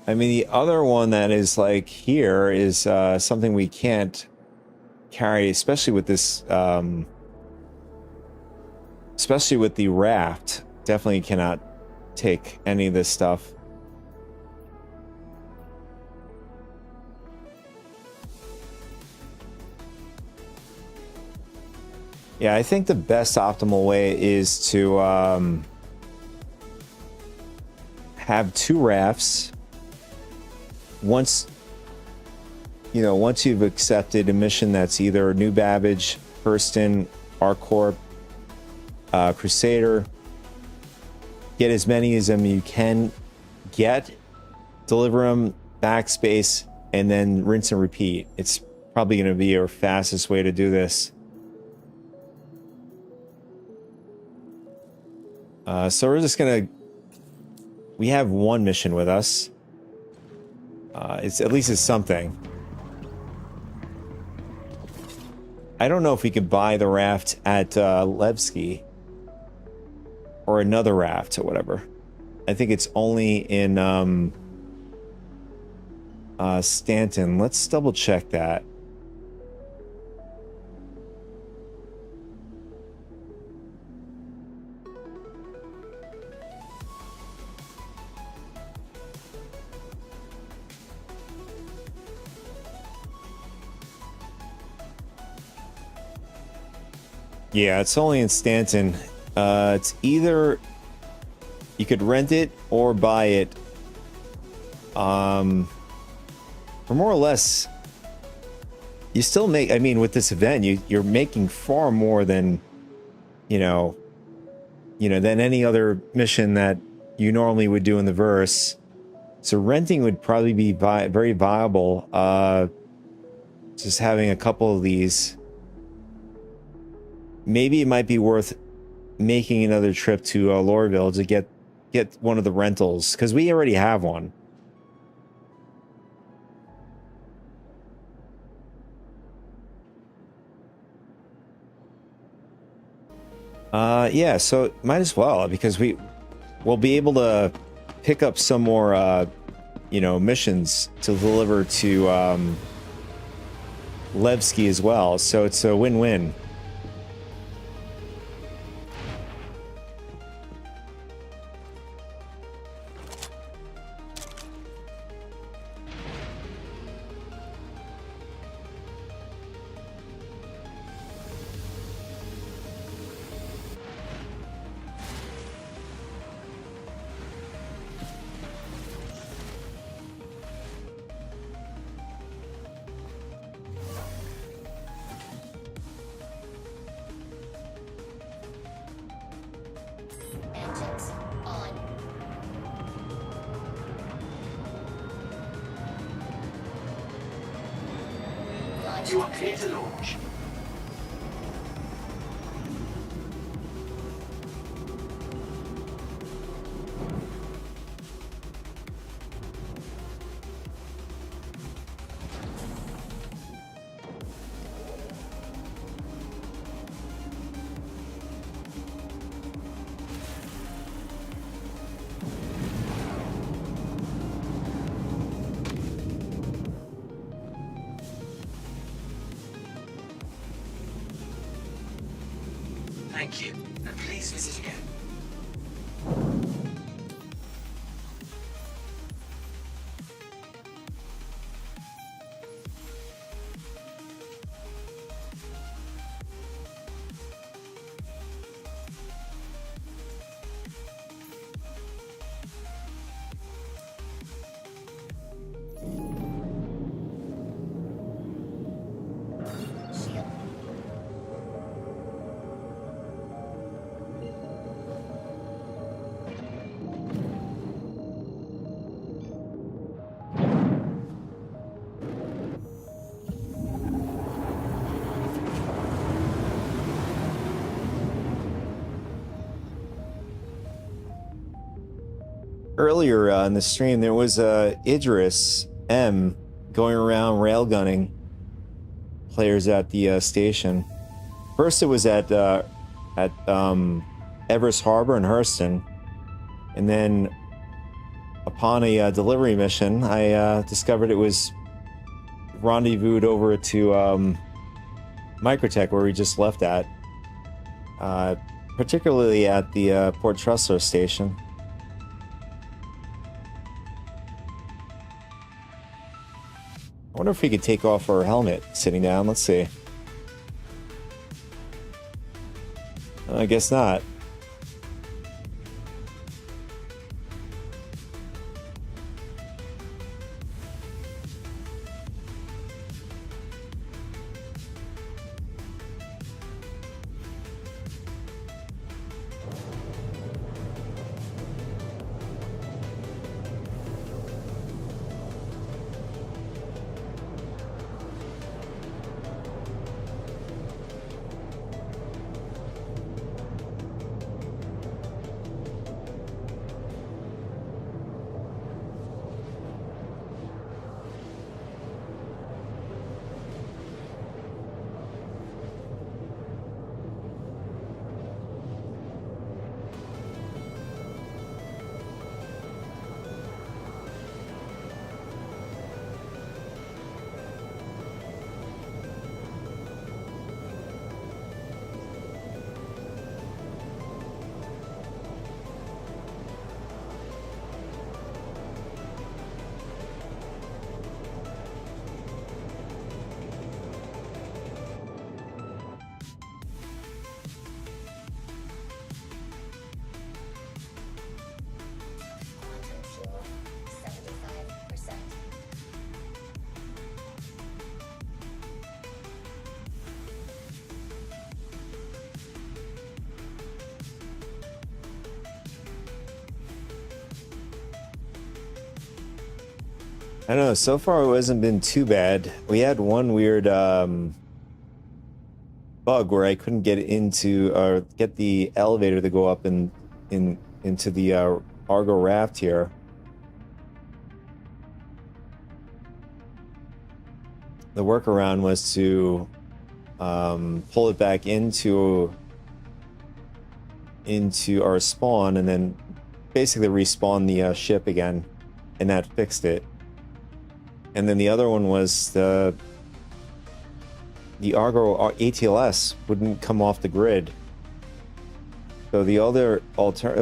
I mean, the other one that is like here is something we can't carry, especially with this, especially with the raft. Definitely cannot take any of this stuff. Yeah, I think the best optimal way is to have 2 rafts. Once you've accepted a mission that's either New Babbage, Hurston, ArcCorp, Crusader, get as many as them you can get, deliver them, backspace, and then rinse and repeat. It's probably going to be your fastest way to do this. So we're just going to... We have 1 mission with us. It's at least it's something. I don't know if we could buy the raft at Levski or another raft or whatever. I think it's only in Stanton. Let's double check that. Yeah, it's only in Stanton. It's either you could rent it or buy it. For more or less, you still make. I mean, with this event, you're making far more than, than any other mission that you normally would do in the verse. So renting would probably be very viable. Just having a couple of these. Maybe it might be worth making another trip to Lorville to get one of the rentals, because we already have one. Yeah, so might as well, because we'll be able to pick up some more missions to deliver to Levski as well. So it's a win-win. Engines on. Launch You are clear to launch. Thank you, and please visit again. earlier in the stream, there was Idris M going around railgunning players at the station. First, it was at Everest Harbor in Hurston, and then upon a delivery mission, I discovered it was rendezvoused over to Microtech, where we just left at, particularly at the Port Trustler station. I wonder if we could take off our helmet sitting down. Let's see. I guess not. Quantum fuel, 75%. I don't know. So far, it hasn't been too bad. We had one weird bug where I couldn't get into or get the elevator to go up into the Argo raft here. The workaround was to pull it back into our spawn and then basically respawn the ship again, and that fixed it. And then the other one was the Argo ATLS wouldn't come off the grid. So the other sort of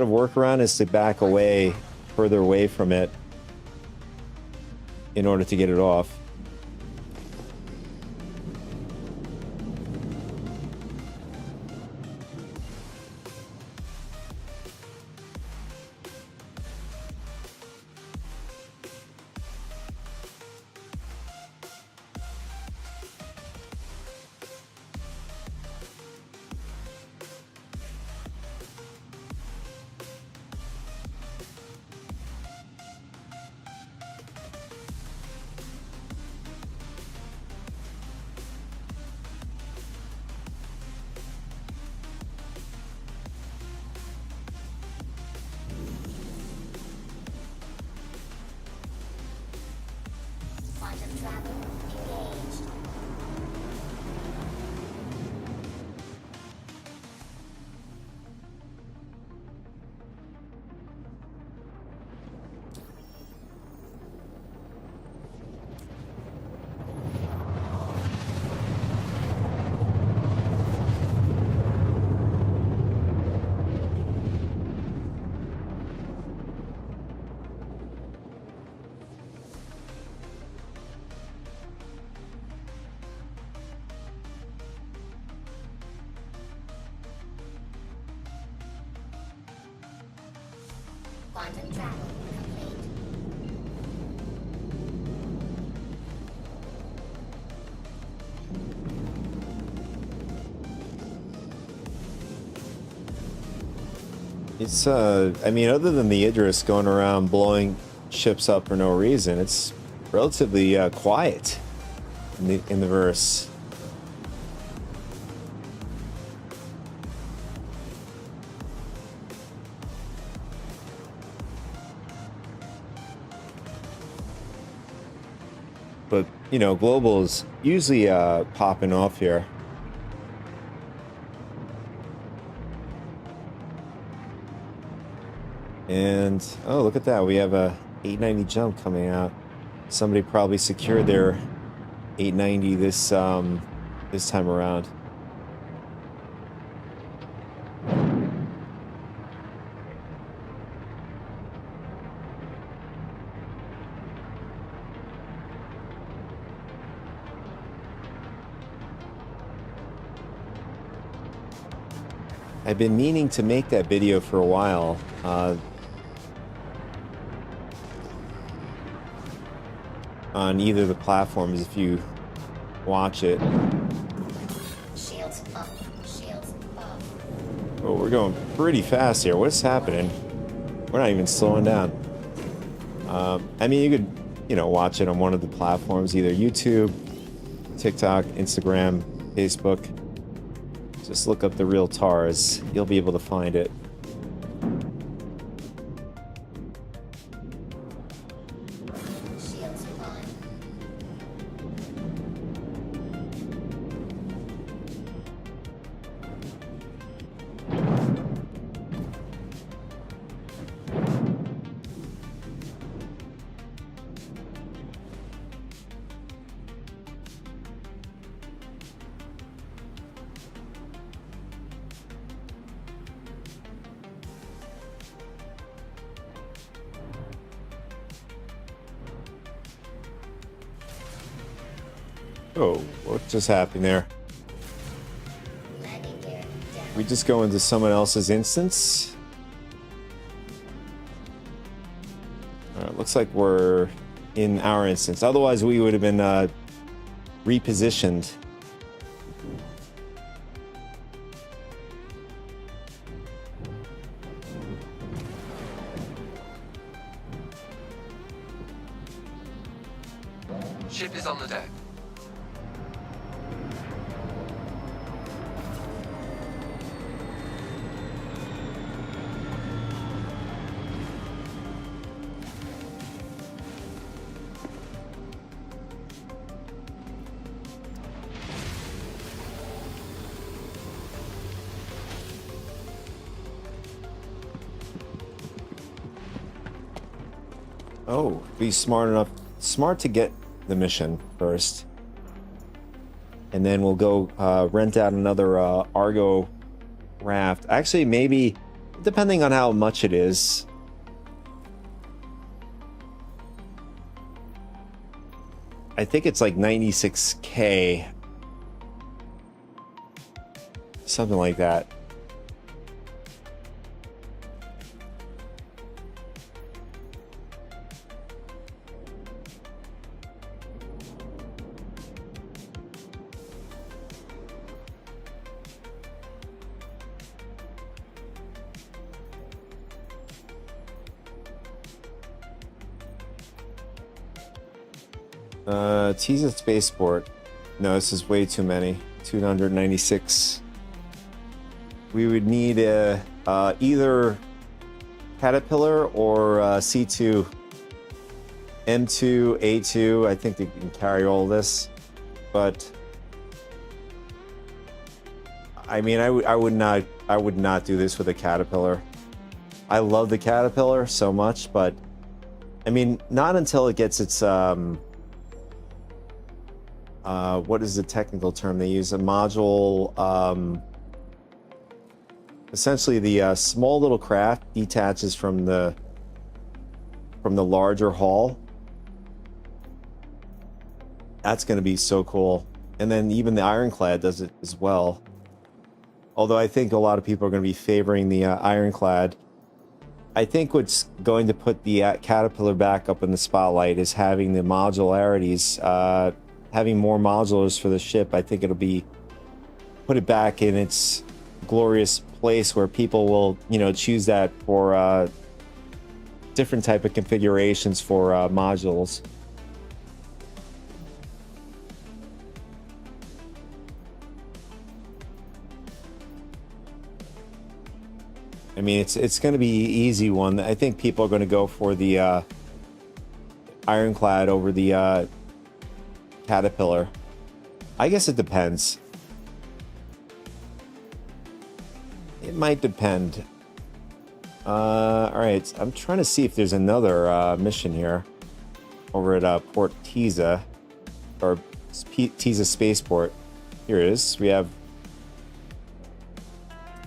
workaround is to back away, further away from it, in order to get it off. Quantum travel engaged. Quantum travel complete. It's I mean, other than the Idris going around blowing ships up for no reason, it's relatively quiet in the verse. you know, global is usually popping off here. And oh, look at that. We have a 890 jump coming out. Somebody probably secured their 890 this time around. I've been meaning to make that video for a while. On either of the platforms, if you watch it. Shields up. Shields up. Oh, we're going pretty fast here. What's happening? We're not even slowing down. I mean, you could, you know, watch it on one of the platforms, either YouTube, TikTok, Instagram, Facebook. Just look up The Real Tars. You'll be able to find it. Shields on. Oh, what just happened there? Landing gear down. We just go into someone else's instance. Looks like we're in our instance. Otherwise, we would have been repositioned. Ship is on the deck. Oh, be smart to get the mission first. And then we'll go rent out another Argo raft. Actually, maybe, depending on how much it is. I think it's like 96K. Something like that. Tease Spaceport. No, this is way too many. 296. We would need either Caterpillar or C2. M2, A2. I think they can carry all this. But I mean, I would not do this with a Caterpillar. I love the Caterpillar so much, but I mean, not until it gets its what is the technical term they use? A module. Essentially, the small little craft detaches from the larger hull. That's going to be so cool. And then even the Ironclad does it as well. Although I think a lot of people are going to be favoring the Ironclad. I think what's going to put the Caterpillar back up in the spotlight is having the modularities. Having more modulars for the ship. I think it'll be put it back in its glorious place where people will, you know, choose that for different type of configurations for modules. I mean, it's going to be an easy one. I think people are going to go for the Ironclad over the caterpillar. I guess it depends. It might depend. Alright, I'm trying to see if there's another mission here over at Port Tiza, or Tiza Spaceport. Here it is. We have...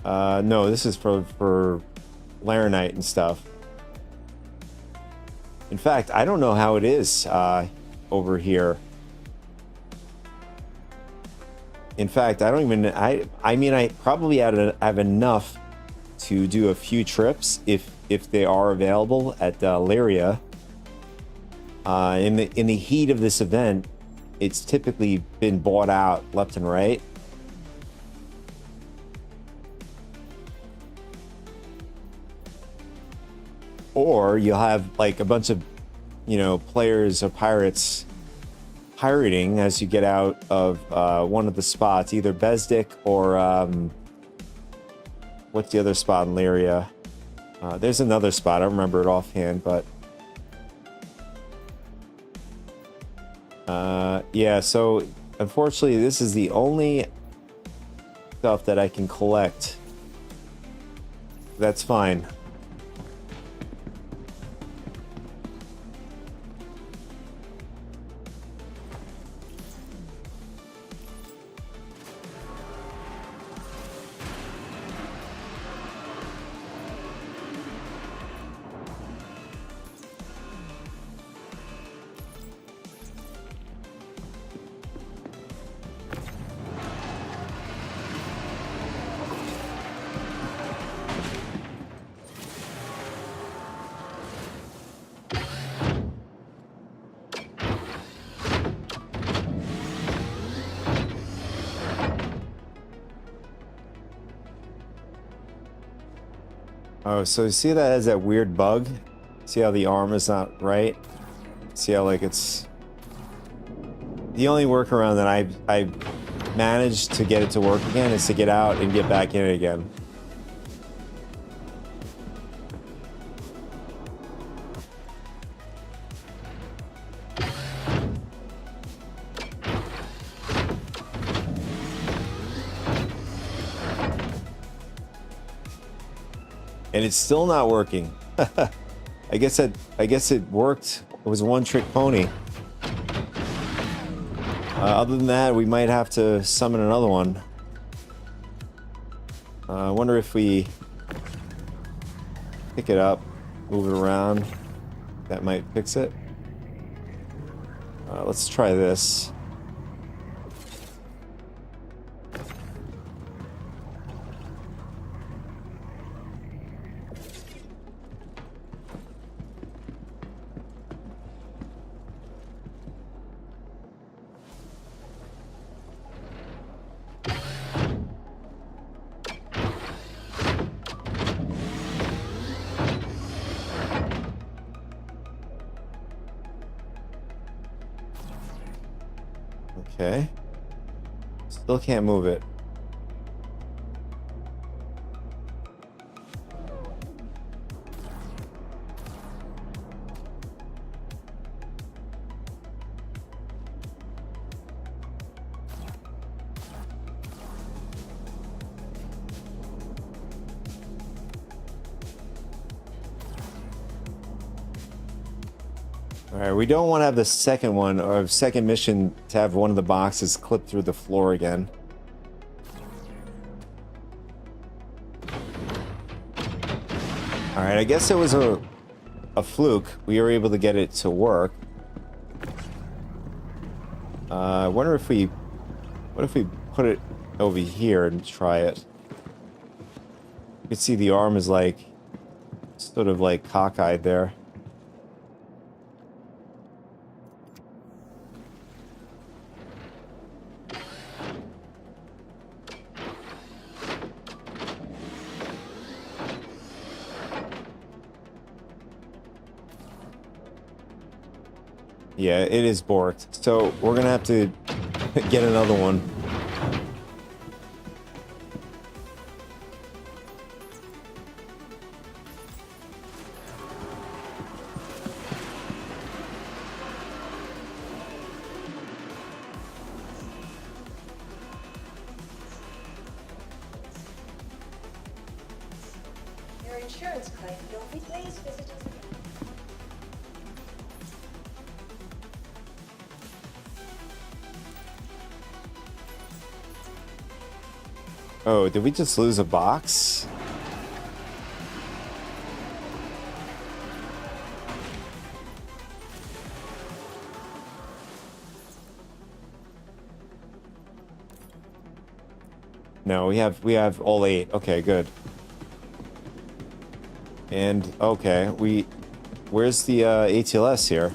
no, this is for Laranite and stuff. In fact, I don't know how it is over here. In fact, I don't even... I mean, I probably have enough to do a few trips if they are available at Lyria. In the heat of this event, it's typically been bought out left and right. Or you'll have like a bunch of, you know, players or pirates pirating as you get out of one of the spots, either Besdik or what's the other spot in Lyria? There's another spot, I don't remember it offhand, but yeah, so unfortunately this is the only stuff that I can collect. That's fine. Oh, so you see that has that weird bug? See how the arm is not right? See how like it's... The only workaround that I managed to get it to work again is to get out and get back in it again. And it's still not working. I guess it worked. It was a one-trick pony. Other than that, we might have to summon another one. I wonder if we pick it up, move it around. That might fix it. Let's try this. Okay. Still can't move it. Alright, we don't want to have the second one, or second mission, to have one of the boxes clip through the floor again. Alright, I guess it was a fluke. We were able to get it to work. I wonder if we... What if we put it over here and try it? You can see the arm is like... sort of like cockeyed there. Yeah, it is borked. So we're gonna have to get another one. insurance claim, please visit us again. Oh, did we just lose a box? No, we have all 8. Okay, good. And okay, where's the ATLS here?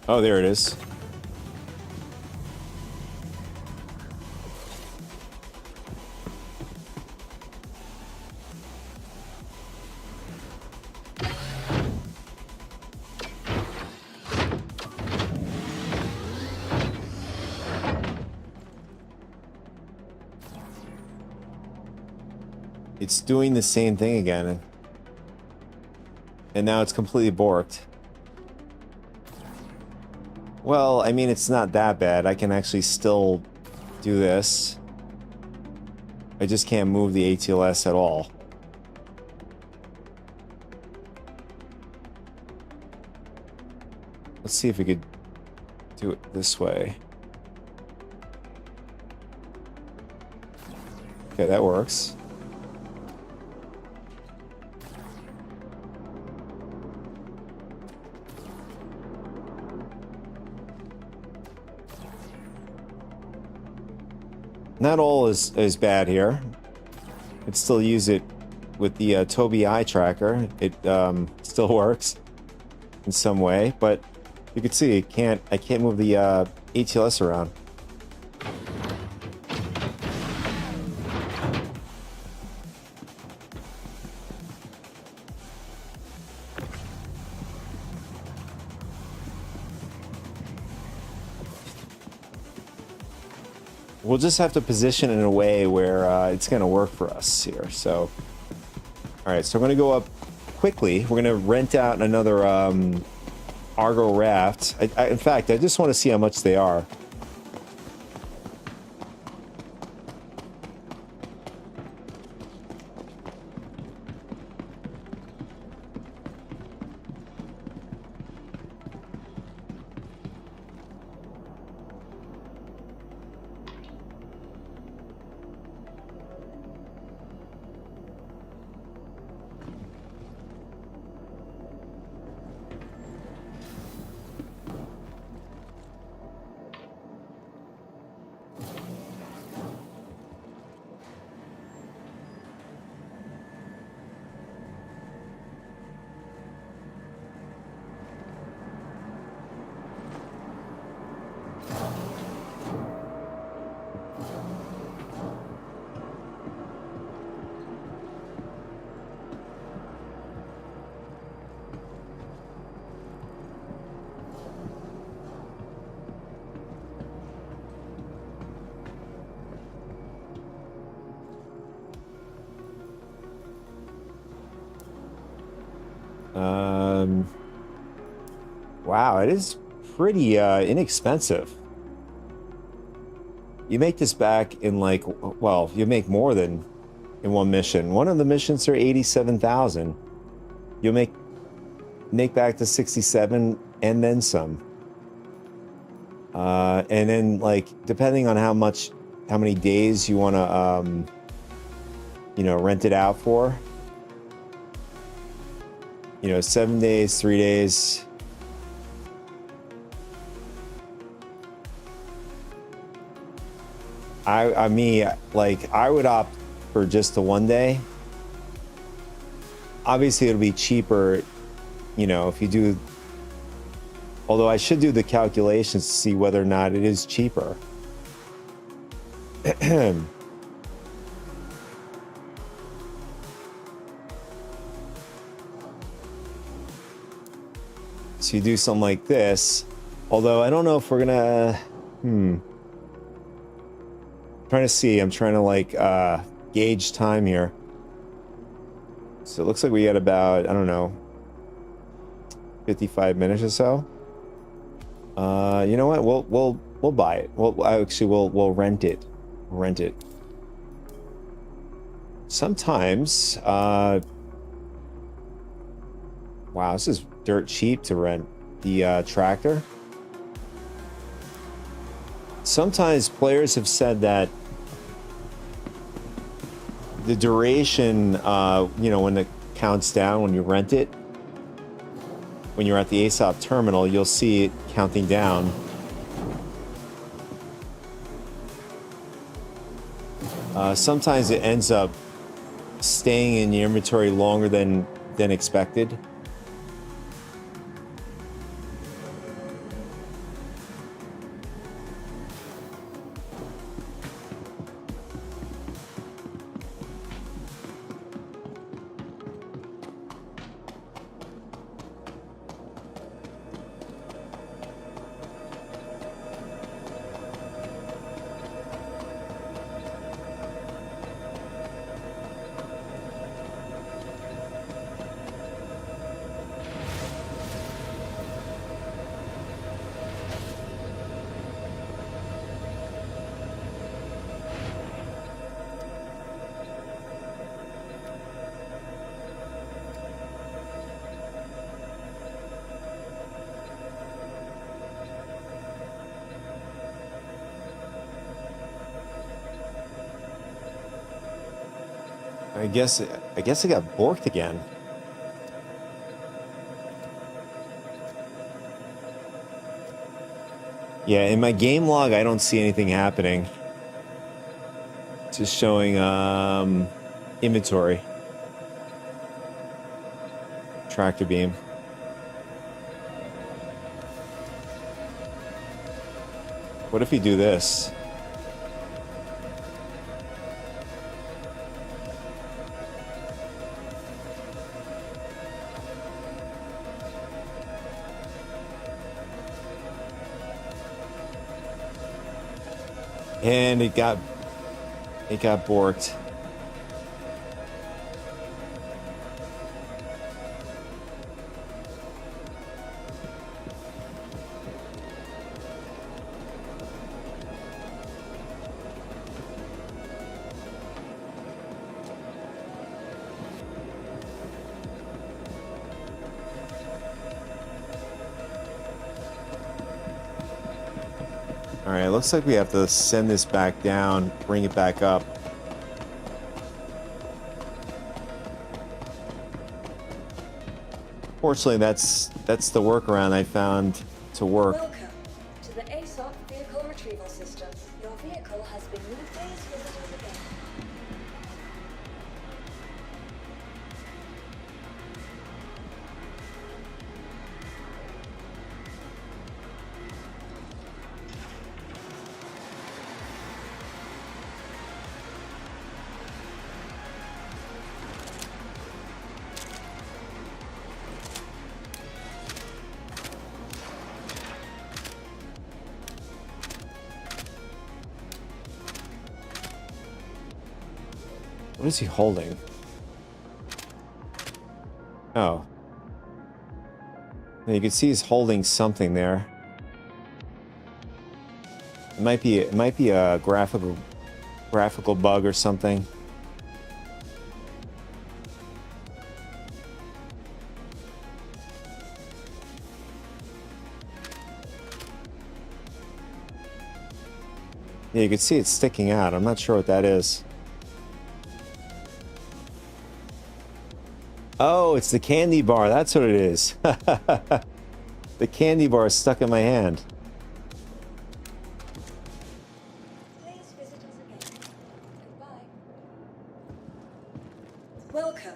Oh, there it is. It's doing the same thing again. And now it's completely borked. Well, I mean, it's not that bad. I can actually still do this. I just can't move the ATLS at all. Let's see if we could do it this way. Okay, that works. Not all is bad here. I'd still use it with the Tobii eye tracker. It still works in some way, but you can see I can't move the ATLS around. We'll just have to position it in a way where it's going to work for us here. So, all right, so we're going to go up quickly. We're going to rent out another Argo raft. In fact, I just want to see how much they are. Wow, it is pretty inexpensive. You make this back in like, well, you make more than in one mission. One of the missions are 87,000. You'll make back to 67 and then some. And then like, depending on how many days you want to, rent it out for. 7 days, 3 days. I would opt for just the 1 day. Obviously, it'll be cheaper, if you do. Although I should do the calculations to see whether or not it is cheaper. So you do something like this. Although I don't know if we're gonna. Trying to see. I'm trying to gauge time here. So it looks like we got about, I don't know, 55 minutes or so. You know what? We'll buy it. We'll rent it. Rent it. Sometimes, wow, this is dirt cheap to rent the tractor. Sometimes players have said that the duration, you know, when it counts down, when you rent it, when you're at the ASOP terminal, you'll see it counting down. Sometimes it ends up staying in your inventory longer than expected. I guess I got borked again. Yeah, in my game log, I don't see anything happening. It's just showing inventory. Tractor beam. What if you do this? And it got borked. Alright, looks like we have to send this back down, bring it back up. Fortunately, that's the workaround I found to work. Welcome to the ASOP vehicle retrieval system. Your vehicle has been moved. Please visit us again. What is he holding? Oh. You can see he's holding something there. It might be a graphical bug or something. Yeah, you can see it sticking out. I'm not sure what that is. Oh, it's the candy bar. That's what it is. The candy bar is stuck in my hand. Please visit us again. Goodbye. Welcome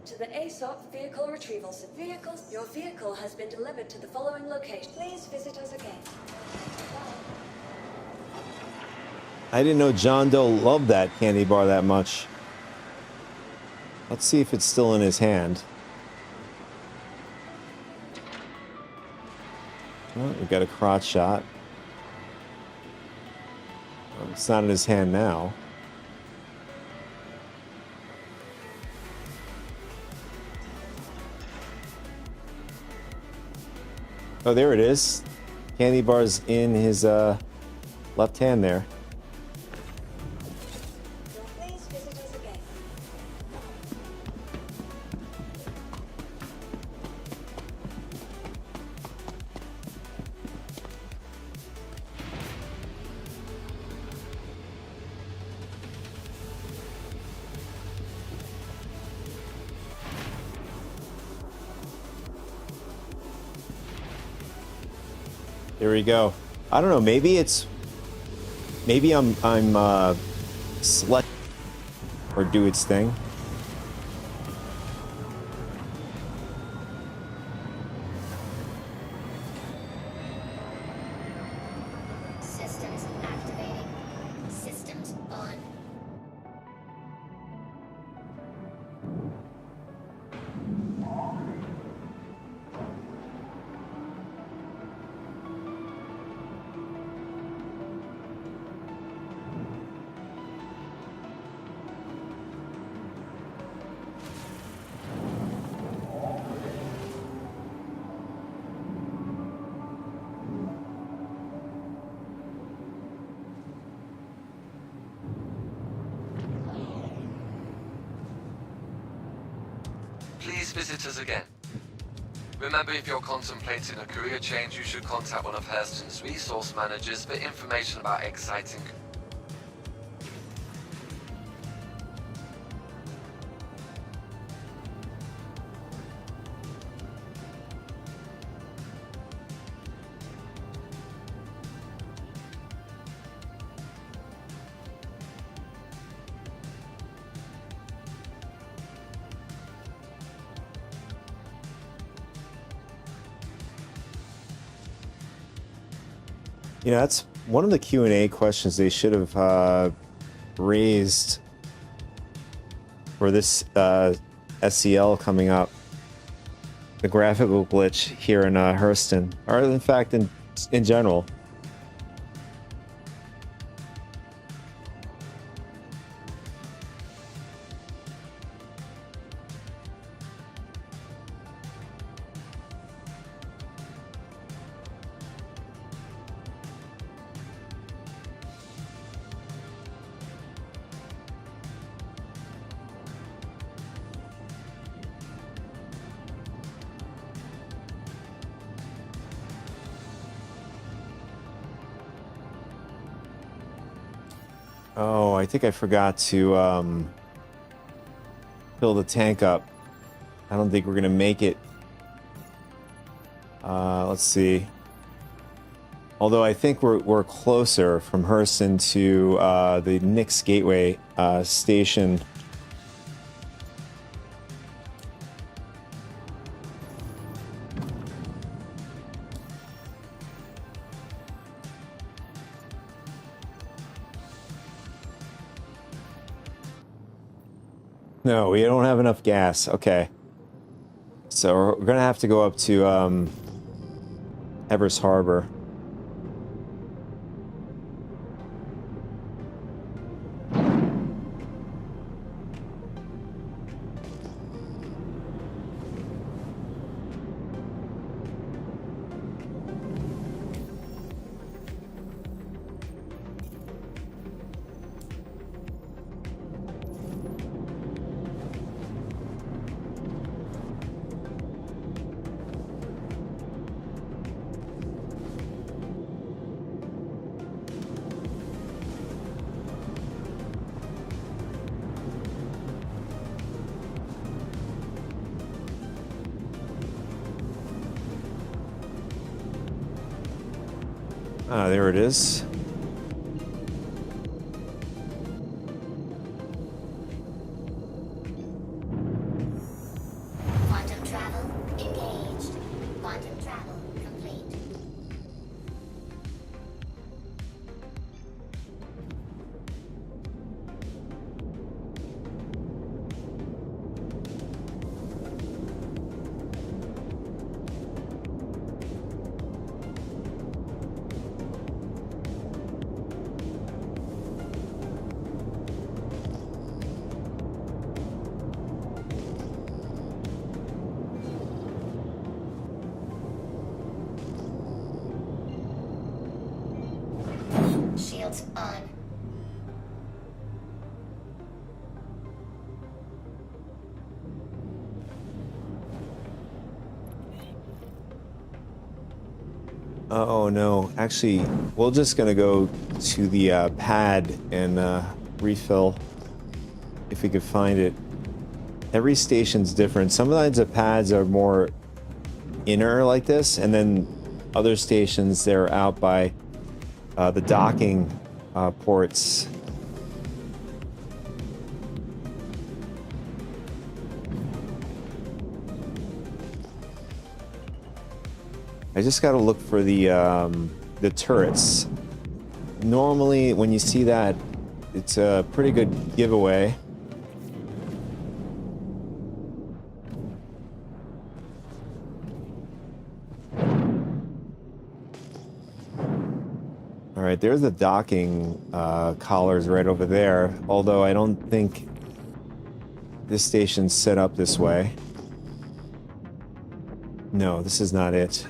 to the ASOP vehicle retrieval system. Your vehicle has been delivered to the following location. Please visit us again. Goodbye. I didn't know John Doe loved that candy bar that much. Let's see if it's still in his hand. Oh, we've got a crotch shot. It's not in his hand now. Oh, there it is. Candy bar's in his left hand there. Please visit us again. There we go. I don't know. Maybe I'm select or do its thing. Systems activating. Systems on. Please visit us again. Remember, if you're contemplating a career change, you should contact one of Hurston's resource managers for information about exciting... You know, that's one of the Q&A questions they should have raised for this SCL coming up. The graphical glitch here in Hurston, or in fact in general. Oh, I think I forgot to fill the tank up. I don't think we're gonna make it. Let's see. Although I think we're closer from Hurston to the Nix Gateway station. No, we don't have enough gas. Okay. So we're gonna have to go up to Evers Harbor. Ah, there it is. Quantum travel engaged. Quantum travel complete. shields on. Oh no, actually, we're just gonna go to the pad and refill if we could find it. Every station's different. Sometimes the pads are more inner like this, and then other stations they're out by the docking ports. I just got to look for the turrets. Normally, when you see that, it's a pretty good giveaway. All right, there's the docking collars right over there. Although I don't think this station's set up this way. No, this is not it.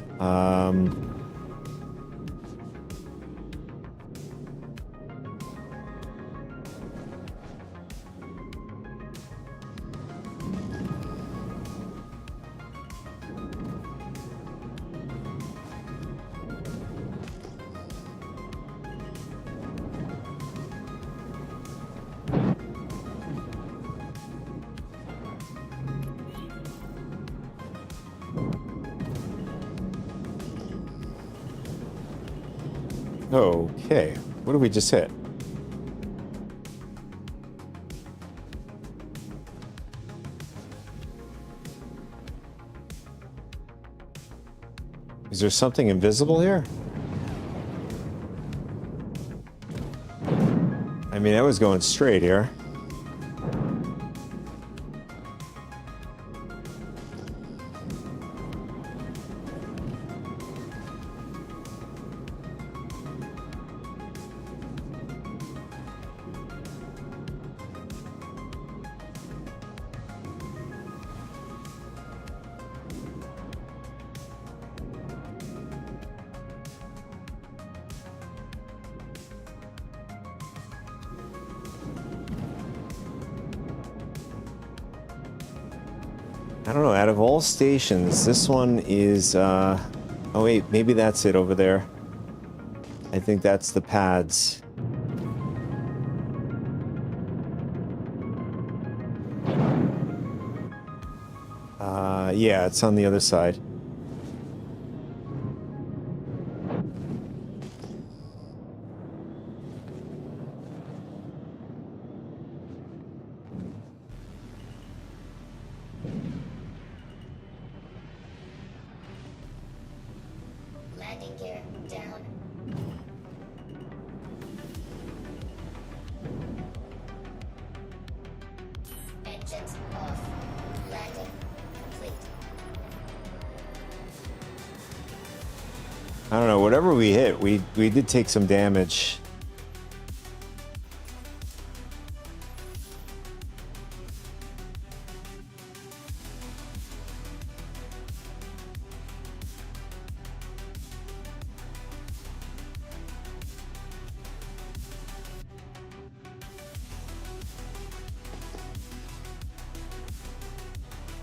Okay, what did we just hit? Is there something invisible here? I mean, I was going straight here. I don't know, out of all stations, this one is, oh wait, maybe that's it over there. I think that's the pads. Yeah, it's on the other side. Landing gear down. Engines off. Landing complete. I don't know, whatever we hit, we did take some damage.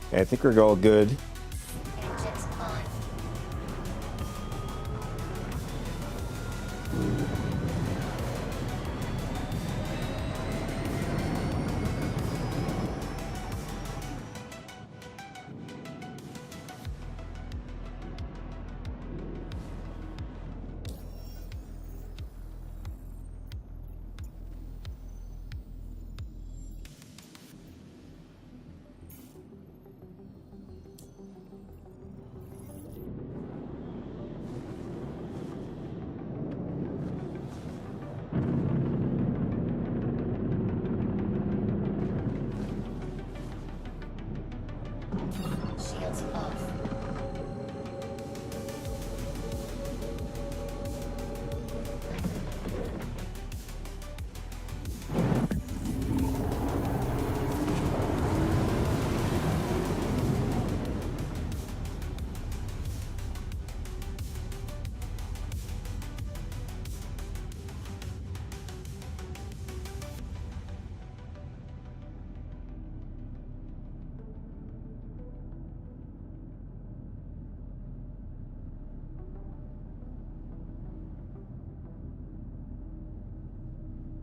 Okay, I think we're all good. Engines on.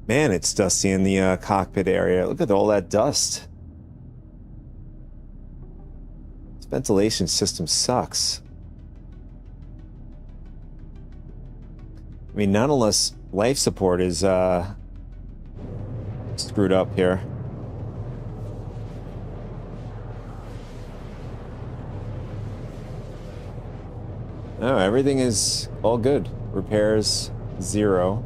Man, it's dusty in the cockpit area. Look at all that dust. This ventilation system sucks. I mean, not unless life support is screwed up here. No, everything is all good. Repairs, 0.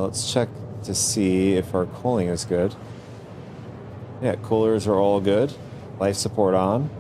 Let's check to see if our cooling is good. Yeah, coolers are all good. Life support on.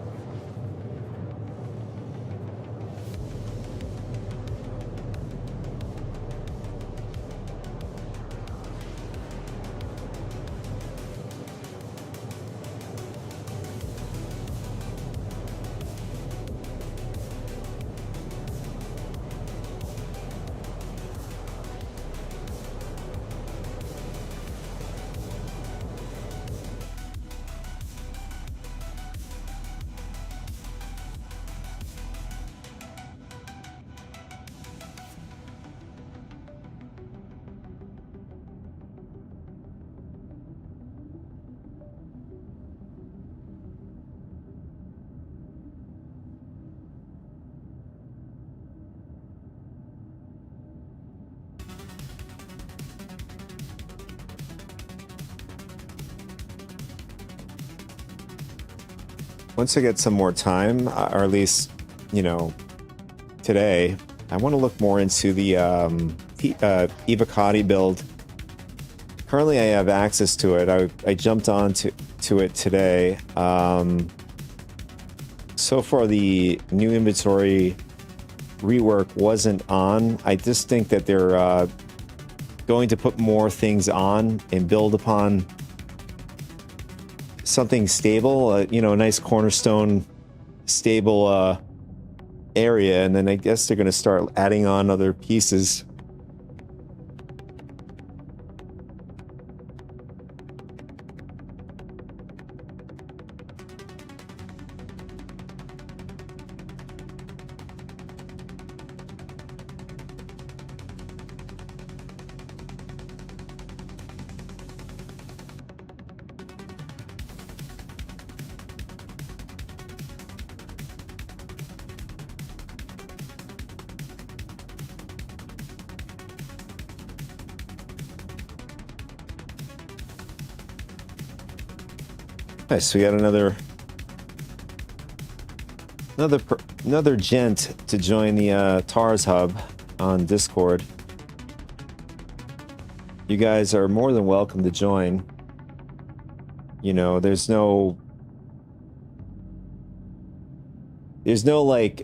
Once I get some more time, or at least, you know, today, I want to look more into the Evocati build. Currently, I have access to it. I jumped on to it today. So far, the new inventory rework wasn't on. I just think that they're going to put more things on and build upon something stable, you know, a nice cornerstone stable area, and then I guess they're going to start adding on other pieces. Nice, we got another gent to join the TARS hub on Discord. You guys are more than welcome to join. You know, there's no like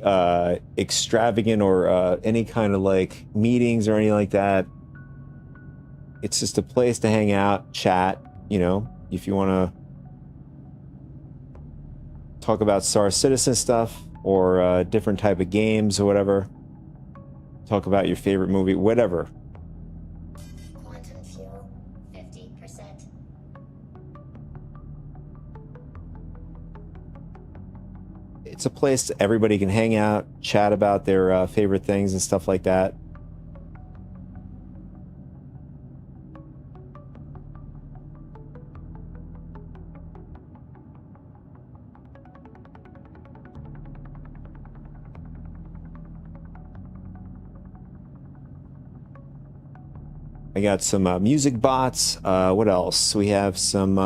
extravagant or any kind of like meetings or anything like that. It's just a place to hang out, chat, you know, if you want to talk about Star Citizen stuff or different type of games or whatever. Talk about your favorite movie, whatever. Quantum fuel, 50%. It's a place everybody can hang out, chat about their favorite things and stuff like that. I got some music bots. What else? We have some...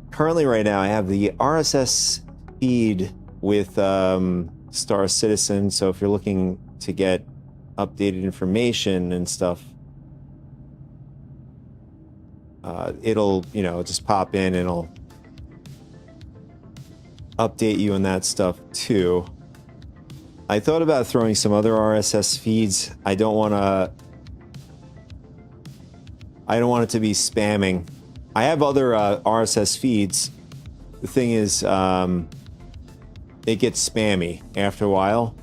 currently right now I have the RSS feed with Star Citizen, so if you're looking to get updated information and stuff, it'll, you know, just pop in and it'll update you on that stuff too. I thought about throwing some other RSS feeds. I don't want it to be spamming. I have other RSS feeds. The thing is, it gets spammy after a while.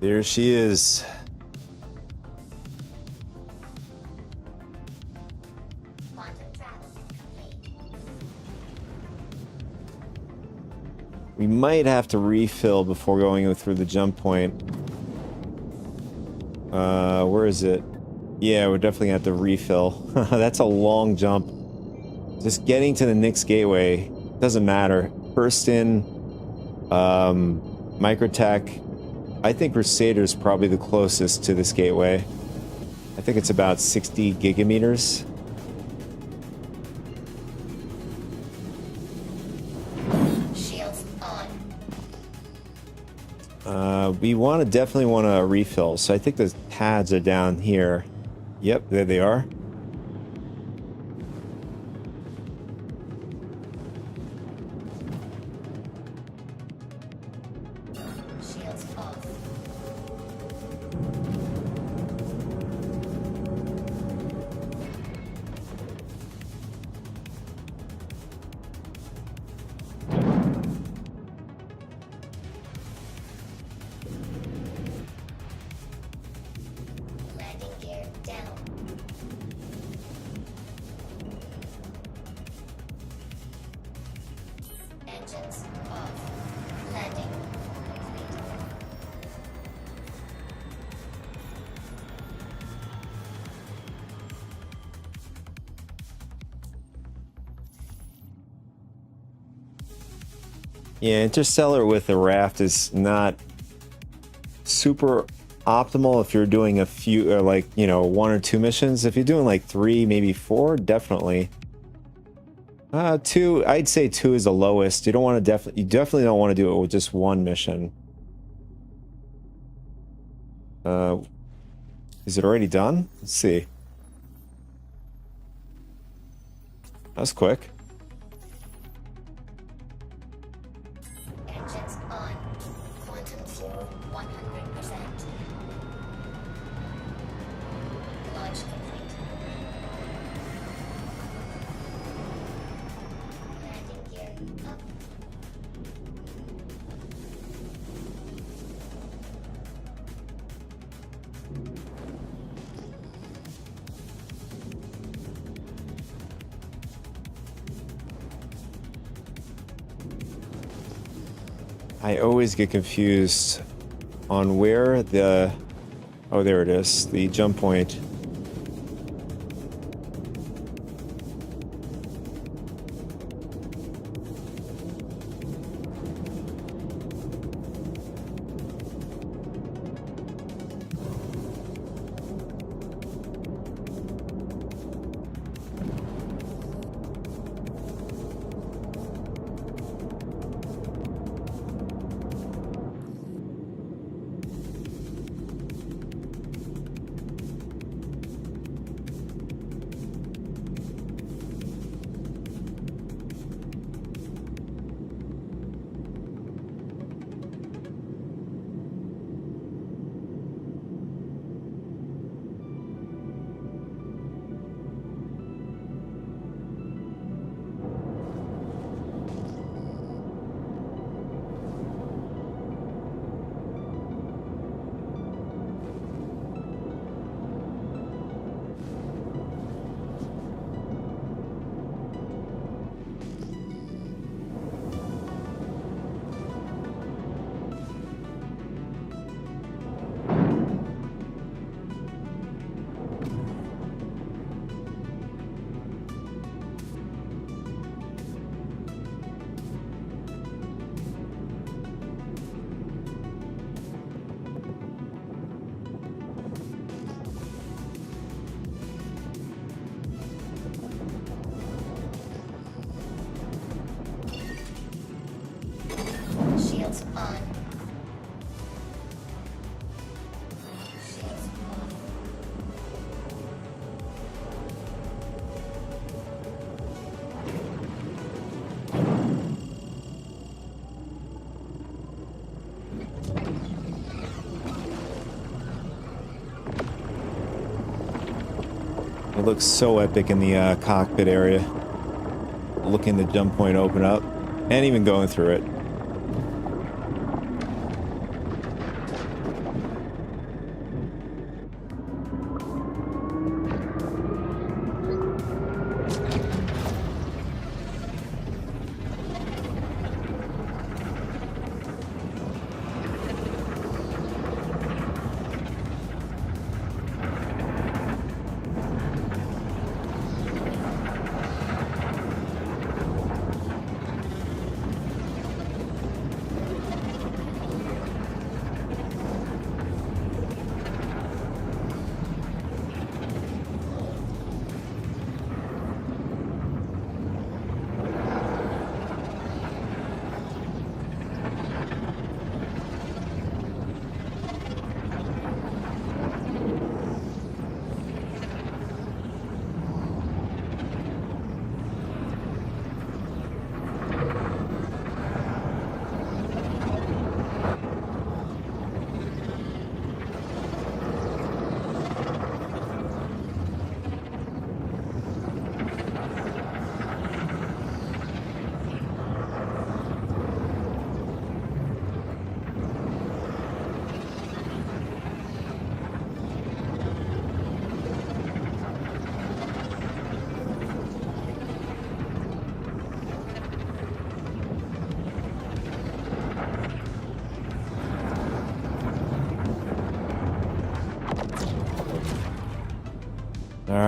There she is. Quantum travel complete. We might have to refill before going through the jump point. Where is it? Yeah, we're definitely gonna have to refill. That's a long jump. Just getting to the next gateway doesn't matter. First in, Microtech. I think Crusader's probably the closest to this gateway. I think it's about 60 gigameters. Shields on. We definitely want to refill. So I think the pads are down here. Yep, there they are. Shields off. Landing gear down. Engines off. Landing complete. Yeah, Interstellar with the raft is not super optimal if you're doing a few, or like, you know, 1 or 2 missions. If you're doing like 3, maybe 4, definitely. 2, I'd say 2 is the lowest. You don't want to you definitely don't want to do it with just 1 mission. Is it already done? Let's see. That was quick. Engines on. Quantum fuel 100%. Launch complete. Landing gear up. I always get confused on where the... Oh, there it is. The jump point. Shields on. Shields off. It looks so epic in the cockpit area. Looking the jump point open up, and even going through it.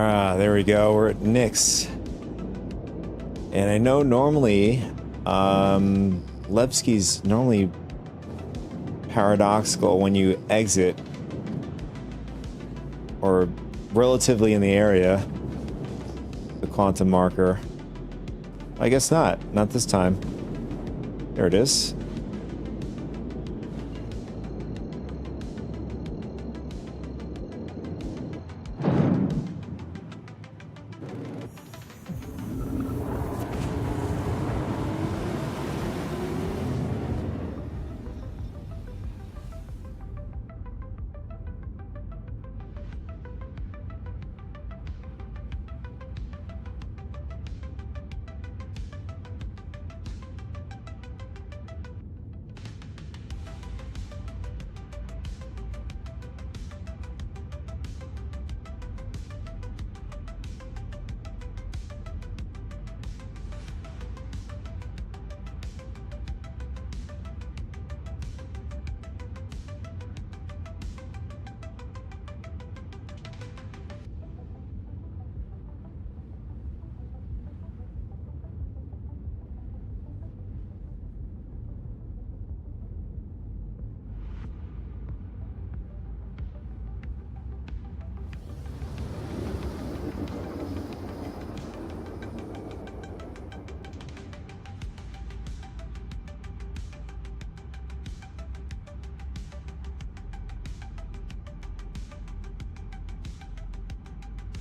There we go. We're at Nyx. And I know normally, Levski's normally paradoxical when you exit or relatively in the area. The quantum marker. I guess not. Not this time. There it is.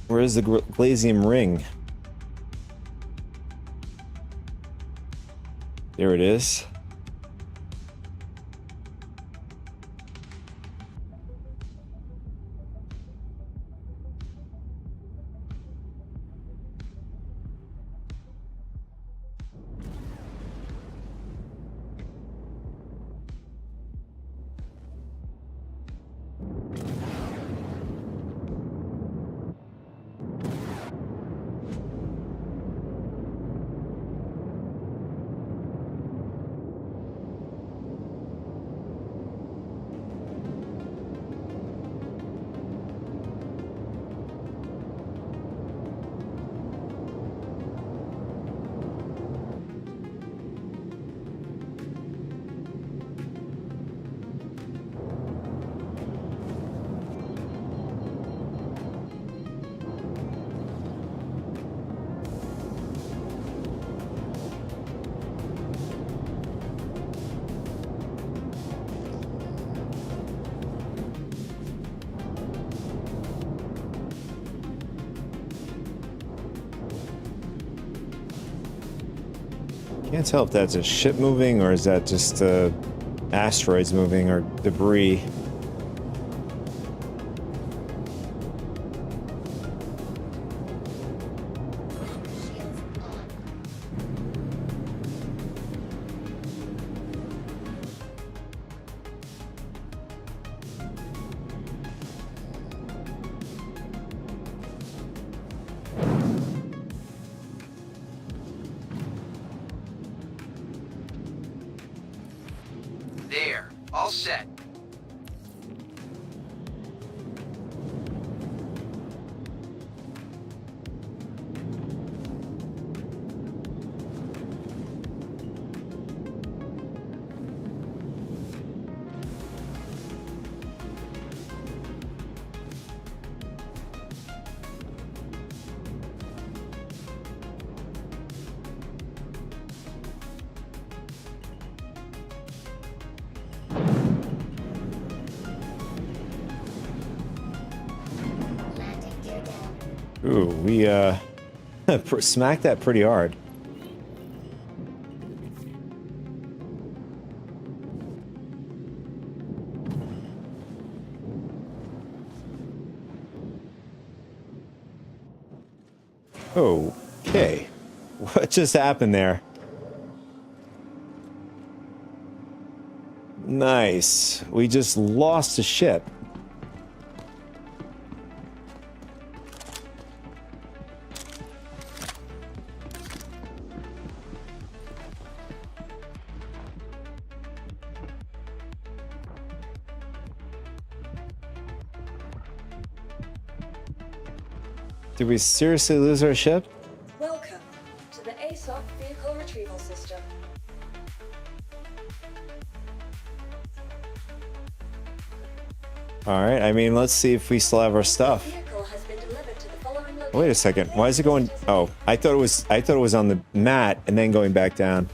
Where is the Glazium ring? There it is. Can't tell if that's a ship moving or is that just asteroids moving or debris. There, all set. Ooh, we smacked that pretty hard. Okay. What just happened there? Nice. We just lost a ship. Did we seriously lose our ship? Welcome to the ASOP vehicle retrieval system. All right. I mean, let's see if we still have our stuff. Vehicle has been delivered to the following location. Wait a second. Why is it going? Oh, I thought it was on the mat and then going back down.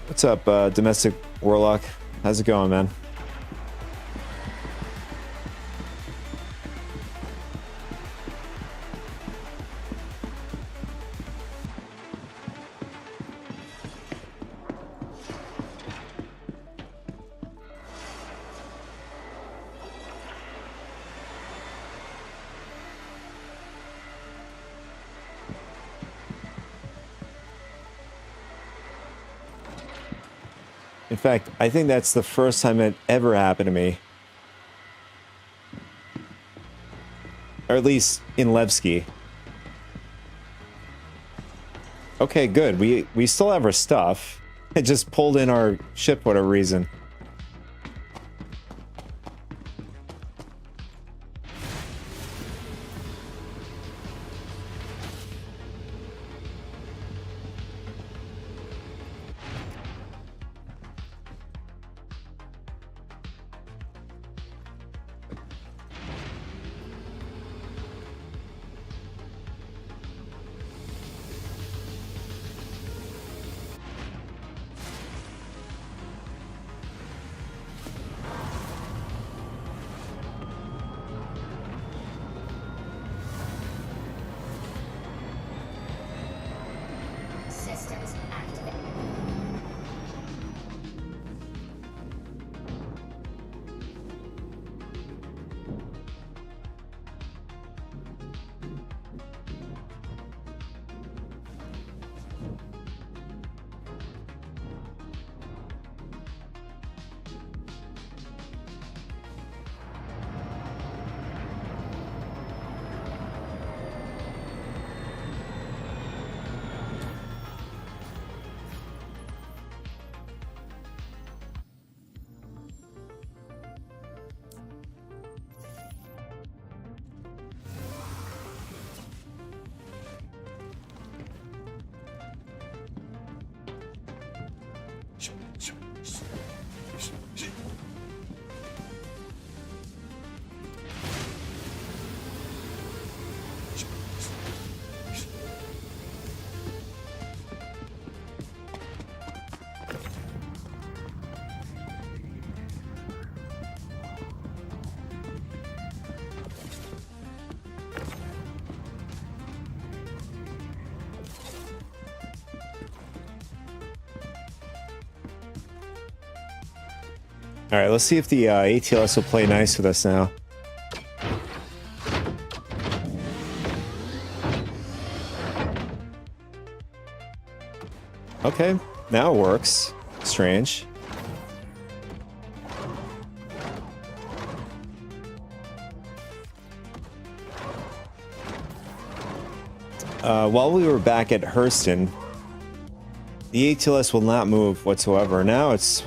What's up, domestic warlock? How's it going, man? In fact, I think that's the first time it ever happened to me. Or at least in Levski. Okay, good. We still have our stuff. It just pulled in our ship for whatever reason. Systems activated. All right, let's see if the ATLS will play nice with us now. Okay, now it works. Strange. While we were back at Hurston, the ATLS will not move whatsoever. Now it's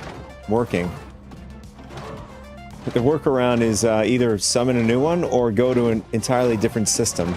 working. The workaround is either summon a new one or go to an entirely different system.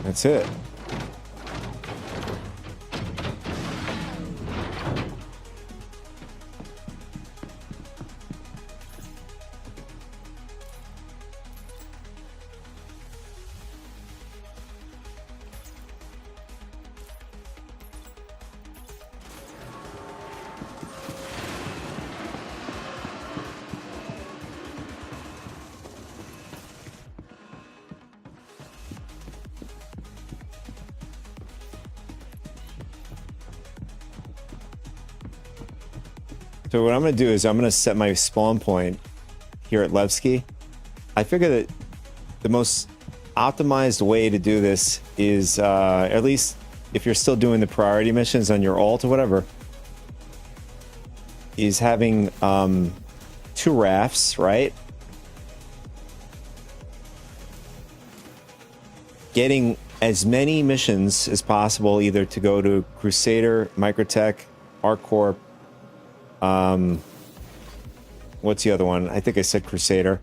That's it. So what I'm going to do is I'm going to set my spawn point here at Levski. I figure that the most optimized way to do this is, at least if you're still doing the priority missions on your alt or whatever, is having 2 rafts, right? Getting as many missions as possible, either to go to Crusader, Microtech, ArcCorp. What's the other one? I think I said Crusader.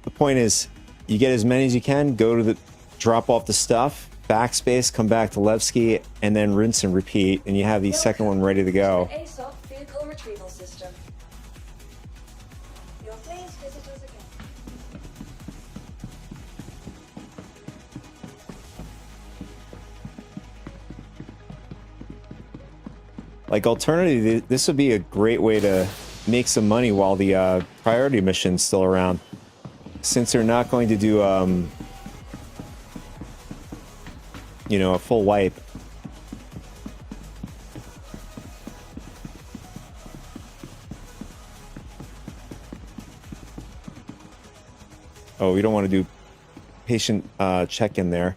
The point is, you get as many as you can, go to the, drop off the stuff, backspace, come back to Levski, and then rinse and repeat, and you have the second one ready to go. ASOP vehicle retrieval system. Your pleased visitors again. Like, alternatively, this would be a great way to make some money while the priority mission's still around. Since they're not going to do, you know, a full wipe. Oh, we don't want to do patient check-in there.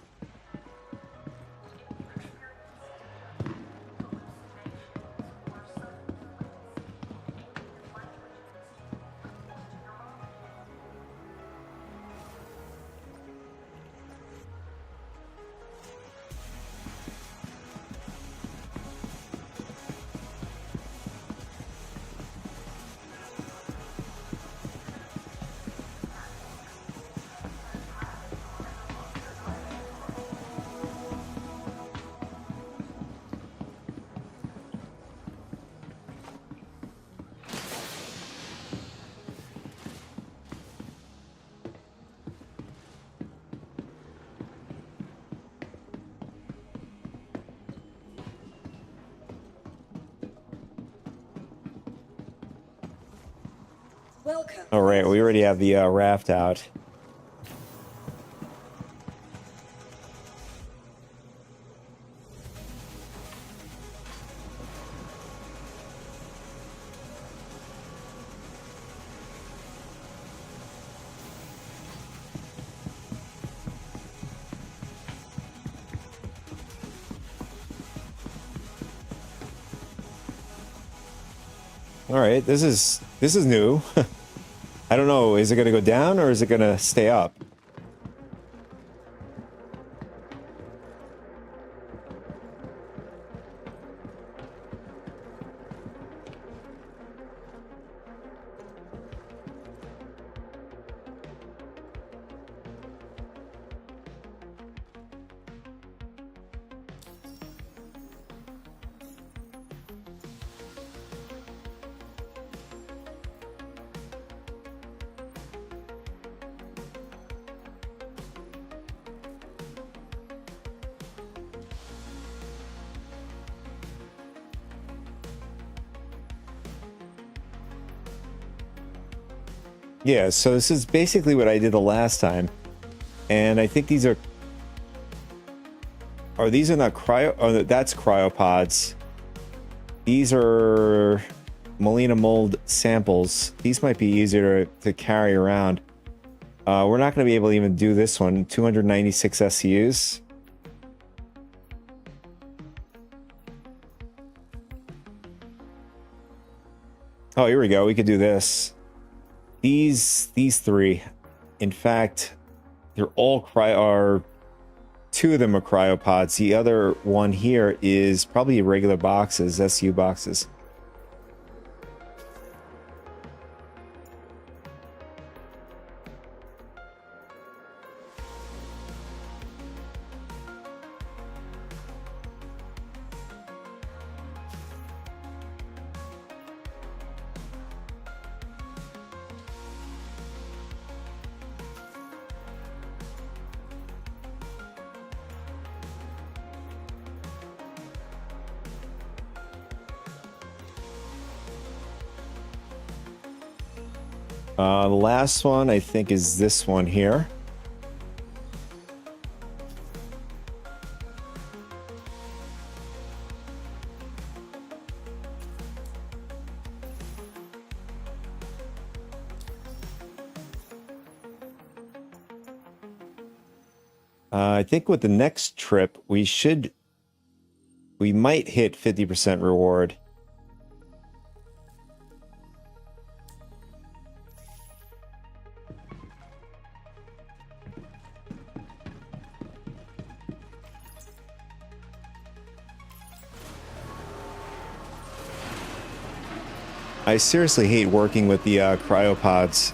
Welcome. All right, we already have the raft out. All right, this is new. I don't know, is it going to go down or is it going to stay up? Yeah, so this is basically what I did the last time. And I think these are... Or these are not cryo... Oh, that's cryopods. These are Molina mold samples. These might be easier to carry around. We're not going to be able to even do this one. 296 SCUs. Oh, here we go. We could do this. These 3, in fact, they're all are 2 of them are cryopods. The other one here is probably regular boxes, SU boxes. The last one, I think, is this one here. I think with the next trip, we might hit 50% reward. I seriously hate working with the cryopods.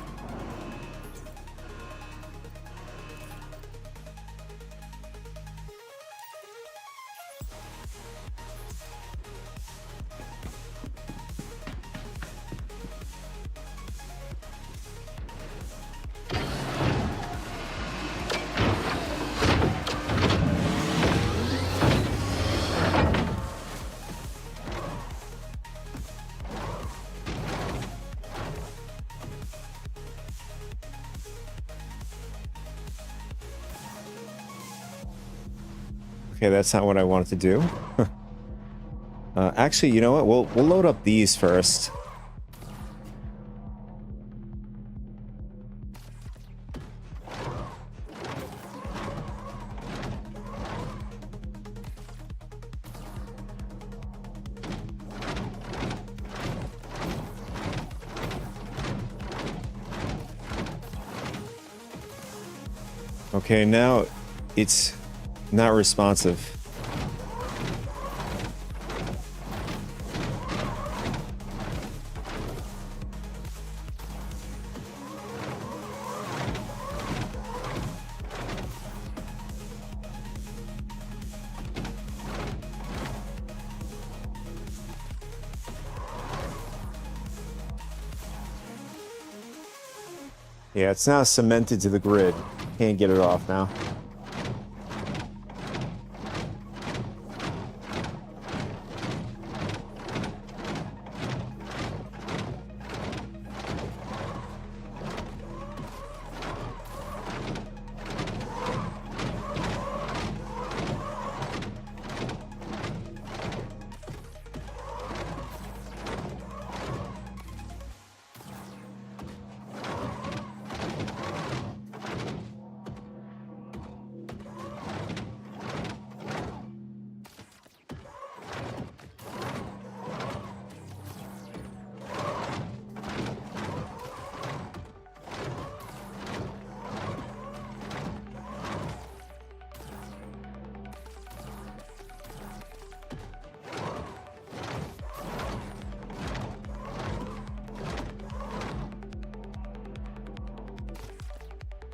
Okay, that's not what I wanted to do. Actually, you know what? We'll load up these first. Okay, now it's not responsive. Yeah, it's now cemented to the grid. Can't get it off now.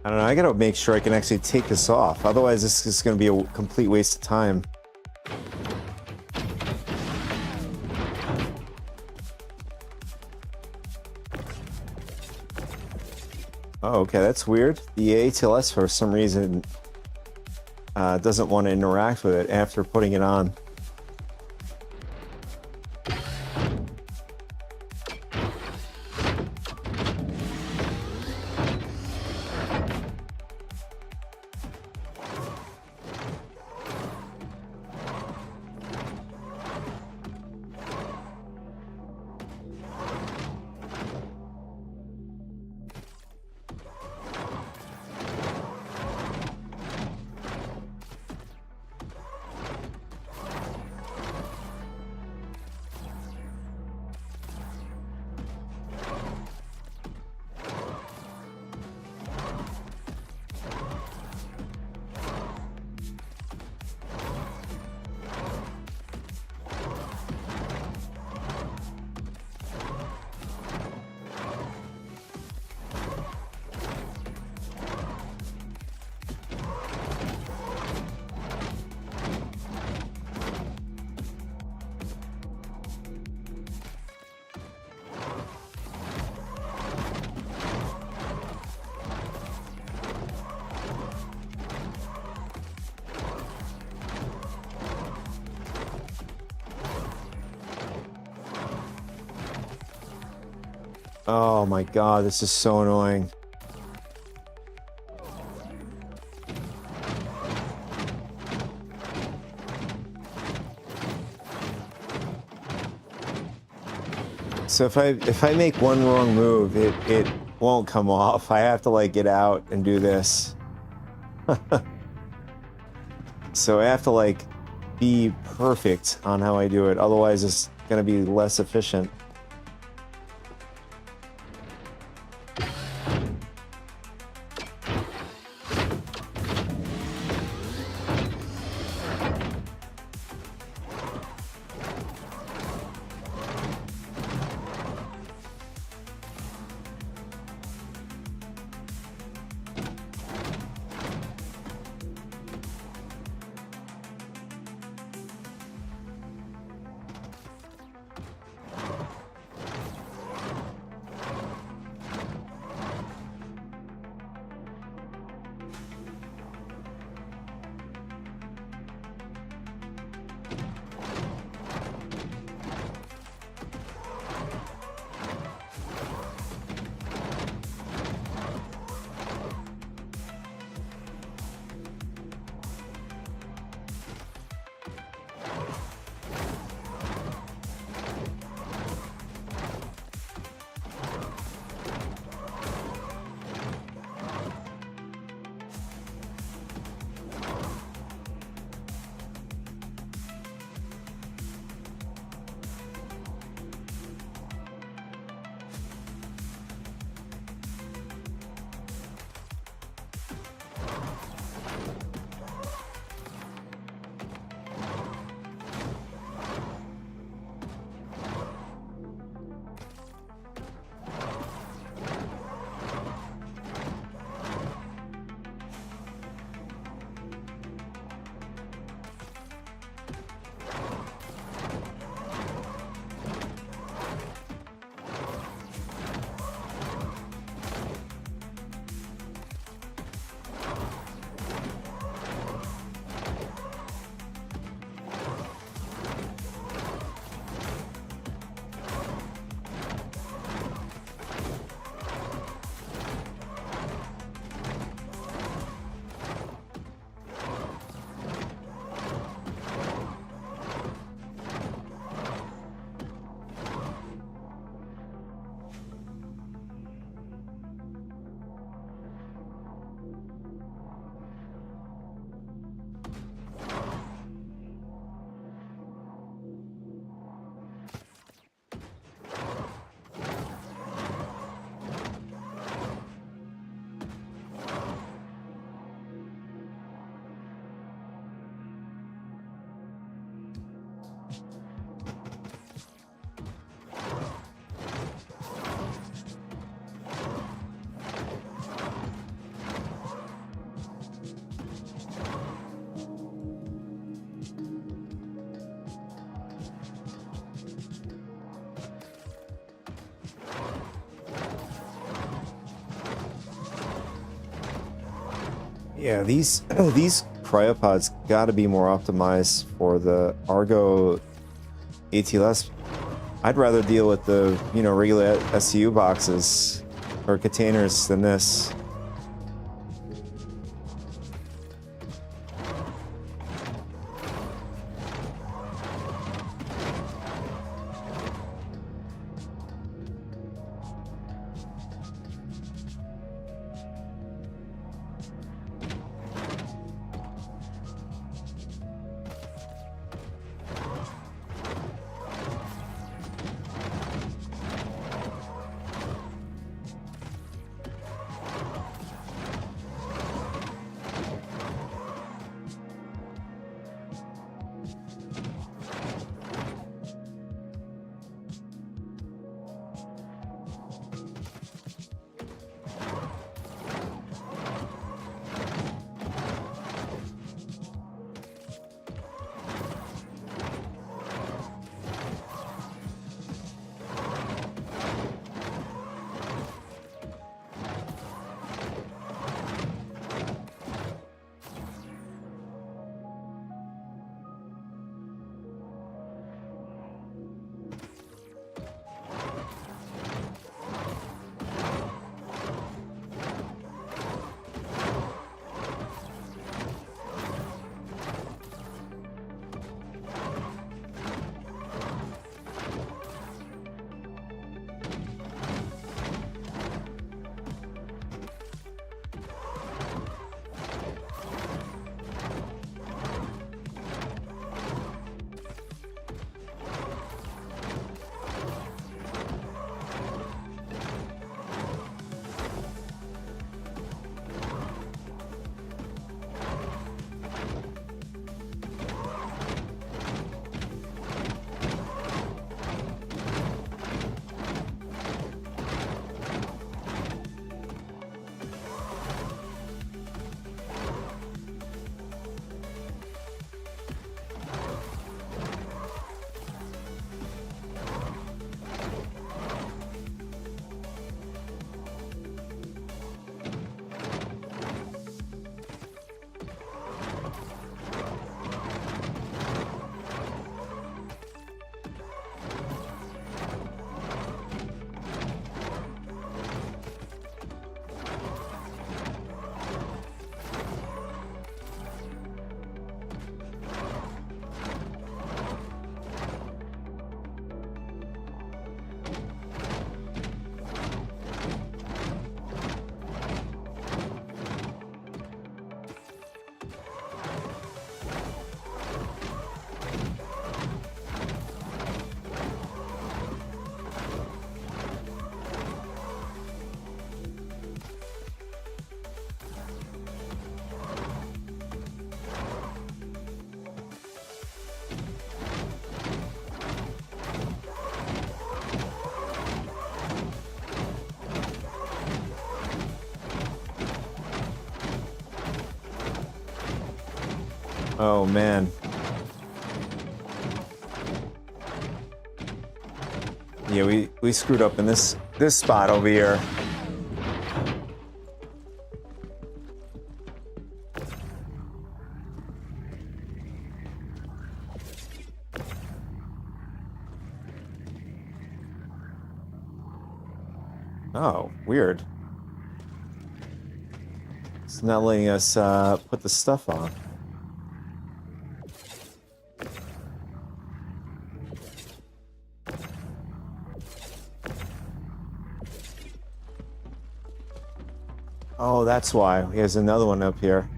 I don't know, I gotta make sure I can actually take this off. Otherwise, this is gonna be a complete waste of time. Oh, okay, that's weird. The ATLS, for some reason, doesn't want to interact with it after putting it on. Oh my god, this is so annoying. So if I make one wrong move, it won't come off. I have to like get out and do this. So I have to like be perfect on how I do it. Otherwise, it's going to be less efficient. Yeah, these cryopods got to be more optimized for the Argo ATLS. I'd rather deal with the, regular SCU boxes or containers than this. Oh man. Yeah, we screwed up in this spot over here. Oh, weird. It's not letting us put the stuff on. Oh, that's why. Here's another one up here.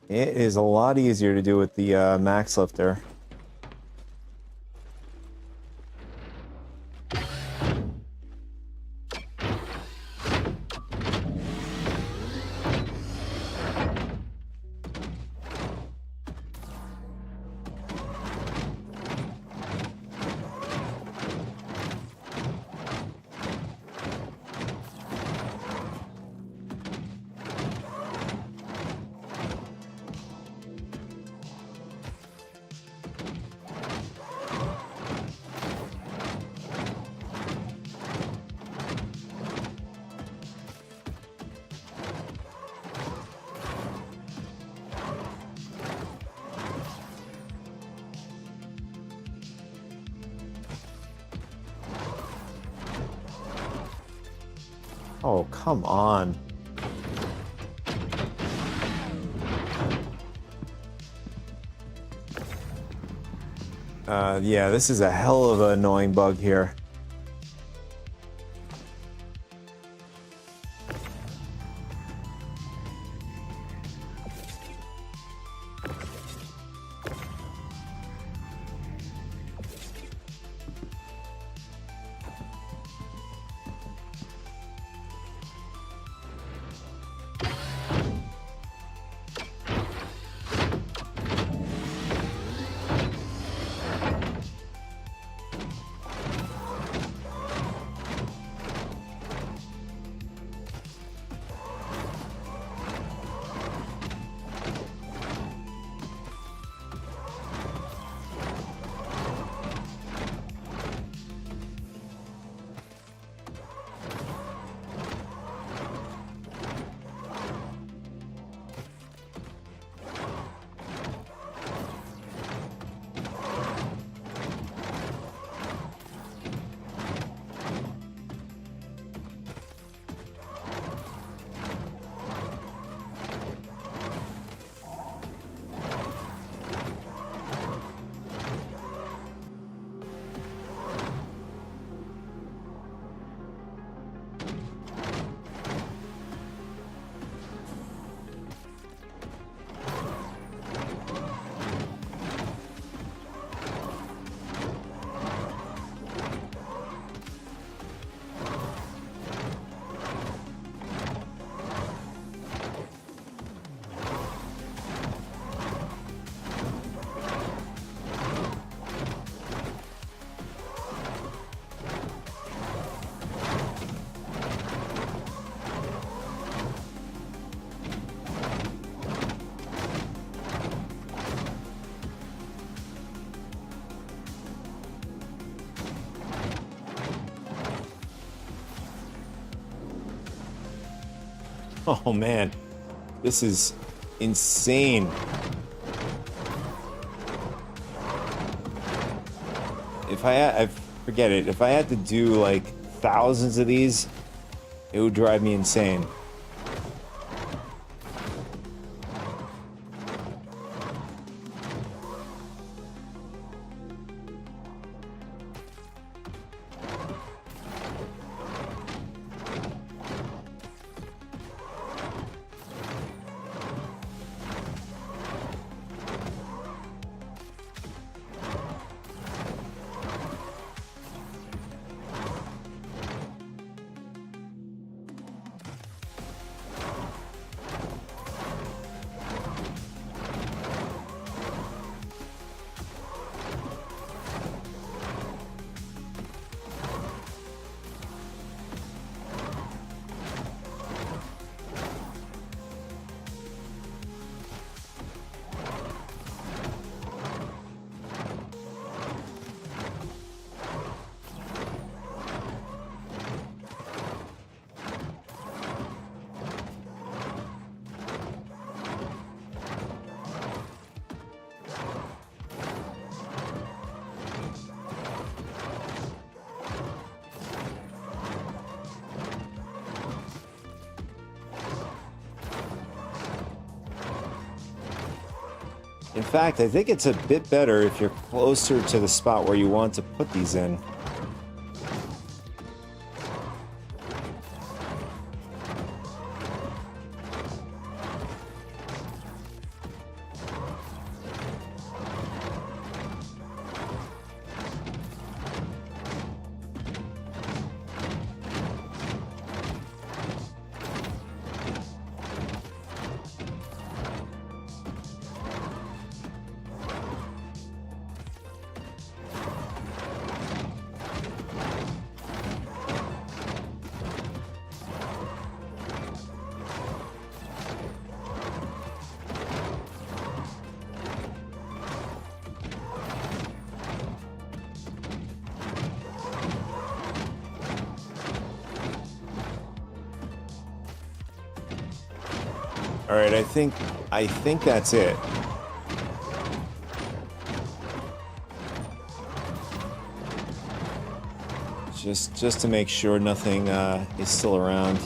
It is a lot easier to do with the max lifter. Oh, come on. Yeah, this is a hell of an annoying bug here. Oh man, this is insane. I forget it. If I had to do like thousands of these, it would drive me insane. In fact, I think it's a bit better if you're closer to the spot where you want to put these in. All right, I think that's it. Just to make sure nothing is still around.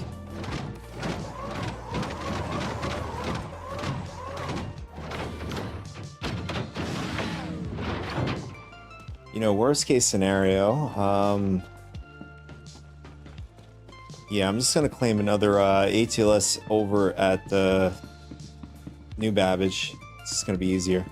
You know, worst case scenario, yeah, I'm just gonna claim another ATLS over at the New Babbage. It's just gonna be easier.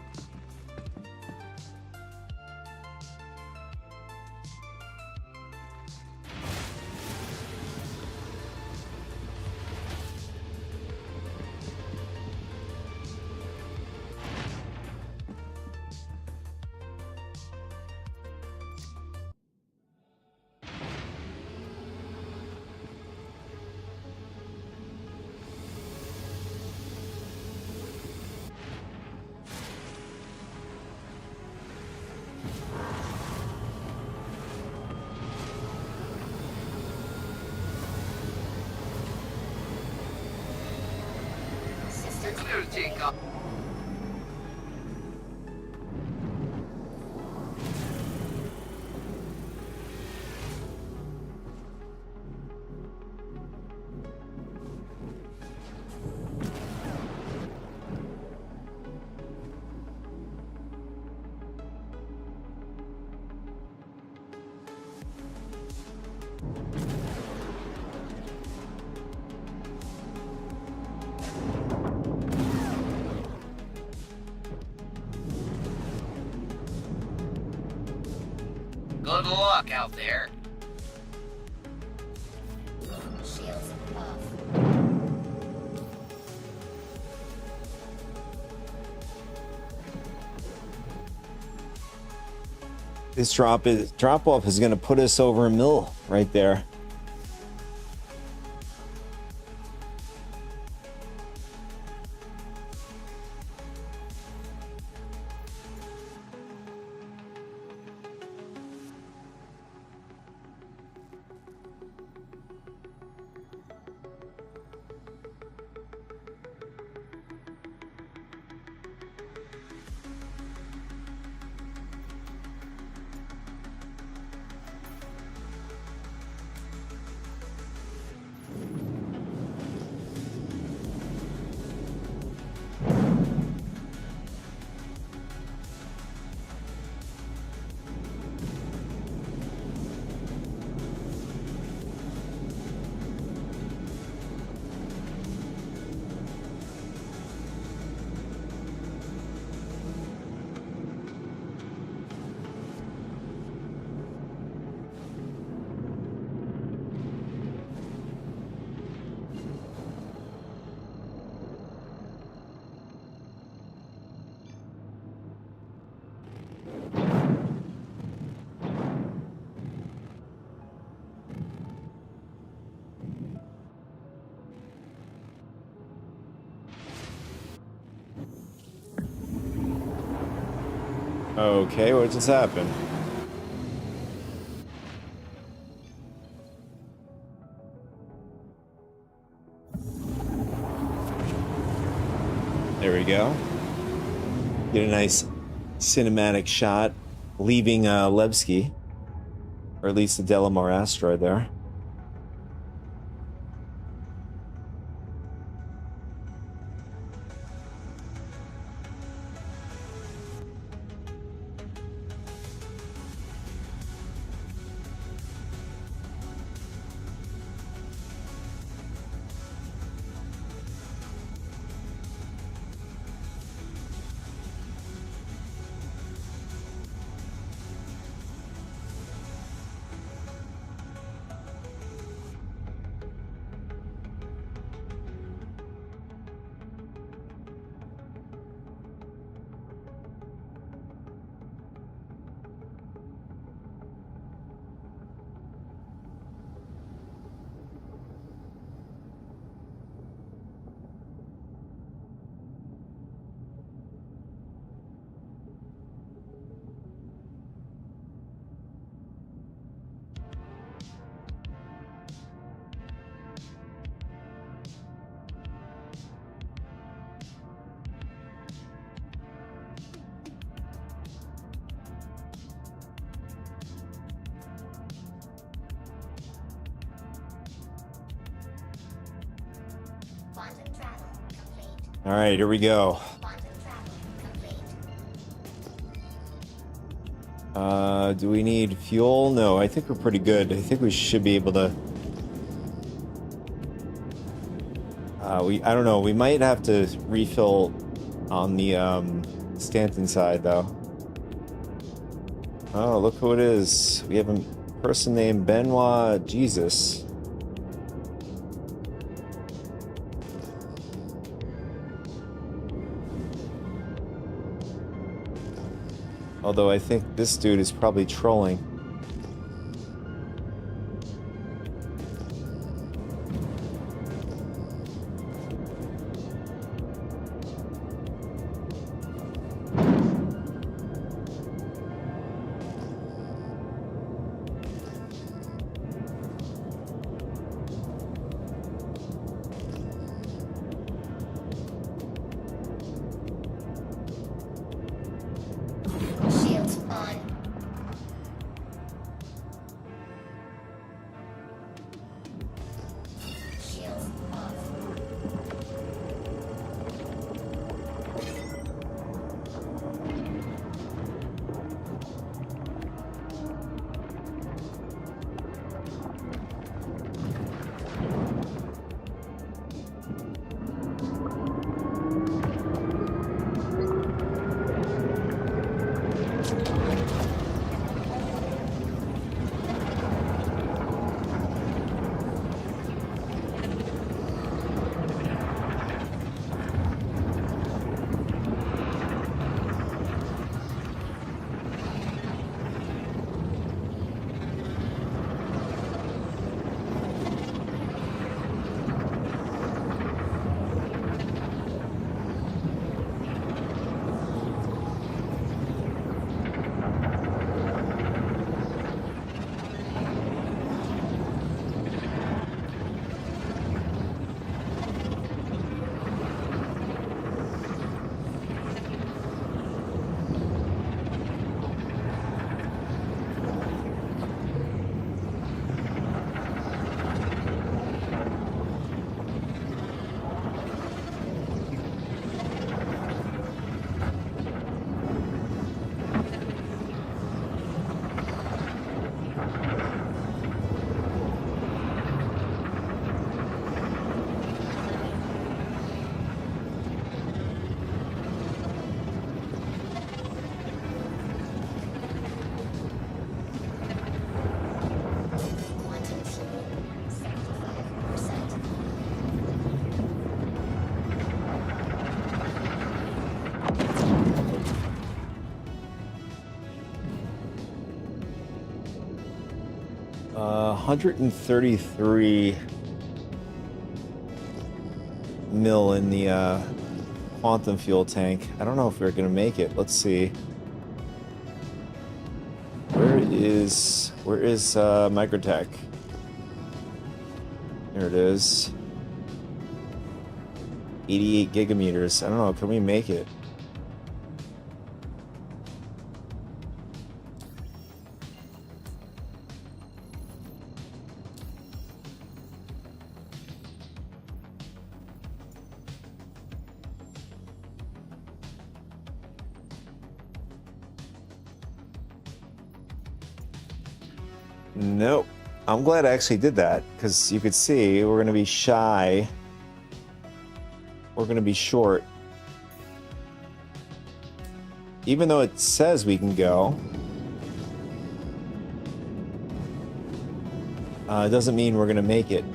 Clear to take off. Good luck out there. Shields off. This drop off is going to put us over a mill right there. Okay, what just happened? There we go. Get a nice cinematic shot leaving Levski, or at least the Delamar asteroid there. All right, here we go. Do we need fuel? No, I think we're pretty good. I think we should be able to. I don't know. We might have to refill on the Stanton side, though. Oh, look who it is. We have a person named Benoit Jesus. Although I think this dude is probably trolling. $133 mil in the quantum fuel tank. I don't know if we're gonna make it. Let's see. Where is Microtech? There it is. 88 gigameters. I don't know. Can we make it? Nope. I'm glad I actually did that, because you could see we're going to be shy. We're going to be short. Even though it says we can go, it doesn't mean we're going to make it.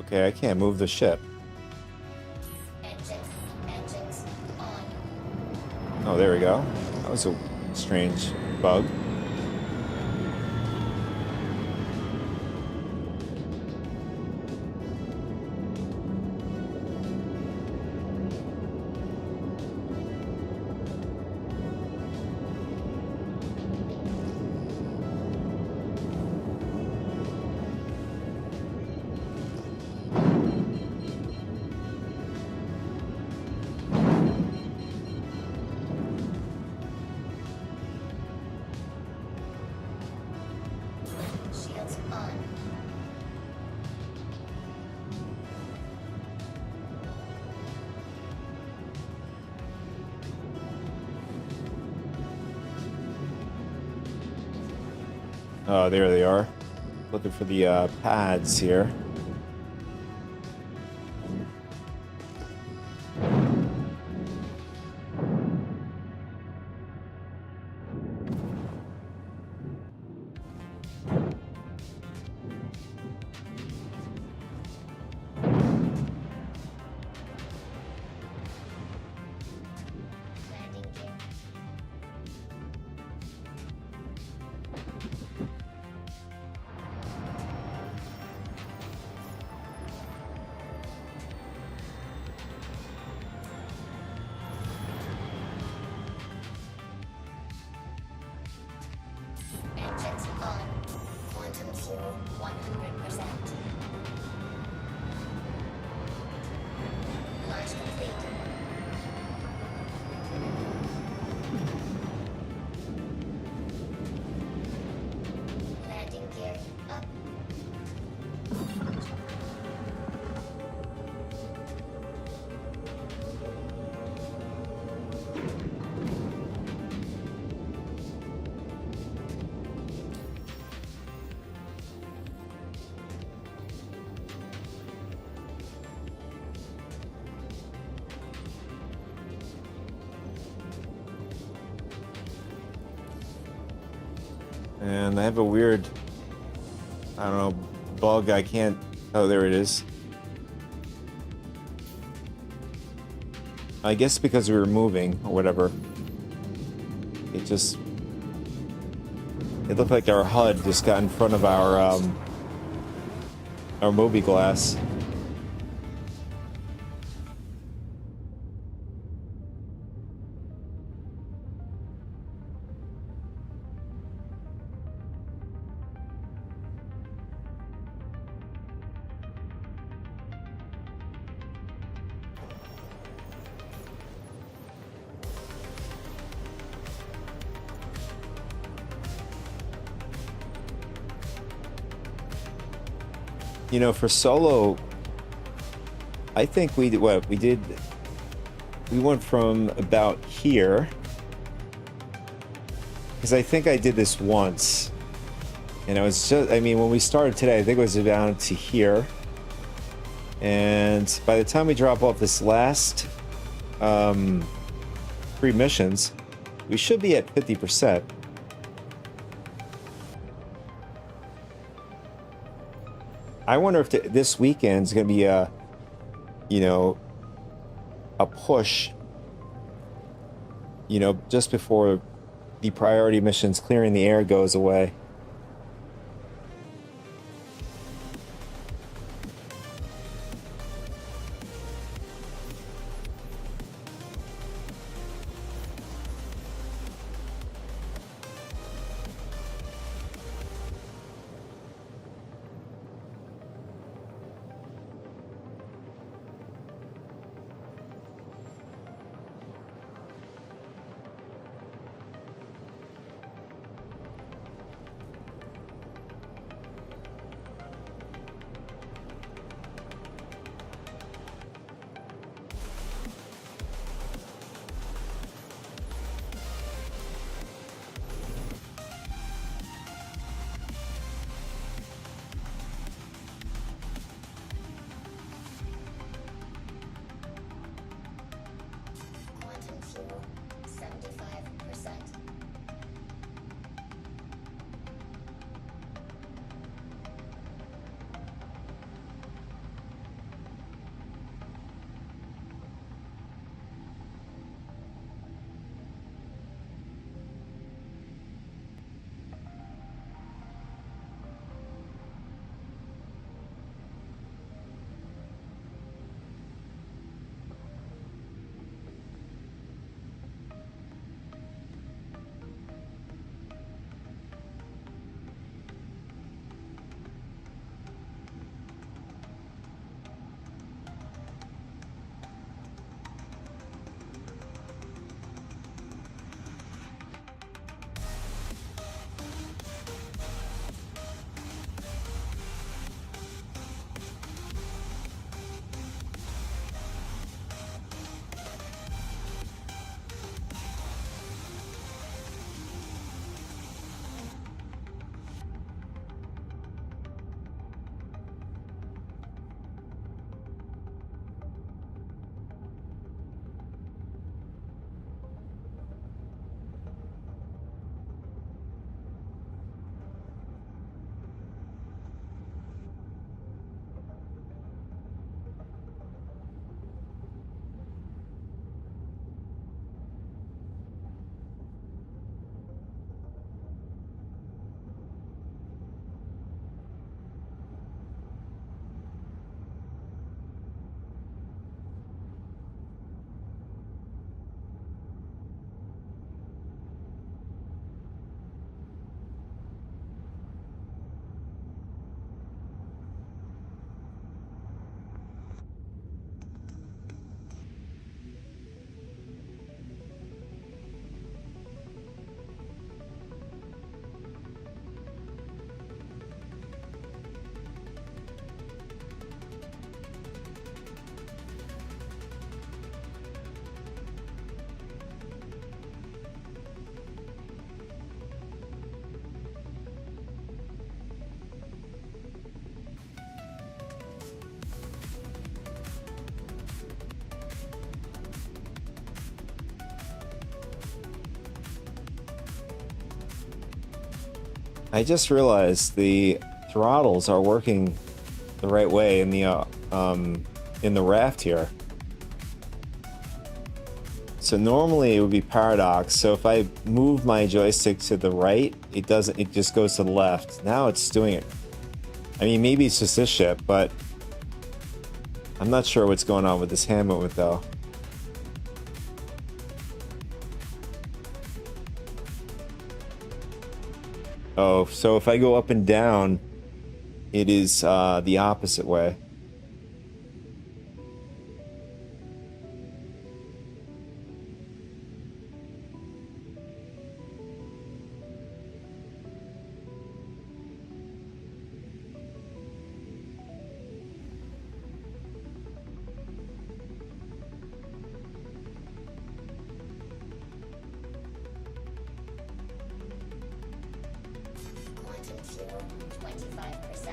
Okay, I can't move the ship. Oh, there we go. That was a strange bug. Oh, there they are. Looking for the pads here. Landing gear. Engines on. Quantum fuel 100%. Launch complete. Landing gear up. And I have a weird, I don't know, bug. I can't. Oh, there it is. I guess because we were moving or whatever. It just. It looked like our HUD just got in front of our movie glass. You know, for solo, I think we did what we did. We went from about here, because I think I did this once, and it was just. I mean, when we started today, I think it was down to here, and by the time we drop off this last 3 missions, we should be at 50%. I wonder if this weekend's going to be a, you know, a push, you know, just before the priority missions clearing the air goes away. I just realized the throttles are working the right way in the raft here. So normally it would be paradox. So if I move my joystick to the right, it doesn't. It just goes to the left. Now it's doing it. I mean, maybe it's just this ship, but I'm not sure what's going on with this hand movement though. Oh, so if I go up and down, it is the opposite way. Quantum fuel, 25%.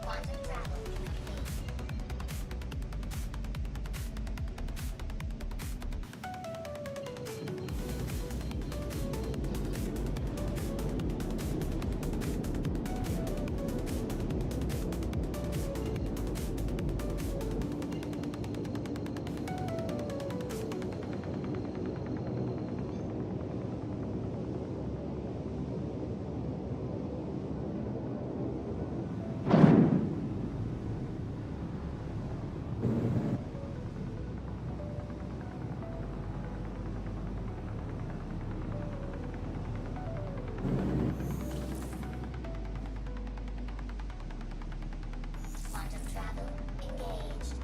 Quantum travel complete. Quantum travel engaged.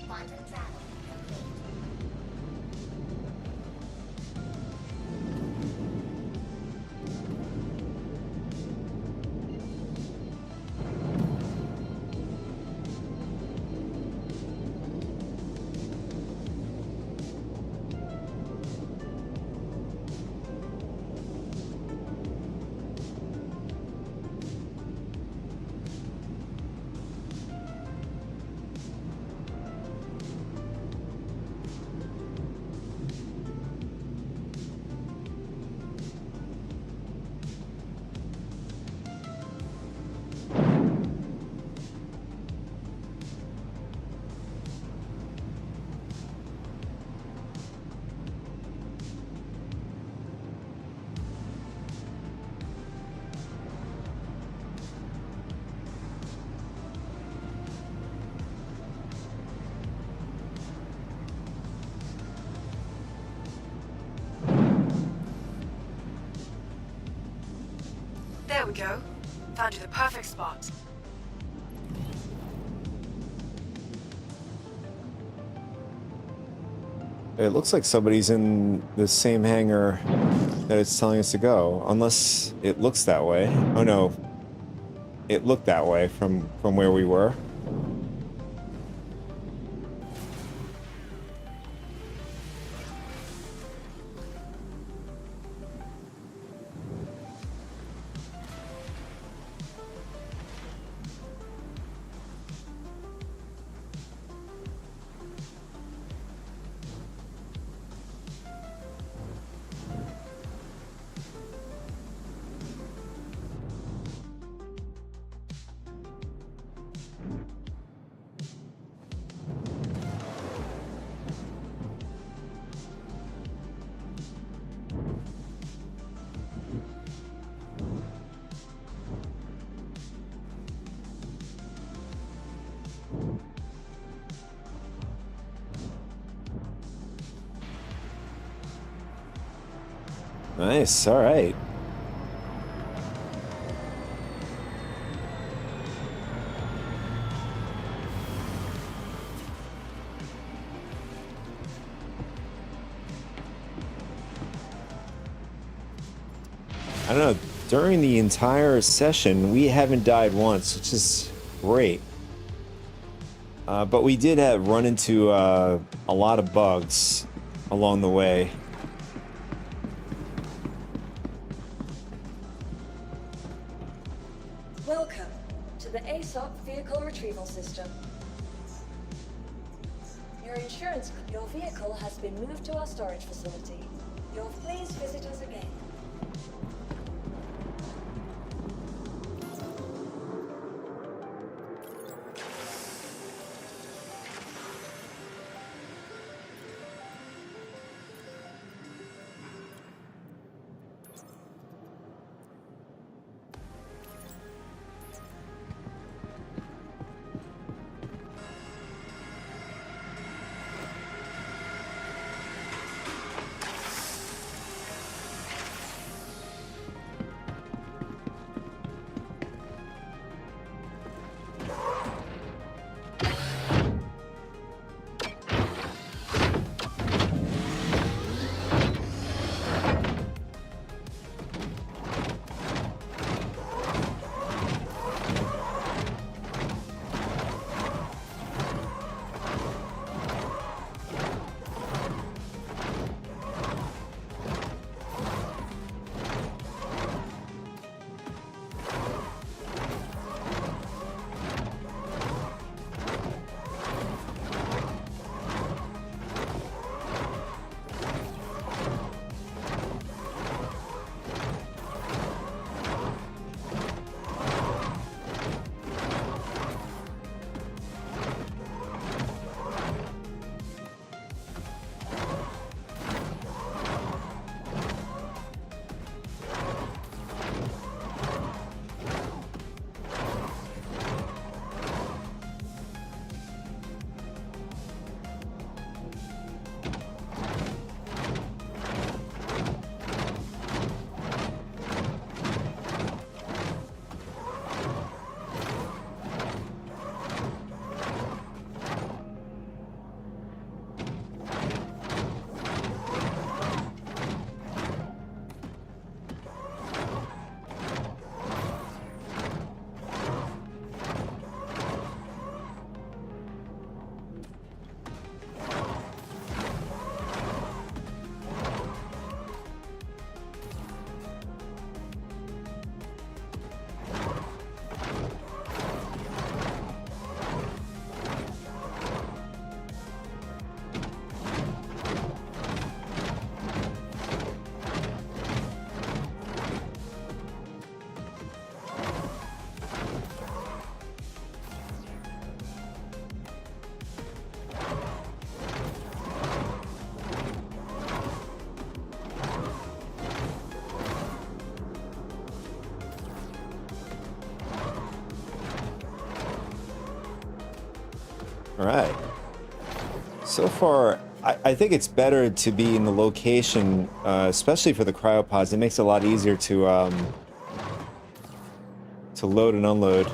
Quantum travel complete. There we go. Found you the perfect spot. It looks like somebody's in the same hangar that it's telling us to go, unless it looks that way. Oh no, it looked that way from where we were. Nice. All right. I don't know. During the entire session, we haven't died once, which is great. But we did run into a lot of bugs along the way. Welcome to the ASOP Vehicle Retrieval System. Your vehicle has been moved to our storage facility. Please visit us again. All right. So far, I think it's better to be in the location, especially for the cryopods. It makes it a lot easier to load and unload.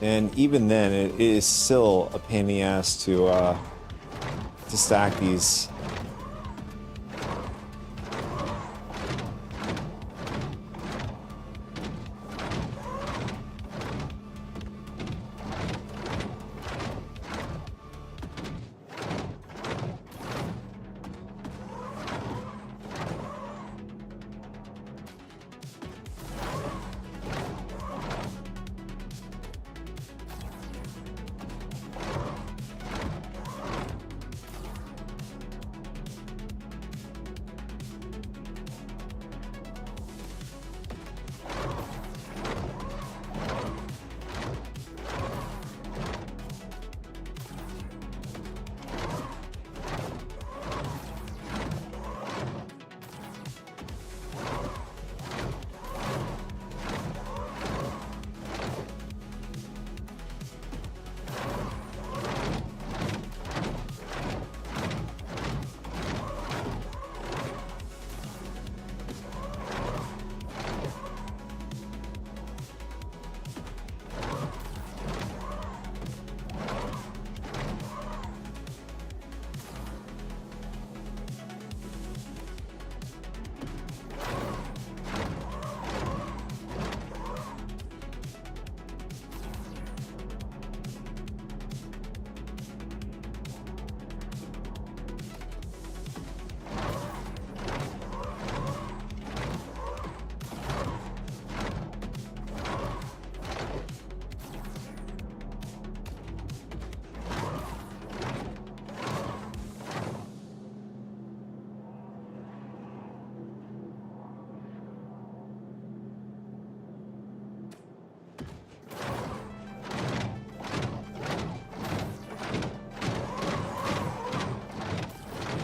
And even then, it is still a pain in the ass to stack these.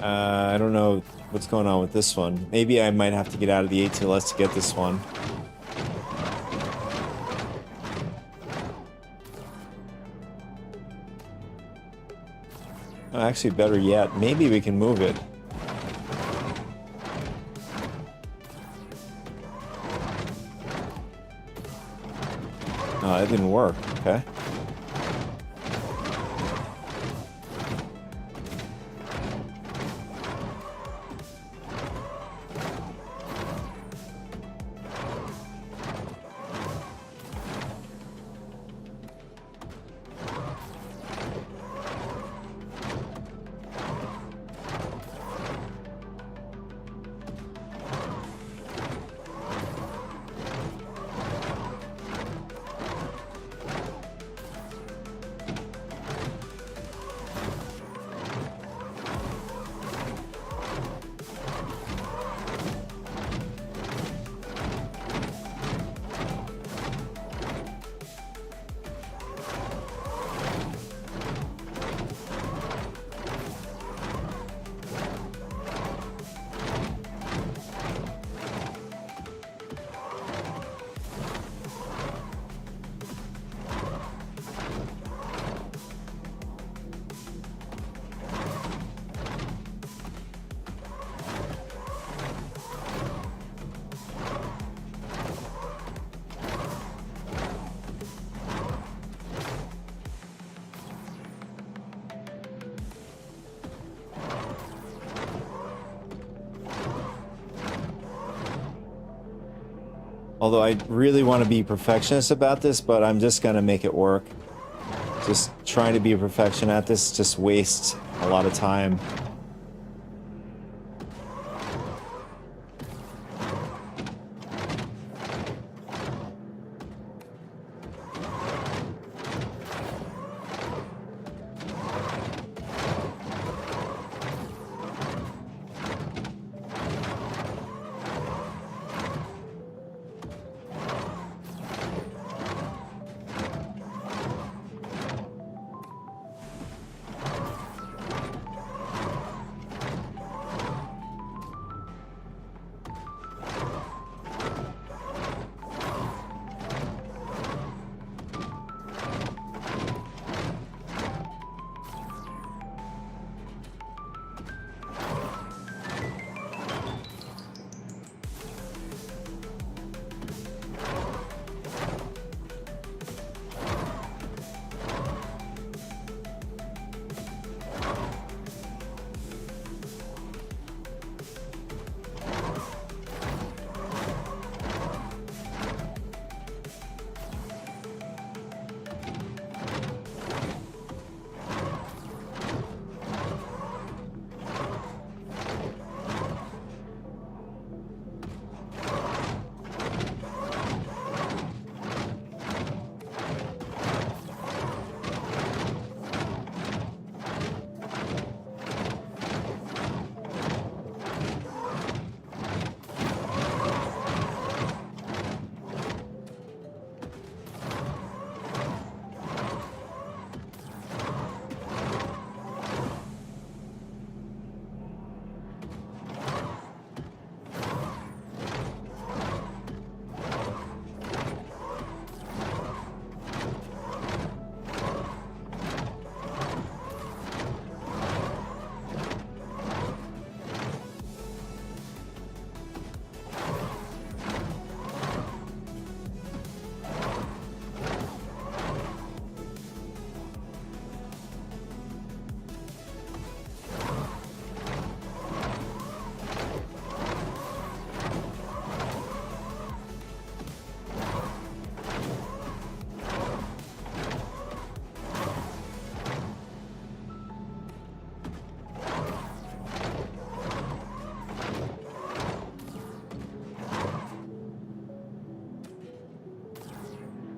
I don't know what's going on with this one. Maybe I might have to get out of the ATLS to get this one. Oh, actually, better yet, maybe we can move it. Oh, that didn't work. Okay. Although I really want to be perfectionist about this, but I'm just gonna make it work. Just trying to be a perfection at this just wastes a lot of time.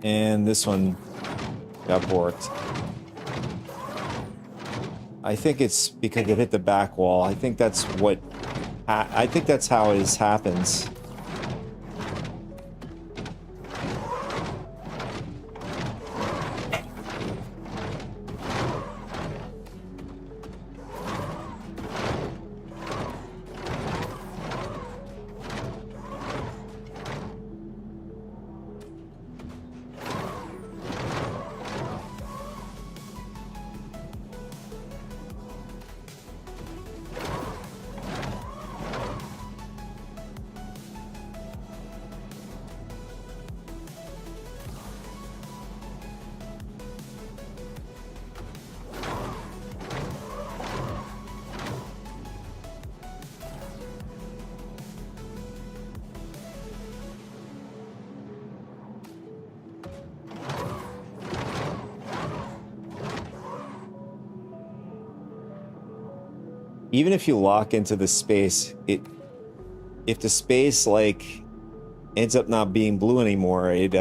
And this one got borked. I think it's because it hit the back wall. I think that's what... I think that's how this happens. Even if you lock into the space, if the space like ends up not being blue anymore, it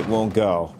won't go.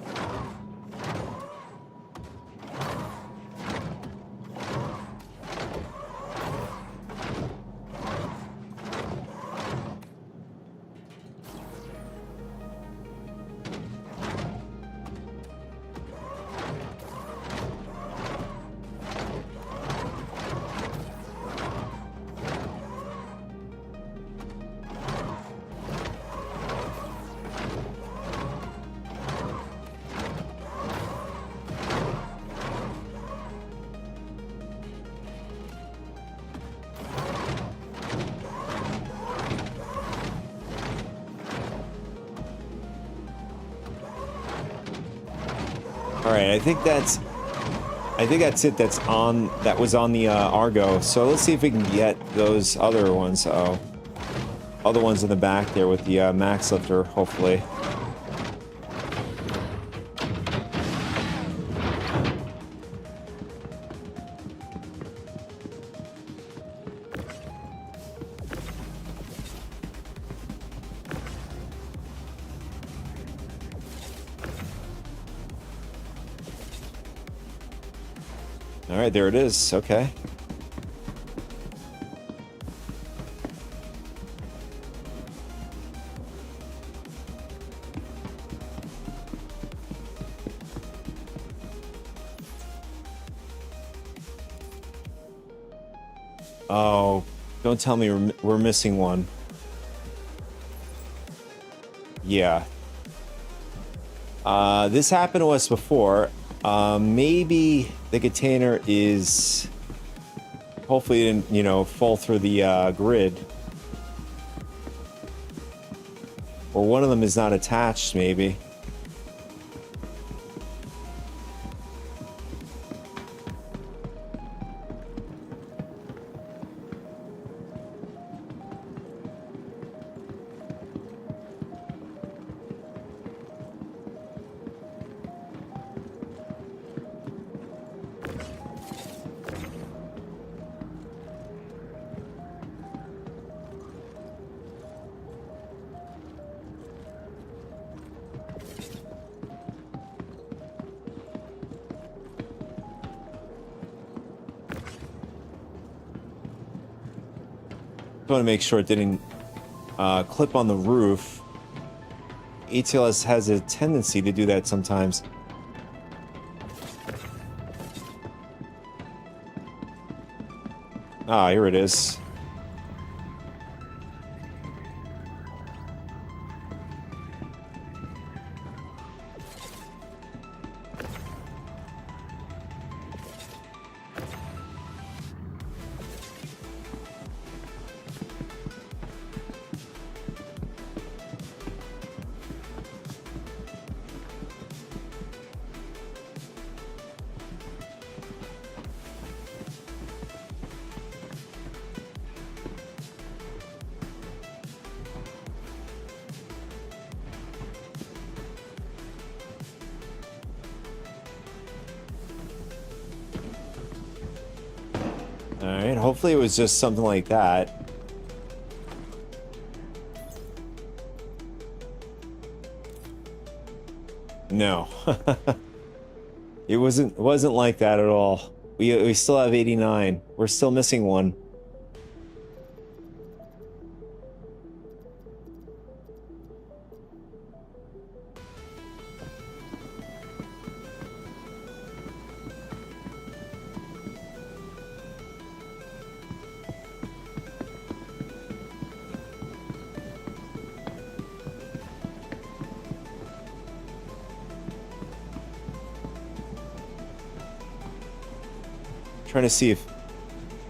All right, I think that's it. That was on the Argo. So let's see if we can get those other ones. Other ones in the back there with the max lifter, hopefully. All right, there it is. Okay. Oh, don't tell me we're missing one. Yeah. This happened to us before. Maybe the container is... Hopefully it didn't, you know, fall through the grid. Or one of them is not attached, maybe. I want to make sure it didn't clip on the roof. ATLS has a tendency to do that sometimes. Ah, here it is. Alright, hopefully it was just something like that. No. It wasn't like that at all. We still have 89. We're still missing one. Trying to see if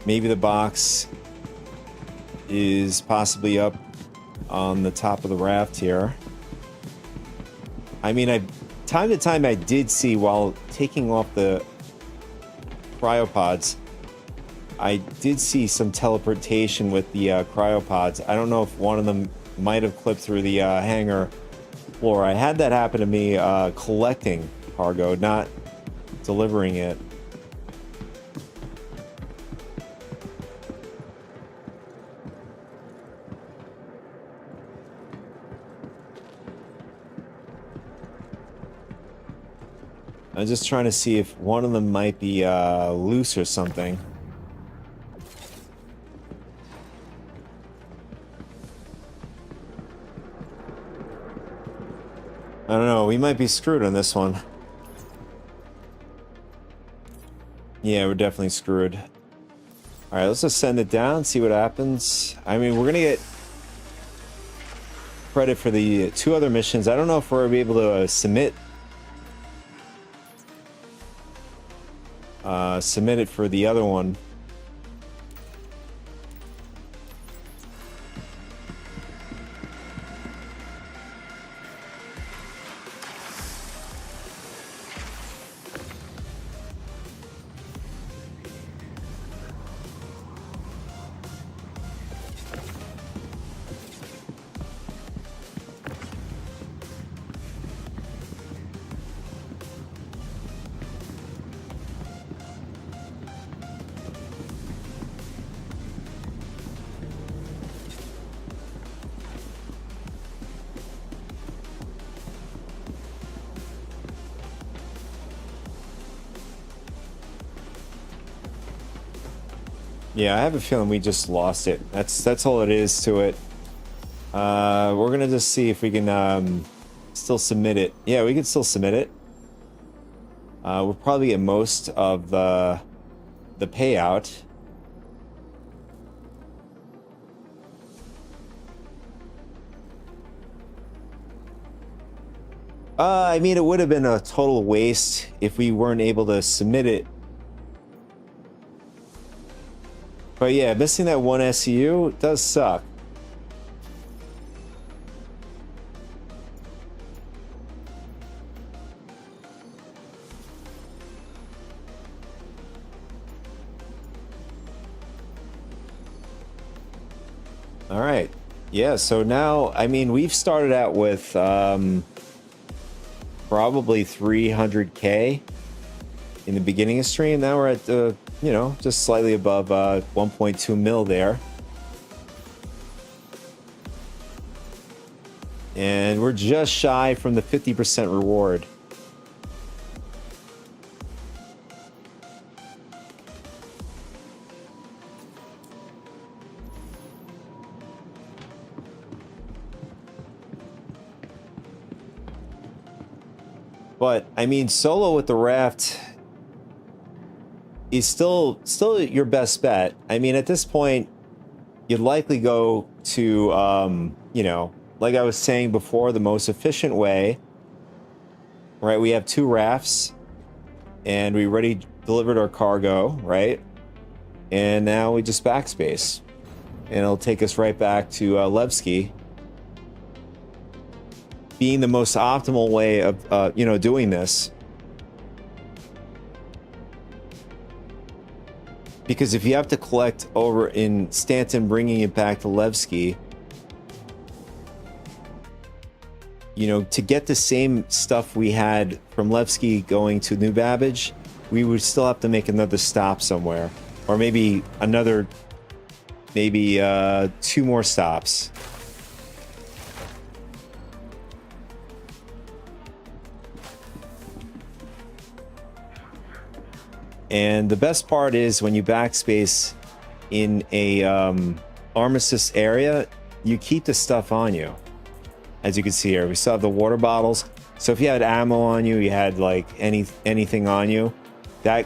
maybe the box is possibly up on the top of the raft here. I mean, time to time I did see while taking off the cryopods, I did see some teleportation with the cryopods. I don't know if one of them might have clipped through the hangar floor. I had that happen to me collecting cargo, not delivering it. I'm just trying to see if one of them might be loose or something. I don't know, we might be screwed on this one. Yeah, we're definitely screwed. Alright, let's just send it down, see what happens. I mean, we're gonna get credit for the 2 other missions. I don't know if we're able to submit it for the other one. Yeah, I have a feeling we just lost it. That's all it is to it. We're gonna just see if we can still submit it. Yeah, we can still submit it. We'll probably get most of the payout. I mean, it would have been a total waste if we weren't able to submit it. But yeah, missing that one SEU does suck. All right. Yeah, so now, I mean, we've started out with probably 300K in the beginning of stream. Now we're at, you know, just slightly above 1.2 mil there. And we're just shy from the 50% reward. But I mean, solo with the raft is still your best bet. I mean, at this point, you'd likely go to, you know, like I was saying before, the most efficient way. Right, we have 2 rafts, and we already delivered our cargo, right? And now we just backspace, and it'll take us right back to Levski. Being the most optimal way of, you know, doing this. Because if you have to collect over in Stanton, bringing it back to Levski, you know, to get the same stuff we had from Levski going to New Babbage, we would still have to make another stop somewhere. Or maybe another, maybe 2 more stops. And the best part is when you backspace in a armistice area, you keep the stuff on you. As you can see here, we still have the water bottles. So if you had ammo on you, you had like anything on you, that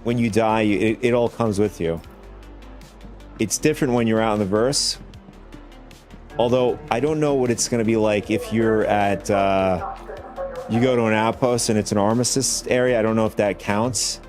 when you die, it all comes with you. It's different when you're out in the verse. Although I don't know what it's going to be like if you're at, you go to an outpost and it's an armistice area. I don't know if that counts.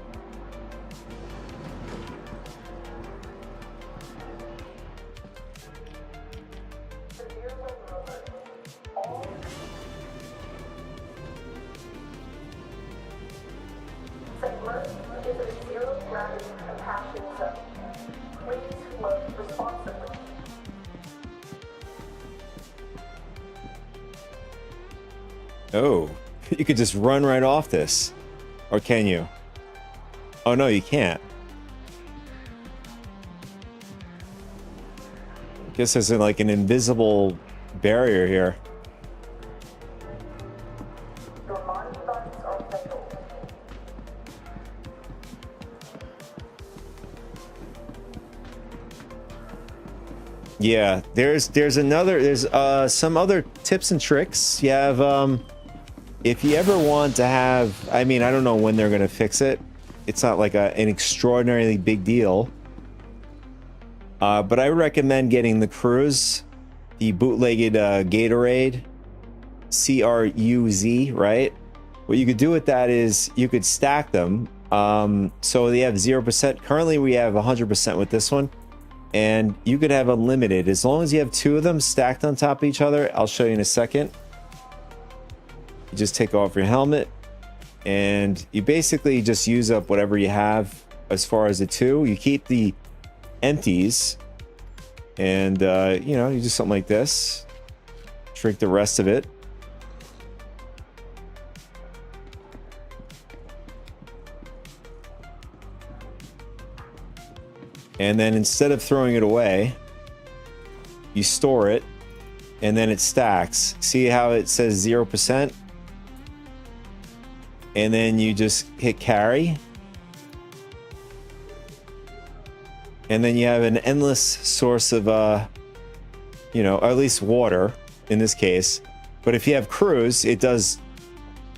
Oh, you could just run right off this. Or can you? Oh, no, you can't. I guess there's like an invisible barrier here. Yeah, there's some other tips and tricks. You have if you ever want to have, I mean, I don't know when they're going to fix it. It's not like an extraordinarily big deal. But I recommend getting the Cruz, the bootlegged Gatorade, CRUZ, right? What you could do with that is you could stack them. So they have 0%. Currently we have 100% with this one. And you could have unlimited as long as you have 2 of them stacked on top of each other. I'll show you in a second. You just take off your helmet and you basically just use up whatever you have as far as the 2. You keep the empties and you know, you do something like this. Drink the rest of it. And then instead of throwing it away, you store it and then it stacks. See how it says 0%? And then you just hit carry. And then you have an endless source of, you know, or at least water in this case. But if you have Cruz, it does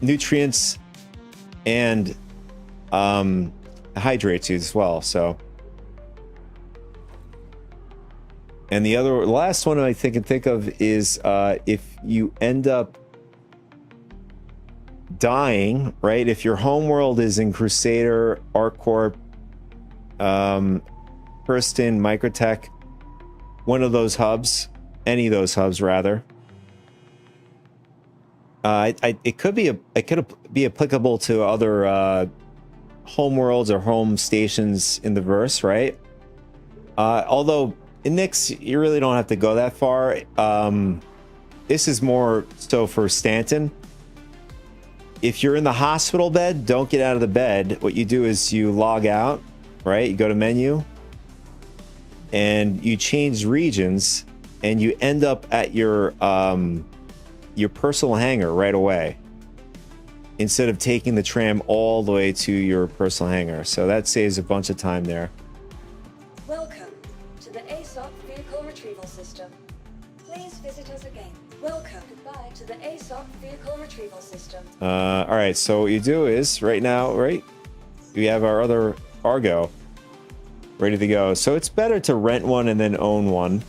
nutrients and hydrates you as well. So. And the last one I can think of is if you end up dying, right? If your homeworld is in Crusader, ArcCorp, Hurston, Microtech, one of those hubs, any of those hubs rather. It could be applicable to other homeworlds or home stations in the verse, right? Although in Nyx, you really don't have to go that far. This is more so for Stanton. If you're in the hospital bed, don't get out of the bed. What you do is you log out, right? You go to menu and you change regions and you end up at your personal hangar right away instead of taking the tram all the way to your personal hangar. So that saves a bunch of time there. Welcome to the ASOP Vehicle Retrieval System. Please visit us again. Welcome. Goodbye to the ASOP Vehicle Retrieval System. All right, so what you do is right now, right? We have our other Argo ready to go. So it's better to rent one and then own one.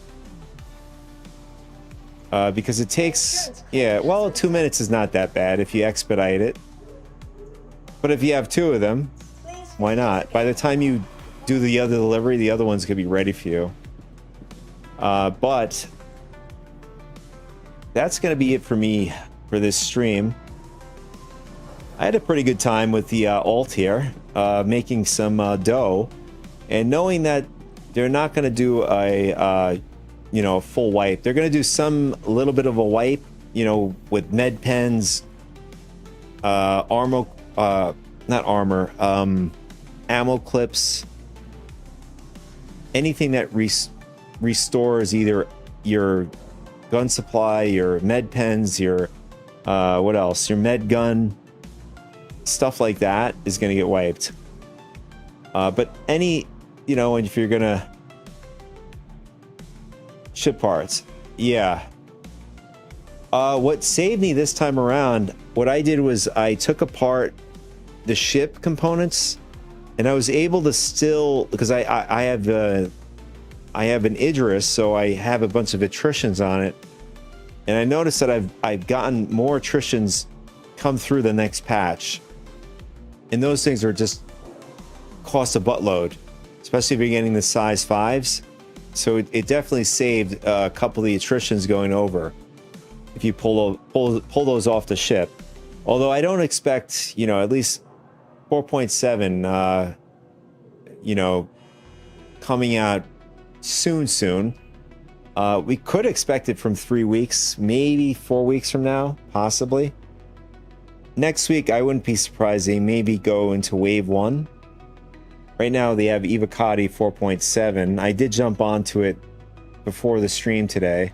Because it takes, yeah, well, 2 minutes is not that bad if you expedite it. But if you have 2 of them, why not? By the time you do the other delivery, the other one's gonna be ready for you. But that's gonna be it for me for this stream. I had a pretty good time with the alt here, making some dough, and knowing that they're not gonna do a you know, a full wipe. They're gonna do some little bit of a wipe, you know, with med pens, ammo clips, anything that restores either your gun supply, your med pens, your what else? Your med gun, stuff like that is gonna get wiped. But any, you know, if you're gonna ship parts, yeah. What saved me this time around, what I did was I took apart the ship components, and I was able to still, because I have an Idris, so I have a bunch of attritions on it, and I noticed that I've gotten more attritions come through the next patch, and those things are just cost a buttload, especially if you're getting the size 5s. So it definitely saved a couple of the attritions going over if you pull those off the ship. Although I don't expect, you know, at least 4.7, you know, coming out soon. We could expect it from 3 weeks, maybe 4 weeks from now, possibly. Next week, I wouldn't be surprised they maybe go into wave 1. Right now, they have Evocati 4.7. I did jump onto it before the stream today.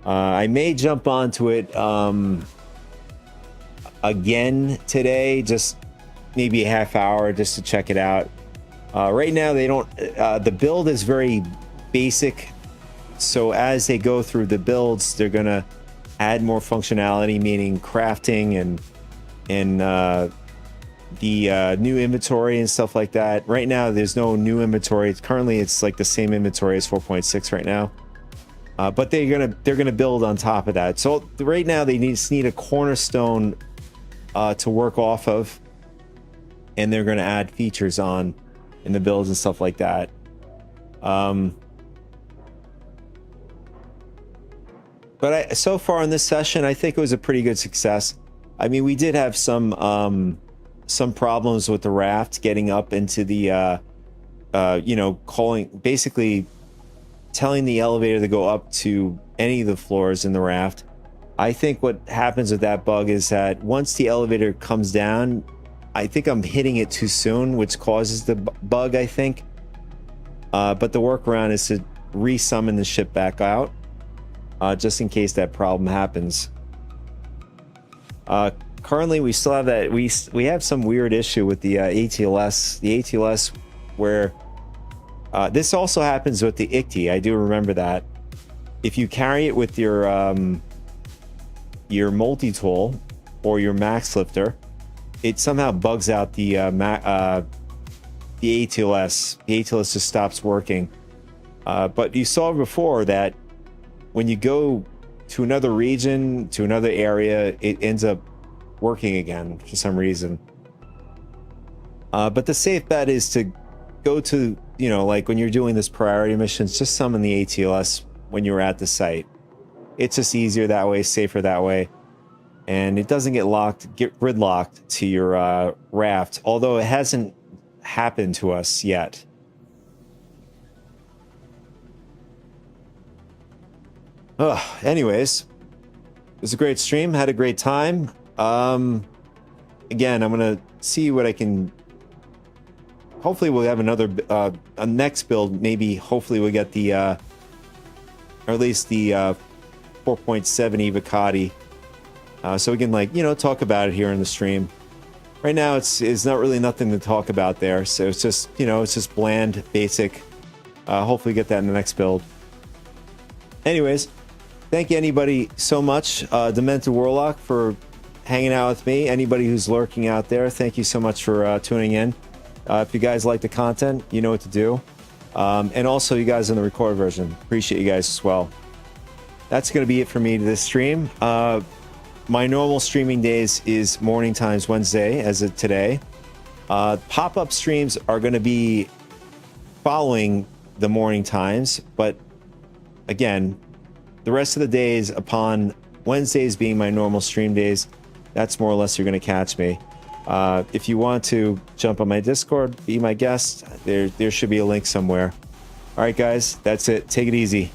I may jump onto it again today, just maybe a half hour just to check it out. Right now, they don't. The build is very basic, so as they go through the builds, they're gonna add more functionality, meaning crafting and the new inventory and stuff like that. Right now, there's no new inventory. Currently, it's like the same inventory as 4.6 right now. But they're gonna build on top of that. So right now, they just need a cornerstone to work off of, and they're gonna add features on in the builds and stuff like that. But so far in this session, I think it was a pretty good success. I mean, we did have some problems with the raft getting up into the, you know, basically telling the elevator to go up to any of the floors in the raft. I think what happens with that bug is that once the elevator comes down, I think I'm hitting it too soon, which causes the bug, I think. But the workaround is to resummon the ship back out, just in case that problem happens. Currently, we still have that. We have some weird issue with the ATLS. The ATLS, where this also happens with the ICTY. I do remember that. If you carry it with your multi-tool or your max lifter, it somehow bugs out the ATLS. The ATLS just stops working. But you saw before that when you go to another region, to another area, it ends up working again for some reason. But the safe bet is to go to, you know, like when you're doing this priority missions, just summon the ATLS when you're at the site. It's just easier that way, safer that way. And it doesn't get gridlocked to your raft, although it hasn't happened to us yet. Anyways, it was a great stream. Had a great time. Again, I'm gonna see what I can. Hopefully, we'll have another a next build. Maybe, hopefully, we'll get the or at least the 4.7 Evocati. So we can, like, you know, talk about it here in the stream. Right now, it's not really nothing to talk about there. So it's just, you know, it's just bland, basic. Hopefully get that in the next build. Anyways, thank you anybody so much. Demented Warlock for hanging out with me. Anybody who's lurking out there, thank you so much for tuning in. If you guys like the content, you know what to do. And also you guys in the recorded version. Appreciate you guys as well. That's going to be it for me to this stream. My normal streaming days is morning times Wednesday, as of today. Pop-up streams are going to be following the morning times, but again, the rest of the days upon Wednesdays being my normal stream days, that's more or less you're going to catch me. If you want to jump on my Discord, be my guest, there should be a link somewhere. All right, guys, that's it. Take it easy.